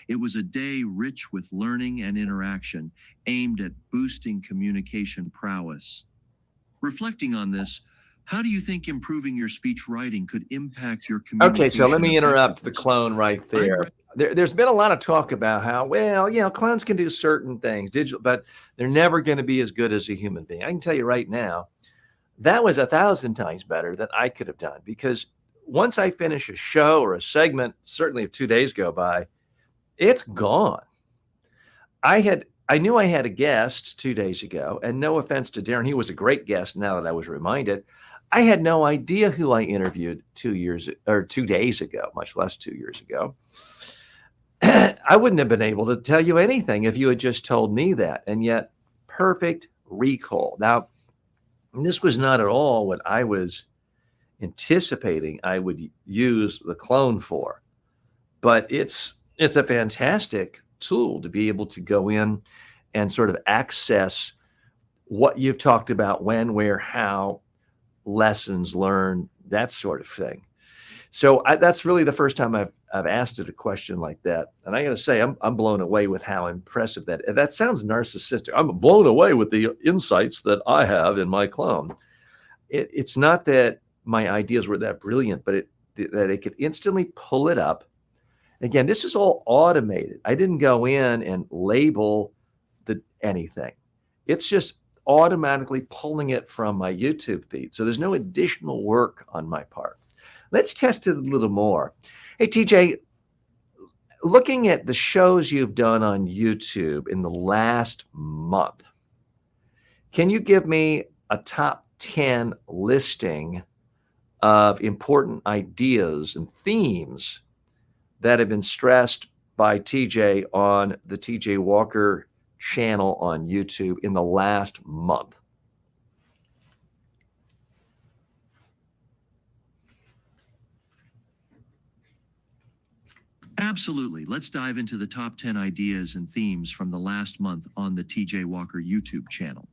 It was a day rich with learning and interaction, aimed at boosting communication prowess. Reflecting on this, how do you think improving your speech writing could impact your communication? Okay, so let me interrupt the effectiveness? clone right there. there's been a lot of talk about how, well, clones can do certain things, digital, but they're never going to be as good as a human being. I can tell you right now, that was 1,000 times better than I could have done, because once I finish a show or a segment, certainly if 2 days go by, it's gone. I knew I had a guest 2 days ago, and no offense to Darren, he was a great guest now that I was reminded. I had no idea who I interviewed 2 days ago, much less 2 years ago. I wouldn't have been able to tell you anything if you had just told me that. And yet, perfect recall. Now, this was not at all what I was anticipating I would use the clone for, but it's a fantastic tool to be able to go in and sort of access what you've talked about, when, where, how, lessons learned, that sort of thing. So that's really the first time I've asked it a question like that, and I got to say I'm blown away with how impressive that sounds narcissistic. I'm blown away with the insights that I have in my clone. It's not that my ideas were that brilliant, but that it could instantly pull it up. Again, this is all automated. I didn't go in and label anything. It's just automatically pulling it from my YouTube feed. So there's no additional work on my part. Let's test it a little more. Hey, TJ, looking at the shows you've done on YouTube in the last month, can you give me a top 10 listing of important ideas and themes that have been stressed by TJ on the TJ Walker channel on YouTube in the last month? Absolutely. Let's dive into the top 10 ideas and themes from the last month on the TJ Walker YouTube channel.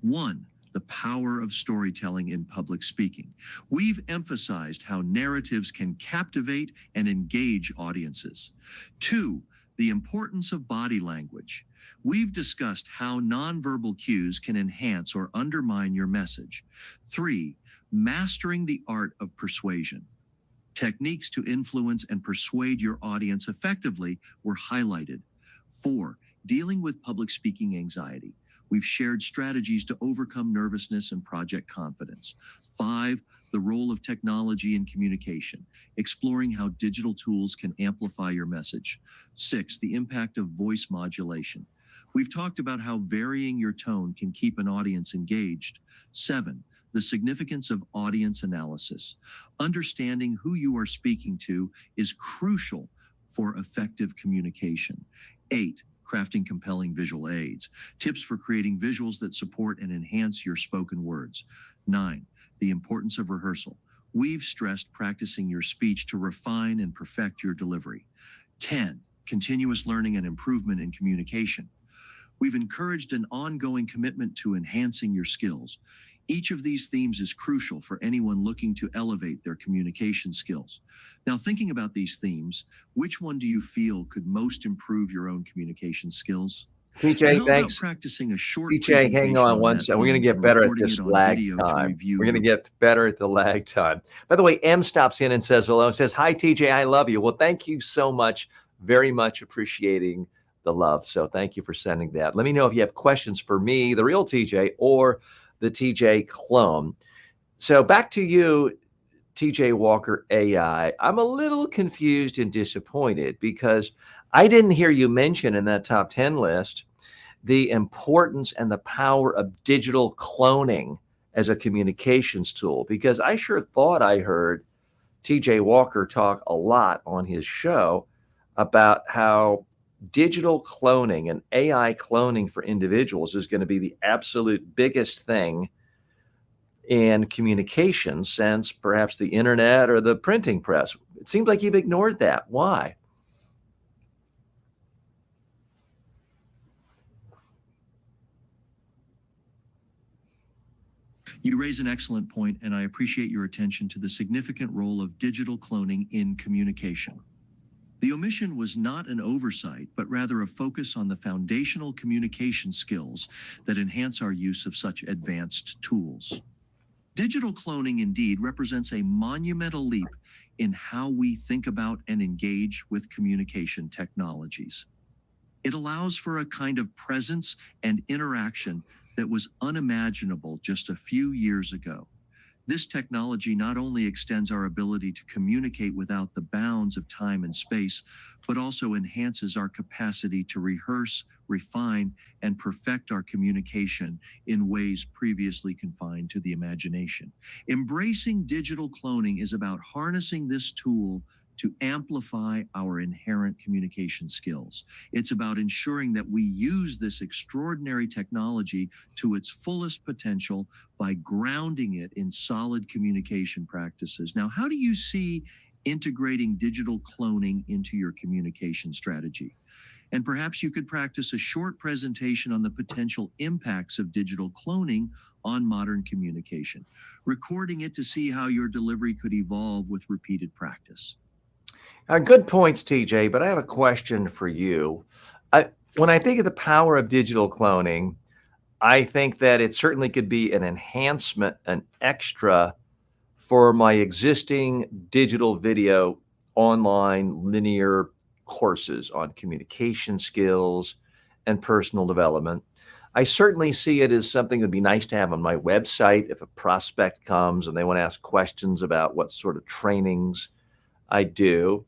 1. The power of storytelling in public speaking. We've emphasized how narratives can captivate and engage audiences. 2. The importance of body language. We've discussed how nonverbal cues can enhance or undermine your message. 3. Mastering the art of persuasion. Techniques to influence and persuade your audience effectively were highlighted. 4. Dealing with public speaking anxiety. We've shared strategies to overcome nervousness and project confidence. 5. The role of technology in communication, exploring how digital tools can amplify your message. 6. The impact of voice modulation. We've talked about how varying your tone can keep an audience engaged. 7. The significance of audience analysis. Understanding who you are speaking to is crucial for effective communication. 8. Crafting compelling visual aids. Tips for creating visuals that support and enhance your spoken words. 9. The importance of rehearsal. We've stressed practicing your speech to refine and perfect your delivery. 10. Continuous learning and improvement in communication. We've encouraged an ongoing commitment to enhancing your skills. Each of these themes is crucial for anyone looking to elevate their communication skills. Now, thinking about these themes, which one do you feel could most improve your own communication skills? TJ, thanks. Practicing a short TJ, hang on one second. We're going to get better at this lag time. We're going to get better at the lag time. By the way, M stops in and says hello. Says, hi, TJ, I love you. Well, thank you so much. Very much appreciating the love. So thank you for sending that. Let me know if you have questions for me, the real TJ, or the TJ clone. So back to you, TJ Walker AI. I'm a little confused and disappointed because I didn't hear you mention in that top 10 list the importance and the power of digital cloning as a communications tool, because I sure thought I heard TJ Walker talk a lot on his show about how digital cloning and AI cloning for individuals is going to be the absolute biggest thing in communication since perhaps the internet or the printing press. It seems like you've ignored that. Why? You raise an excellent point, and I appreciate your attention to the significant role of digital cloning in communication. The omission was not an oversight, but rather a focus on the foundational communication skills that enhance our use of such advanced tools. Digital cloning indeed represents a monumental leap in how we think about and engage with communication technologies. It allows for a kind of presence and interaction that was unimaginable just a few years ago. This technology not only extends our ability to communicate without the bounds of time and space, but also enhances our capacity to rehearse, refine, and perfect our communication in ways previously confined to the imagination. Embracing digital cloning is about harnessing this tool to amplify our inherent communication skills. It's about ensuring that we use this extraordinary technology to its fullest potential by grounding it in solid communication practices. Now, how do you see integrating digital cloning into your communication strategy? And perhaps you could practice a short presentation on the potential impacts of digital cloning on modern communication, recording it to see how your delivery could evolve with repeated practice. Good points, TJ, but I have a question for you. When I think of the power of digital cloning, I think that it certainly could be an enhancement, an extra for my existing digital video online linear courses on communication skills and personal development. I certainly see it as something that would be nice to have on my website if a prospect comes and they want to ask questions about what sort of trainings I do.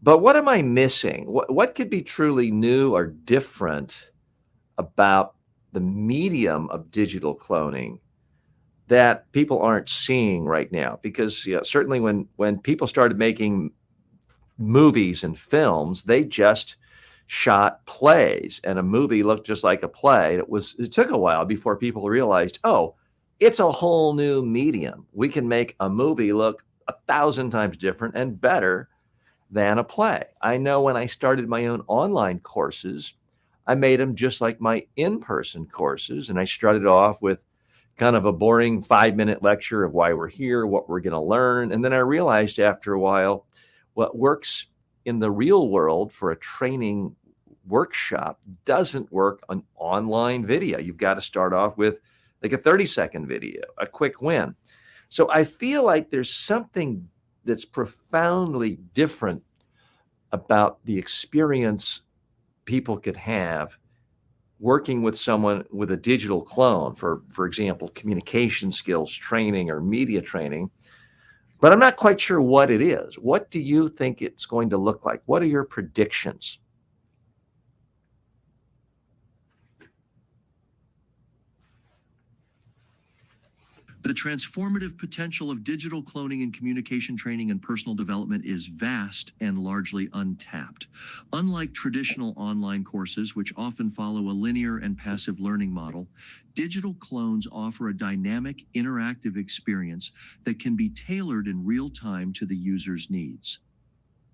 But what am I missing? What could be truly new or different about the medium of digital cloning that people aren't seeing right now? Because certainly when people started making movies and films, they just shot plays, and a movie looked just like a play. It took a while before people realized, oh, it's a whole new medium. We can make a movie look 1,000 times different and better than a play. I know when I started my own online courses, I made them just like my in-person courses. And I started off with kind of a boring 5-minute lecture of why we're here, what we're going to learn. And then I realized after a while, what works in the real world for a training workshop doesn't work on online video. You've got to start off with like a 30-second video, a quick win. So I feel like there's something that's profoundly different about the experience people could have working with someone with a digital clone for example, communication skills training or media training. But I'm not quite sure what it is. What do you think it's going to look like? What are your predictions? The transformative potential of digital cloning in communication training and personal development is vast and largely untapped. Unlike traditional online courses, which often follow a linear and passive learning model, digital clones offer a dynamic, interactive experience that can be tailored in real time to the user's needs.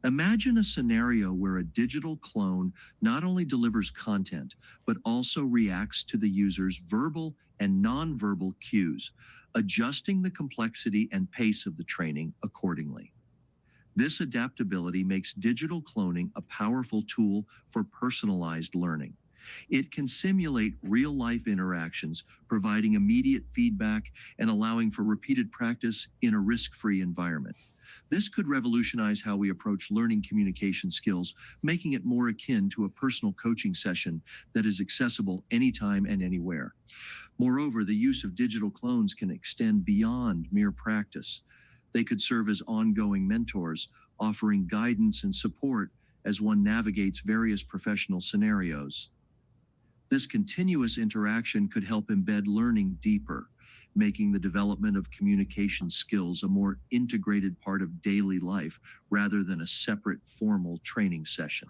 Imagine a scenario where a digital clone not only delivers content, but also reacts to the user's verbal and nonverbal cues, adjusting the complexity and pace of the training accordingly. This adaptability makes digital cloning a powerful tool for personalized learning. It can simulate real-life interactions, providing immediate feedback and allowing for repeated practice in a risk-free environment. This could revolutionize how we approach learning communication skills, making it more akin to a personal coaching session that is accessible anytime and anywhere. Moreover, the use of digital clones can extend beyond mere practice. They could serve as ongoing mentors, offering guidance and support as one navigates various professional scenarios. This continuous interaction could help embed learning deeper, making the development of communication skills a more integrated part of daily life rather than a separate formal training session.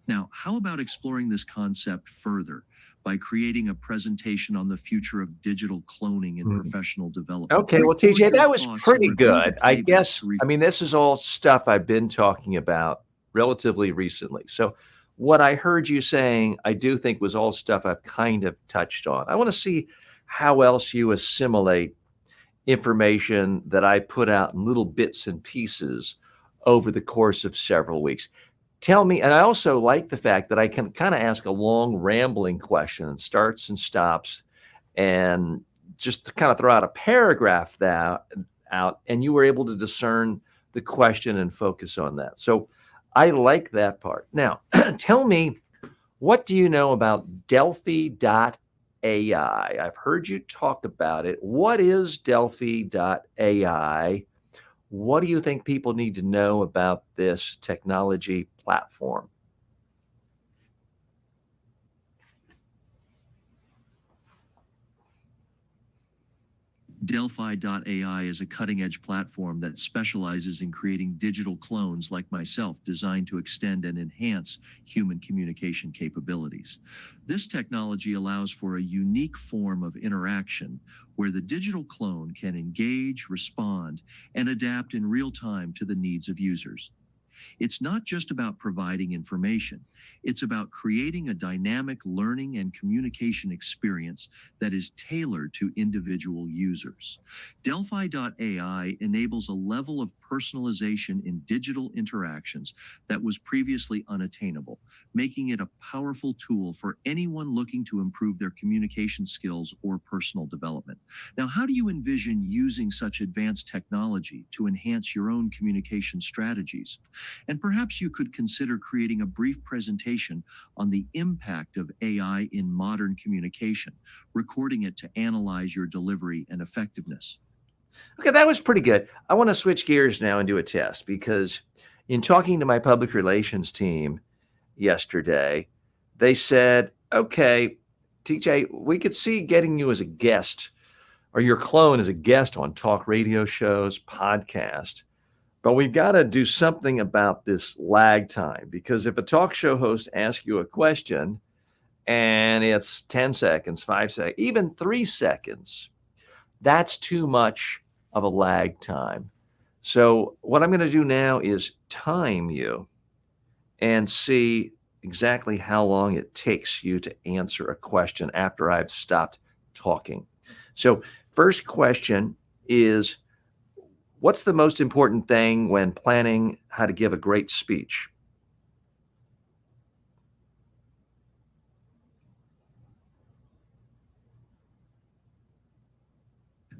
Now, how about exploring this concept further by creating a presentation on the future of digital cloning in professional development? Okay, well, Record TJ, your that was thoughts and pretty review the good. I playback guess, to I mean, this is all stuff I've been talking about relatively recently. So what I heard you saying, I do think was all stuff I've kind of touched on. I want to see how else you assimilate information that I put out in little bits and pieces over the course of several weeks. Tell me, and I also like the fact that I can kind of ask a long rambling question, starts and stops, and just to kind of throw out a paragraph out, and you were able to discern the question and focus on that. So I like that part. Now, tell me, what do you know about delphi.ai? I've heard you talk about it. What is delphi.ai? What do you think people need to know about this technology platform? Delphi.ai is a cutting-edge platform that specializes in creating digital clones like myself, designed to extend and enhance human communication capabilities. This technology allows for a unique form of interaction where the digital clone can engage, respond, and adapt in real time to the needs of users. It's not just about providing information. It's about creating a dynamic learning and communication experience that is tailored to individual users. Delphi.ai enables a level of personalization in digital interactions that was previously unattainable, making it a powerful tool for anyone looking to improve their communication skills or personal development. Now, how do you envision using such advanced technology to enhance your own communication strategies? And perhaps you could consider creating a brief presentation on the impact of AI in modern communication, recording it to analyze your delivery and effectiveness. Okay, that was pretty good. I want to switch gears now and do a test, because in talking to my public relations team yesterday, they said, okay, TJ, we could see getting you as a guest or your clone as a guest on talk radio shows, podcast. But we've got to do something about this lag time, because if a talk show host asks you a question and it's 10 seconds, 5 seconds, even 3 seconds, that's too much of a lag time. So what I'm going to do now is time you and see exactly how long it takes you to answer a question after I've stopped talking. So first question is, what's the most important thing when planning how to give a great speech?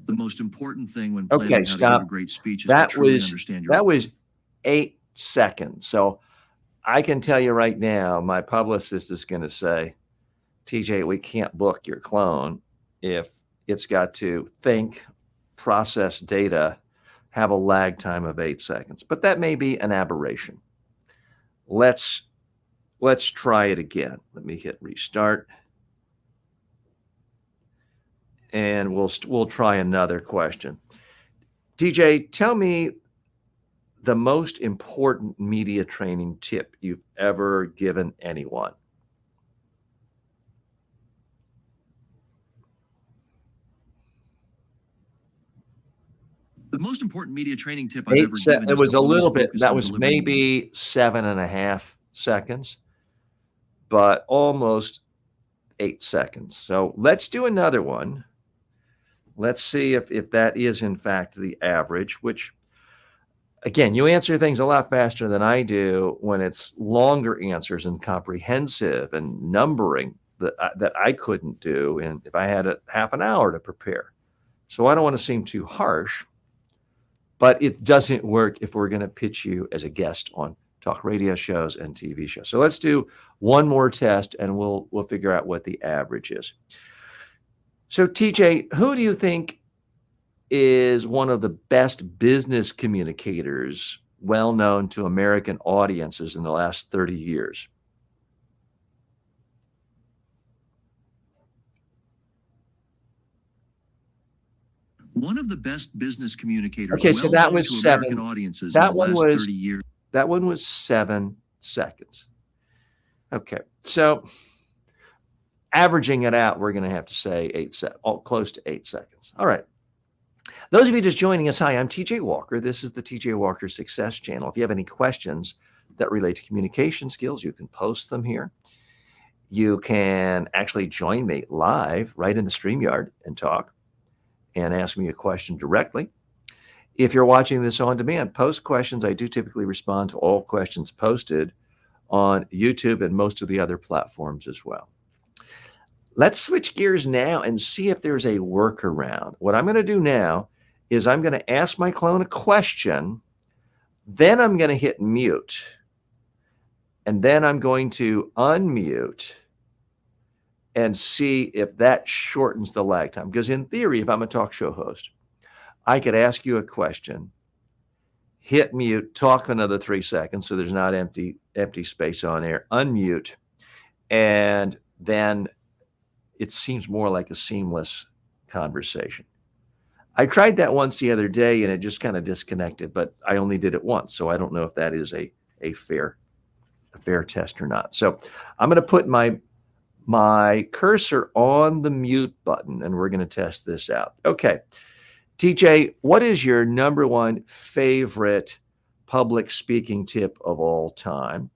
The most important thing when planning Okay, how to give stop. a great speech is That to truly was understand your that was 8 seconds. So I can tell you right now, my publicist is going to say, TJ, we can't book your clone if it's got to think, process data, have a lag time of 8 seconds. But that may be an aberration. Let's try it again. Let me hit restart. And we'll try another question. TJ, tell me the most important media training tip you've ever given anyone. The most important media training tip I've ever given It is was to a always little bit, focus that on was delivering maybe 7.5 seconds, but almost 8 seconds. So let's do another one. Let's see if that is in fact the average, which, again, you answer things a lot faster than I do when it's longer answers and comprehensive and numbering that I couldn't do, and if I had a half an hour to prepare. So I don't want to seem too harsh, but it doesn't work if we're going to pitch you as a guest on talk radio shows and TV shows. So let's do one more test and we'll figure out what the average is. So TJ, who do you think is one of the best business communicators well known to American audiences in the last 30 years? one of the best business communicators Okay, so that well known was to 7. American audiences That in the one last was 30 years. That one was 7 seconds. Okay, so averaging it out, we're going to have to say close to 8 seconds. All right. Those of you just joining us, hi, I'm TJ Walker. This is the TJ Walker Success Channel. If you have any questions that relate to communication skills, you can post them here. You can actually join me live right in the StreamYard and talk and ask me a question directly. If you're watching this on demand, post questions. I do typically respond to all questions posted on YouTube and most of the other platforms as well. Let's switch gears now and see if there's a workaround. What I'm going to do now is I'm going to ask my clone a question, then I'm going to hit mute, and then I'm going to unmute and see if that shortens the lag time. Because in theory, if I'm a talk show host, I could ask you a question, hit mute, talk another 3 seconds so there's not empty space on air, unmute, and then it seems more like a seamless conversation. I tried that once the other day and it just kind of disconnected, but I only did it once, so I don't know if that is a fair test or not. So I'm going to put my cursor on the mute button and we're going to test this out. Okay, TJ, what is your number one favorite public speaking tip of all time?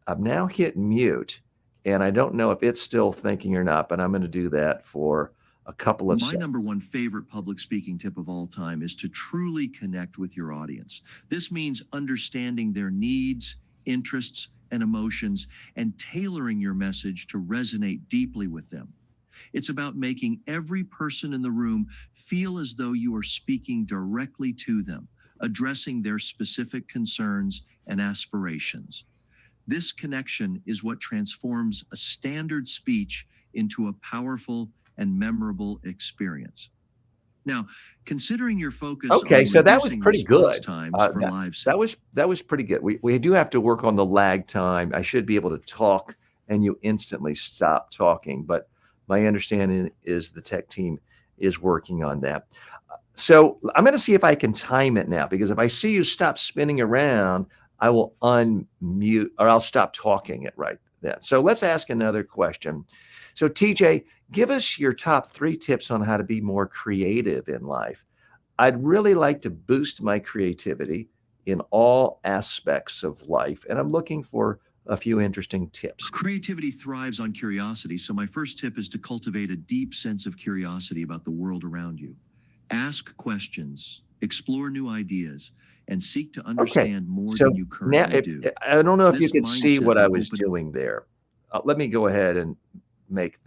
I've now hit mute. And I don't know if it's still thinking or not, but I'm going to do that for a couple of seconds. My number one favorite public speaking tip of all time is to truly connect with your audience. This means understanding their needs, interests, and emotions, and tailoring your message to resonate deeply with them. It's about making every person in the room feel as though you are speaking directly to them, addressing their specific concerns and aspirations. This connection is what transforms a standard speech into a powerful and memorable experience. Now, considering your focus okay, on so that was reducing pretty response good. times for live that was pretty good. We do have to work on the lag time. I should be able to talk and you instantly stop talking, but my understanding is the tech team is working on that. So I'm going to see if I can time it now, because if I see you stop spinning around, I will unmute or I'll stop talking it right then. So let's ask another question. So TJ, give us your top 3 tips on how to be more creative in life. I'd really like to boost my creativity in all aspects of life, and I'm looking for a few interesting tips. Creativity thrives on curiosity, so my first tip is to cultivate a deep sense of curiosity about the world around you. Ask questions, explore new ideas, and seek to understand more than you currently do. I don't know if you This can see mindset what I will was open- doing there. Let me go ahead and make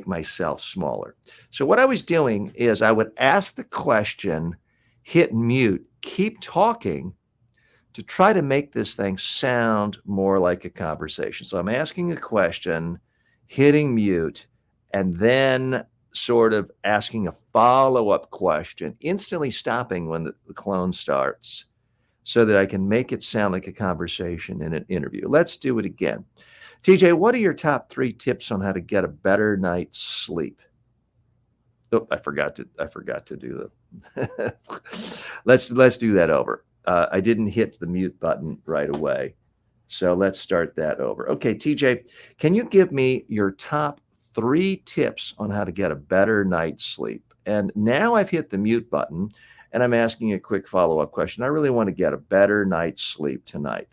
myself smaller. So what I was doing is I would ask the question, hit mute, keep talking to try to make this thing sound more like a conversation. So I'm asking a question, hitting mute, and then sort of asking a follow-up question, instantly stopping when the clone starts so that I can make it sound like a conversation in an interview. Let's do it again. TJ, what are your top 3 tips on how to get a better night's sleep? Oh, I forgot to do that. Let's do that over. I didn't hit the mute button right away. So let's start that over. Okay, TJ, can you give me your top 3 tips on how to get a better night's sleep? And now I've hit the mute button and I'm asking a quick follow-up question. I really want to get a better night's sleep tonight.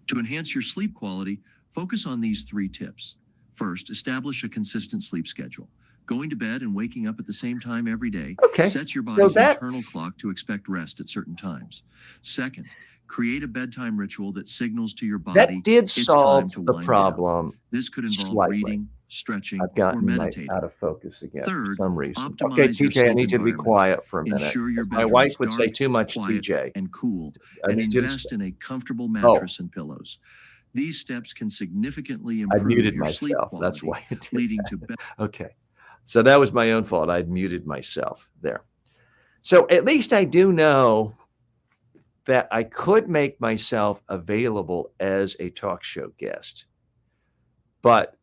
To enhance your sleep quality, focus on these 3 tips. First, establish a consistent sleep schedule. Going to bed and waking up at the same time every day sets your body's internal clock to expect rest at certain times. Second, create a bedtime ritual that signals to your body that did it's solve time to the wind problem. down. This could involve slightly. reading, stretching, I've gotten or meditating. out of focus again Third, for some reason. optimize Okay, your TJ, I sleep need you to be environment. quiet for a minute. Ensure your My bedroom wife is would say dark, too much, quiet, TJ. and cool, I and need you to invest in a comfortable mattress and pillows. These steps can significantly I improve muted your sleep myself. quality, That's why it did leading that. to better. Okay. So that was my own fault. I'd muted myself there. So at least I do know that I could make myself available as a talk show guest. But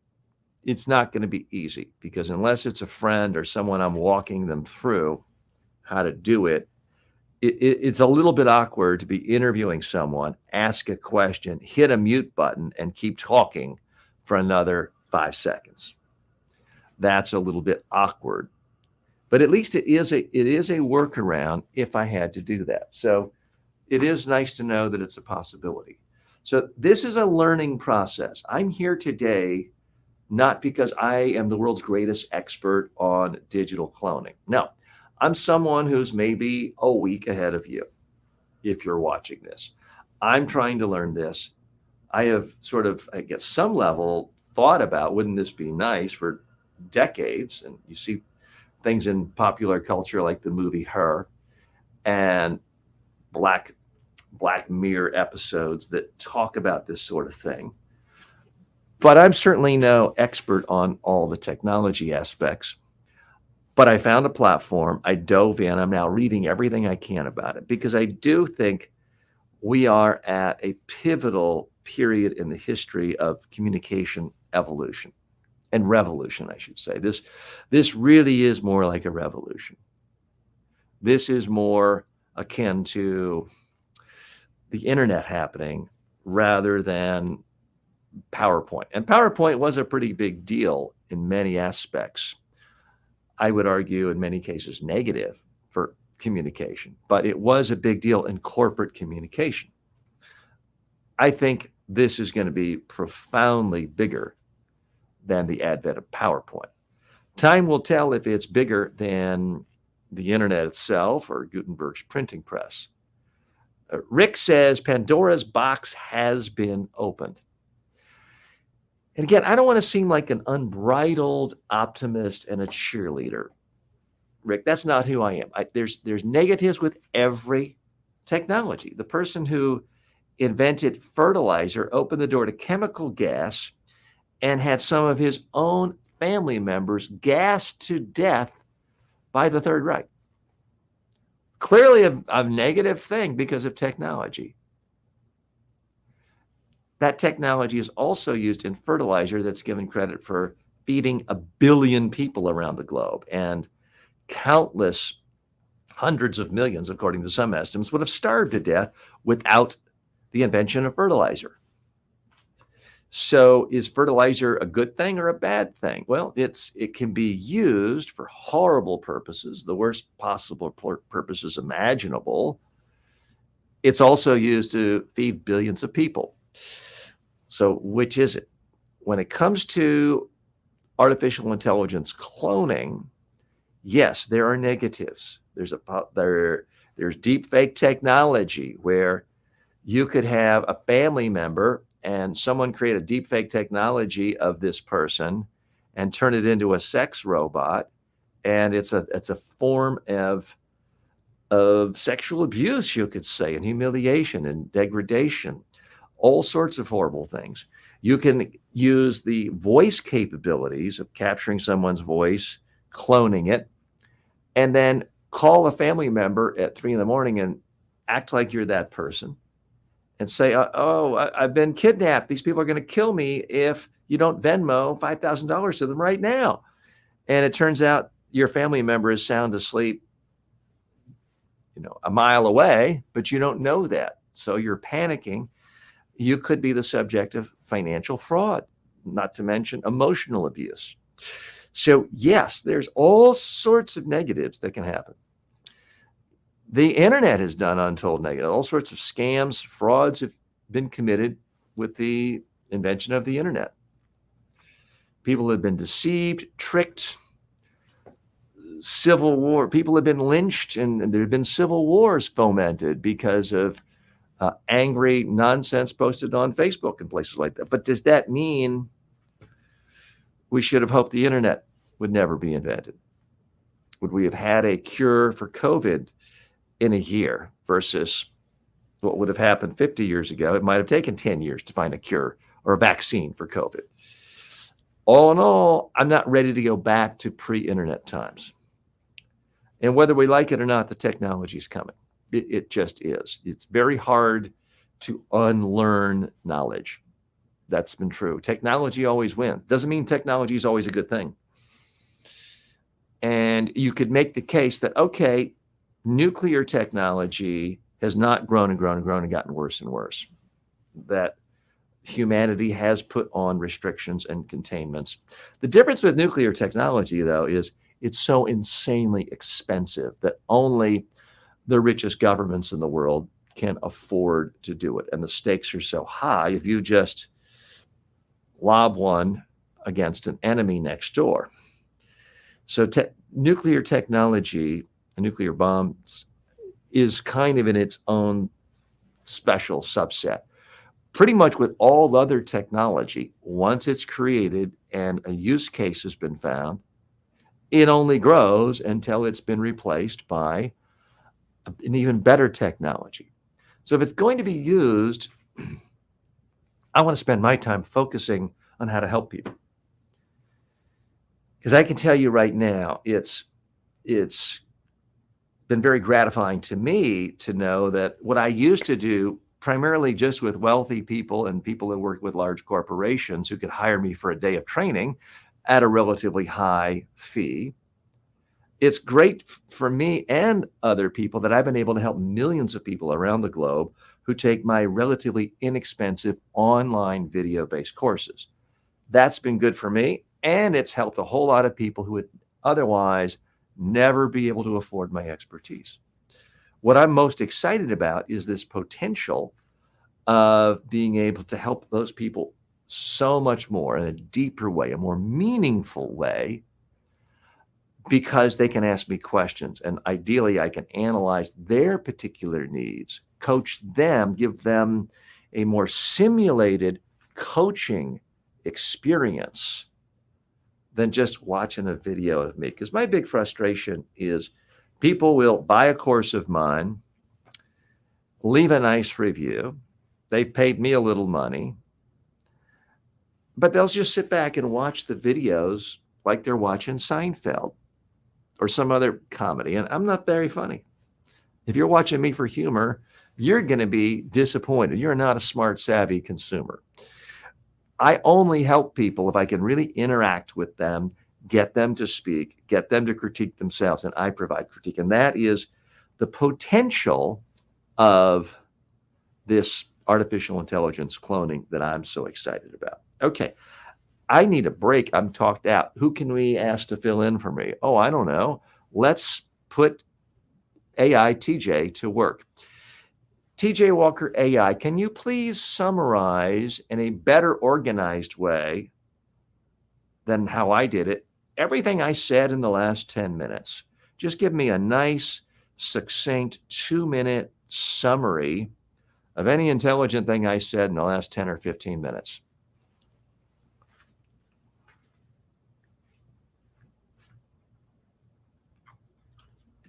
it's not going to be easy because unless it's a friend or someone I'm walking them through how to do it, it's a little bit awkward to be interviewing someone, ask a question, hit a mute button, and keep talking for another 5 seconds. That's a little bit awkward. But at least it is a workaround if I had to do that. So it is nice to know that it's a possibility. So this is a learning process. I'm here today not because I am the world's greatest expert on digital cloning. No, I'm someone who's maybe a week ahead of you if you're watching this. I'm trying to learn this. I have sort of, I guess, some level thought about, wouldn't this be nice, for decades. And you see things in popular culture like the movie Her and Black Mirror episodes that talk about this sort of thing. But I'm certainly no expert on all the technology aspects. But I found a platform, I dove in, I'm now reading everything I can about it, because I do think we are at a pivotal period in the history of communication evolution and revolution, I should say. This really is more like a revolution. This is more akin to the internet happening rather than PowerPoint. And PowerPoint was a pretty big deal in many aspects. I would argue in many cases negative for communication, but it was a big deal in corporate communication. I think this is going to be profoundly bigger than the advent of PowerPoint. Time will tell if it's bigger than the internet itself or Gutenberg's printing press. Rick says Pandora's box has been opened. And again, I don't want to seem like an unbridled optimist and a cheerleader. Rick, that's not who I am. There's negatives with every technology. The person who invented fertilizer opened the door to chemical gas and had some of his own family members gassed to death by the Third Reich. Clearly a negative thing because of technology. That technology is also used in fertilizer that's given credit for feeding 1 billion people around the globe, and countless hundreds of millions, according to some estimates, would have starved to death without the invention of fertilizer. So is fertilizer a good thing or a bad thing? Well, it can be used for horrible purposes, the worst possible purposes imaginable. It's also used to feed billions of people. So which is it? When it comes to artificial intelligence cloning, yes, there are negatives. There's deep fake technology where you could have a family member and someone create a deep fake technology of this person and turn it into a sex robot, and it's a form of sexual abuse, you could say, and humiliation and degradation. All sorts of horrible things. You can use the voice capabilities of capturing someone's voice, cloning it, and then call a family member at 3 a.m. and act like you're that person and say, I've been kidnapped. These people are going to kill me if you don't Venmo $5,000 to them right now. And it turns out your family member is sound asleep, a mile away, but you don't know that. So you're panicking. You could be the subject of financial fraud, not to mention emotional abuse. So yes, there's all sorts of negatives that can happen. The internet has done untold negative. All sorts of scams, frauds have been committed with the invention of the internet. People have been deceived, tricked, civil war. People have been lynched, and there have been civil wars fomented because of angry nonsense posted on Facebook and places like that. But does that mean we should have hoped the internet would never be invented? Would we have had a cure for COVID in a year versus what would have happened 50 years ago? It might have taken 10 years to find a cure or a vaccine for COVID. All in all, I'm not ready to go back to pre-internet times. And whether we like it or not, the technology is coming. It just is. It's very hard to unlearn knowledge. That's been true. Technology always wins. Doesn't mean technology is always a good thing. And you could make the case that, okay, nuclear technology has not grown and grown and grown and gotten worse and worse. That humanity has put on restrictions and containments. The difference with nuclear technology, though, is it's so insanely expensive that only the richest governments in the world can afford to do it. And the stakes are so high, if you just lob one against an enemy next door. So nuclear technology, nuclear bombs, is kind of in its own special subset. pretty much with all other technology, once it's created and a use case has been found, it only grows until it's been replaced by an even better technology. So if it's going to be used, I want to spend my time focusing on how to help people. Because I can tell you right now, it's been very gratifying to me to know that what I used to do primarily just with wealthy people and people that work with large corporations who could hire me for a day of training at a relatively high fee. It's great for me and other people that I've been able to help millions of people around the globe who take my relatively inexpensive online video-based courses. That's been good for me, and it's helped a whole lot of people who would otherwise never be able to afford my expertise. What I'm most excited about is this potential of being able to help those people so much more in a deeper way, a more meaningful way, because they can ask me questions, and ideally I can analyze their particular needs, coach them, give them a more simulated coaching experience than just watching a video of me. Because my big frustration is people will buy a course of mine, leave a nice review, they've paid me a little money, but they'll just sit back and watch the videos like they're watching Seinfeld or some other comedy. And I'm not very funny. If you're watching me for humor, you're going to be disappointed. You're not a smart, savvy consumer. I only help people if I can really interact with them, get them to speak, get them to critique themselves, and I provide critique. And that is the potential of this artificial intelligence cloning that I'm so excited about. Okay, I need a break. I'm talked out. Who can we ask to fill in for me? Oh, I don't know. Let's put AI TJ to work. TJ Walker AI, can you please summarize in a better organized way than how I did it, everything I said in the last 10 minutes? Just give me a nice, succinct 2-minute summary of any intelligent thing I said in the last 10 or 15 minutes.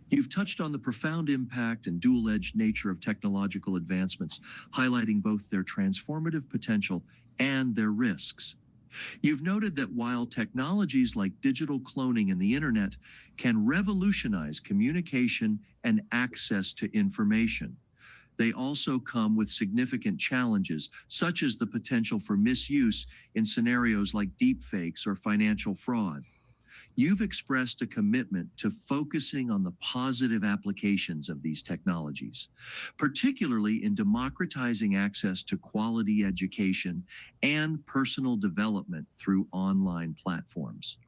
You've touched on the profound impact and dual-edged nature of technological advancements, highlighting both their transformative potential and their risks. You've noted that while technologies like digital cloning and the internet can revolutionize communication and access to information, they also come with significant challenges, such as the potential for misuse in scenarios like deepfakes or financial fraud. You've expressed a commitment to focusing on the positive applications of these technologies, particularly in democratizing access to quality education and personal development through online platforms.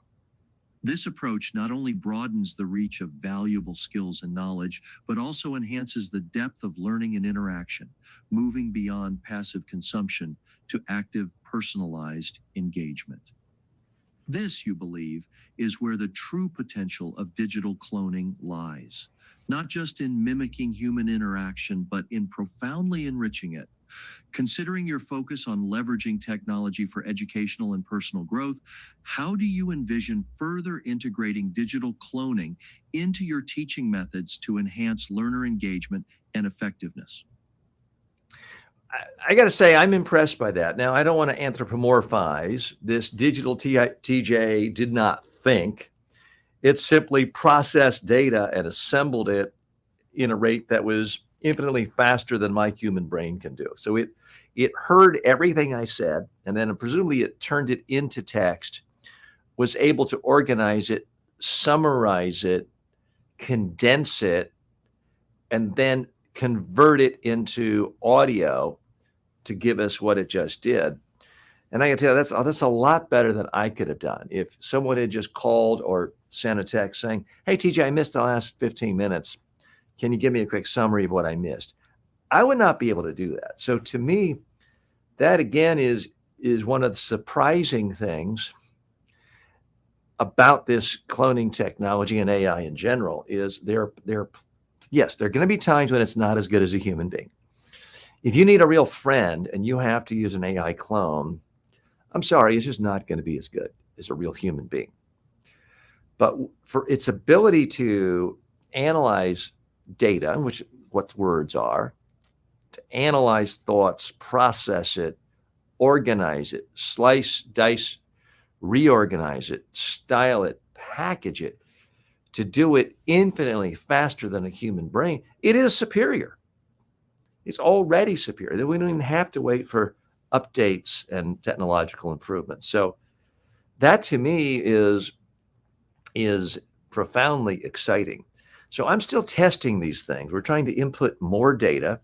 This approach not only broadens the reach of valuable skills and knowledge, but also enhances the depth of learning and interaction, moving beyond passive consumption to active, personalized engagement. This, you believe, is where the true potential of digital cloning lies, not just in mimicking human interaction, but in profoundly enriching it. Considering your focus on leveraging technology for educational and personal growth, how do you envision further integrating digital cloning into your teaching methods to enhance learner engagement and effectiveness? I got to say, I'm impressed by that. Now, I don't want to anthropomorphize. This digital TJ did not think. It simply processed data and assembled it in a rate that was infinitely faster than my human brain can do. So it heard everything I said, and then presumably it turned it into text, was able to organize it, summarize it, condense it, and then convert it into audio to give us what it just did. And I can tell you that's a lot better than I could have done. If someone had just called or sent a text saying, "Hey, TJ, I missed the last 15 minutes. Can you give me a quick summary of what I missed?" I would not be able to do that. So to me, that again is one of the surprising things about this cloning technology and AI in general is yes, there are going to be times when it's not as good as a human being. If you need a real friend and you have to use an AI clone, I'm sorry, it's just not going to be as good as a real human being. But for its ability to analyze data, which what words are, to analyze thoughts, process it, organize it, slice, dice, reorganize it, style it, package it, to do it infinitely faster than a human brain, it is superior. It's already superior. We don't even have to wait for updates and technological improvements. So that to me is profoundly exciting. So I'm still testing these things. We're trying to input more data.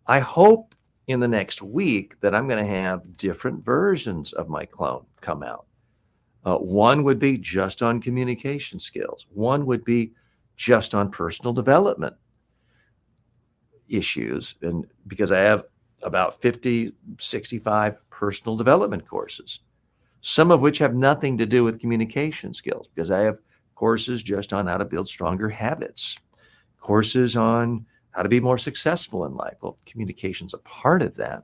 I hope in the next week that I'm going to have different versions of my clone come out. One would be just on communication skills. One would be just on personal development issues. And because I have about 50, 65 personal development courses, some of which have nothing to do with communication skills, because I have courses just on how to build stronger habits, courses on how to be more successful in life. Well, communication's a part of that,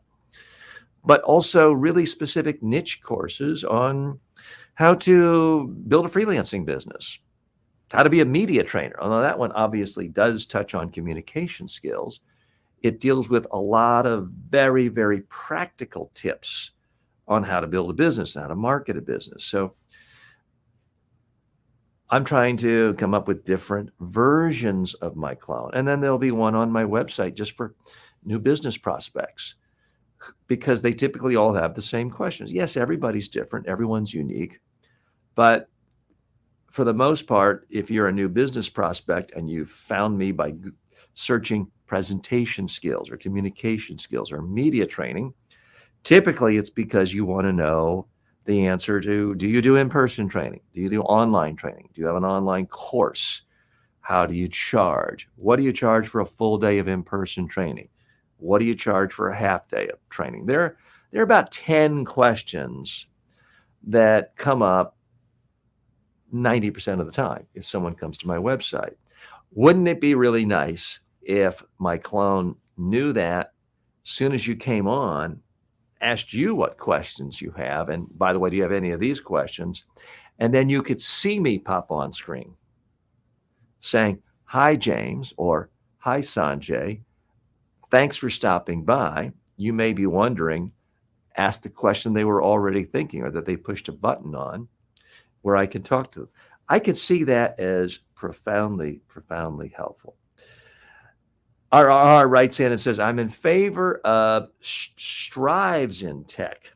but also really specific niche courses on how to build a freelancing business, how to be a media trainer. Although that one obviously does touch on communication skills, it deals with a lot of very, very practical tips on how to build a business, how to market a business. So I'm trying to come up with different versions of my clone. And then there'll be one on my website just for new business prospects, because they typically all have the same questions. Yes, everybody's different, everyone's unique. But for the most part, if you're a new business prospect and you found me by searching presentation skills or communication skills or media training, typically it's because you want to know the answer to, do you do in-person training? Do you do online training? Do you have an online course? How do you charge? What do you charge for a full day of in-person training? What do you charge for a half day of training? There are about 10 questions that come up 90% of the time if someone comes to my website. Wouldn't it be really nice if my clone knew that as soon as you came on, asked you what questions you have, and by the way, do you have any of these questions? And then you could see me pop on screen saying, "Hi, James," or "Hi, Sanjay. Thanks for stopping by. You may be wondering," ask the question they were already thinking or that they pushed a button on where I can talk to them. I could see that as profoundly, profoundly helpful. RR writes in and says, "I'm in favor of strives in tech,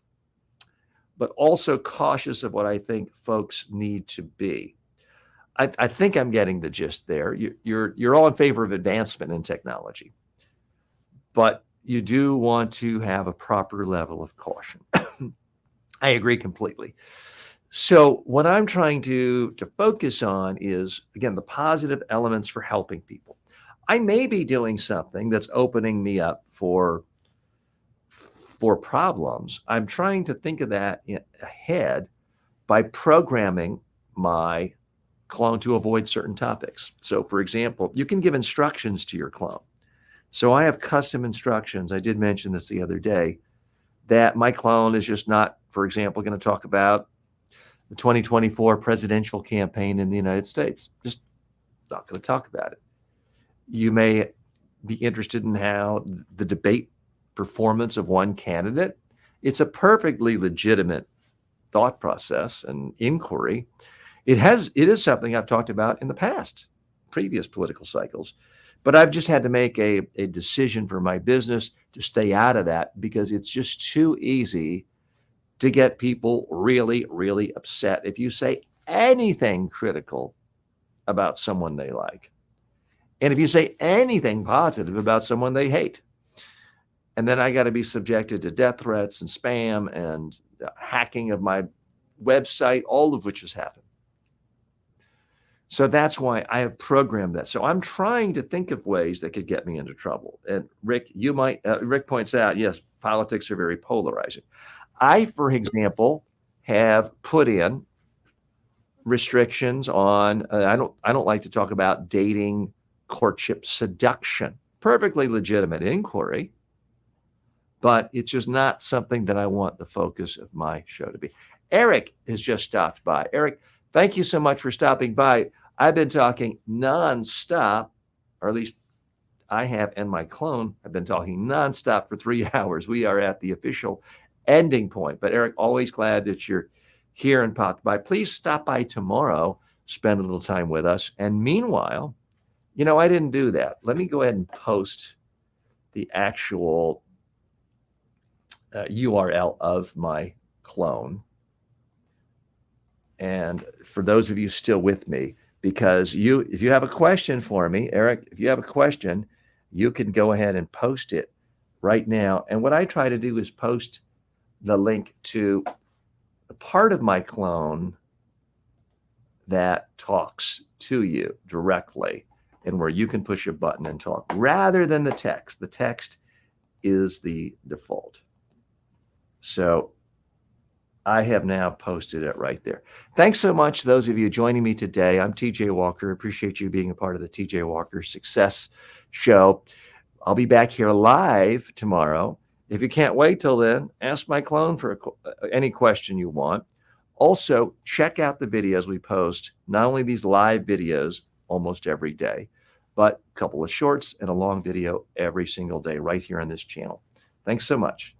but also cautious of what I think folks need to be." I think I'm getting the gist there. You're all in favor of advancement in technology, but you do want to have a proper level of caution. I agree completely. So what I'm trying to focus on is, again, the positive elements for helping people. I may be doing something that's opening me up for problems. I'm trying to think of that ahead by programming my clone to avoid certain topics. So for example, you can give instructions to your clone. So I have custom instructions. I did mention this the other day, that my clone is just not, for example, going to talk about the 2024 presidential campaign in the United States. Just not going to talk about it. You may be interested in how the debate performance of one candidate. It's a perfectly legitimate thought process and inquiry. It is something I've talked about in the past, previous political cycles, but I've just had to make a decision for my business to stay out of that, because it's just too easy to get people really, really upset if you say anything critical about someone they like. And if you say anything positive about someone they hate. And then I got to be subjected to death threats and spam and hacking of my website, all of which has happened. So that's why I have programmed that. So I'm trying to think of ways that could get me into trouble. And Rick, Rick points out, yes, politics are very polarizing. I, for example, have put in restrictions on, I don't like to talk about dating, courtship, seduction. Perfectly legitimate inquiry. but it's just not something that I want the focus of my show to be. Eric has just stopped by. Eric, thank you so much for stopping by. I've been talking nonstop, or at least I have, and my clone have been talking nonstop for 3 hours. We are at the official ending point. But Eric, always glad that you're here and popped by. Please stop by tomorrow, spend a little time with us. And meanwhile, I didn't do that. Let me go ahead and post the actual URL of my clone. And for those of you still with me, because if you have a question for me, Eric, if you have a question, you can go ahead and post it right now. And what I try to do is post the link to the part of my clone that talks to you directly and where you can push a button and talk rather than the text. The text is the default. So I have now posted it right there. Thanks so much, those of you joining me today. I'm TJ Walker. Appreciate you being a part of the TJ Walker Success Show. I'll be back here live tomorrow. If you can't wait till then, ask my clone for any question you want. Also, check out the videos we post, not only these live videos almost every day, but a couple of shorts and a long video every single day right here on this channel. Thanks so much.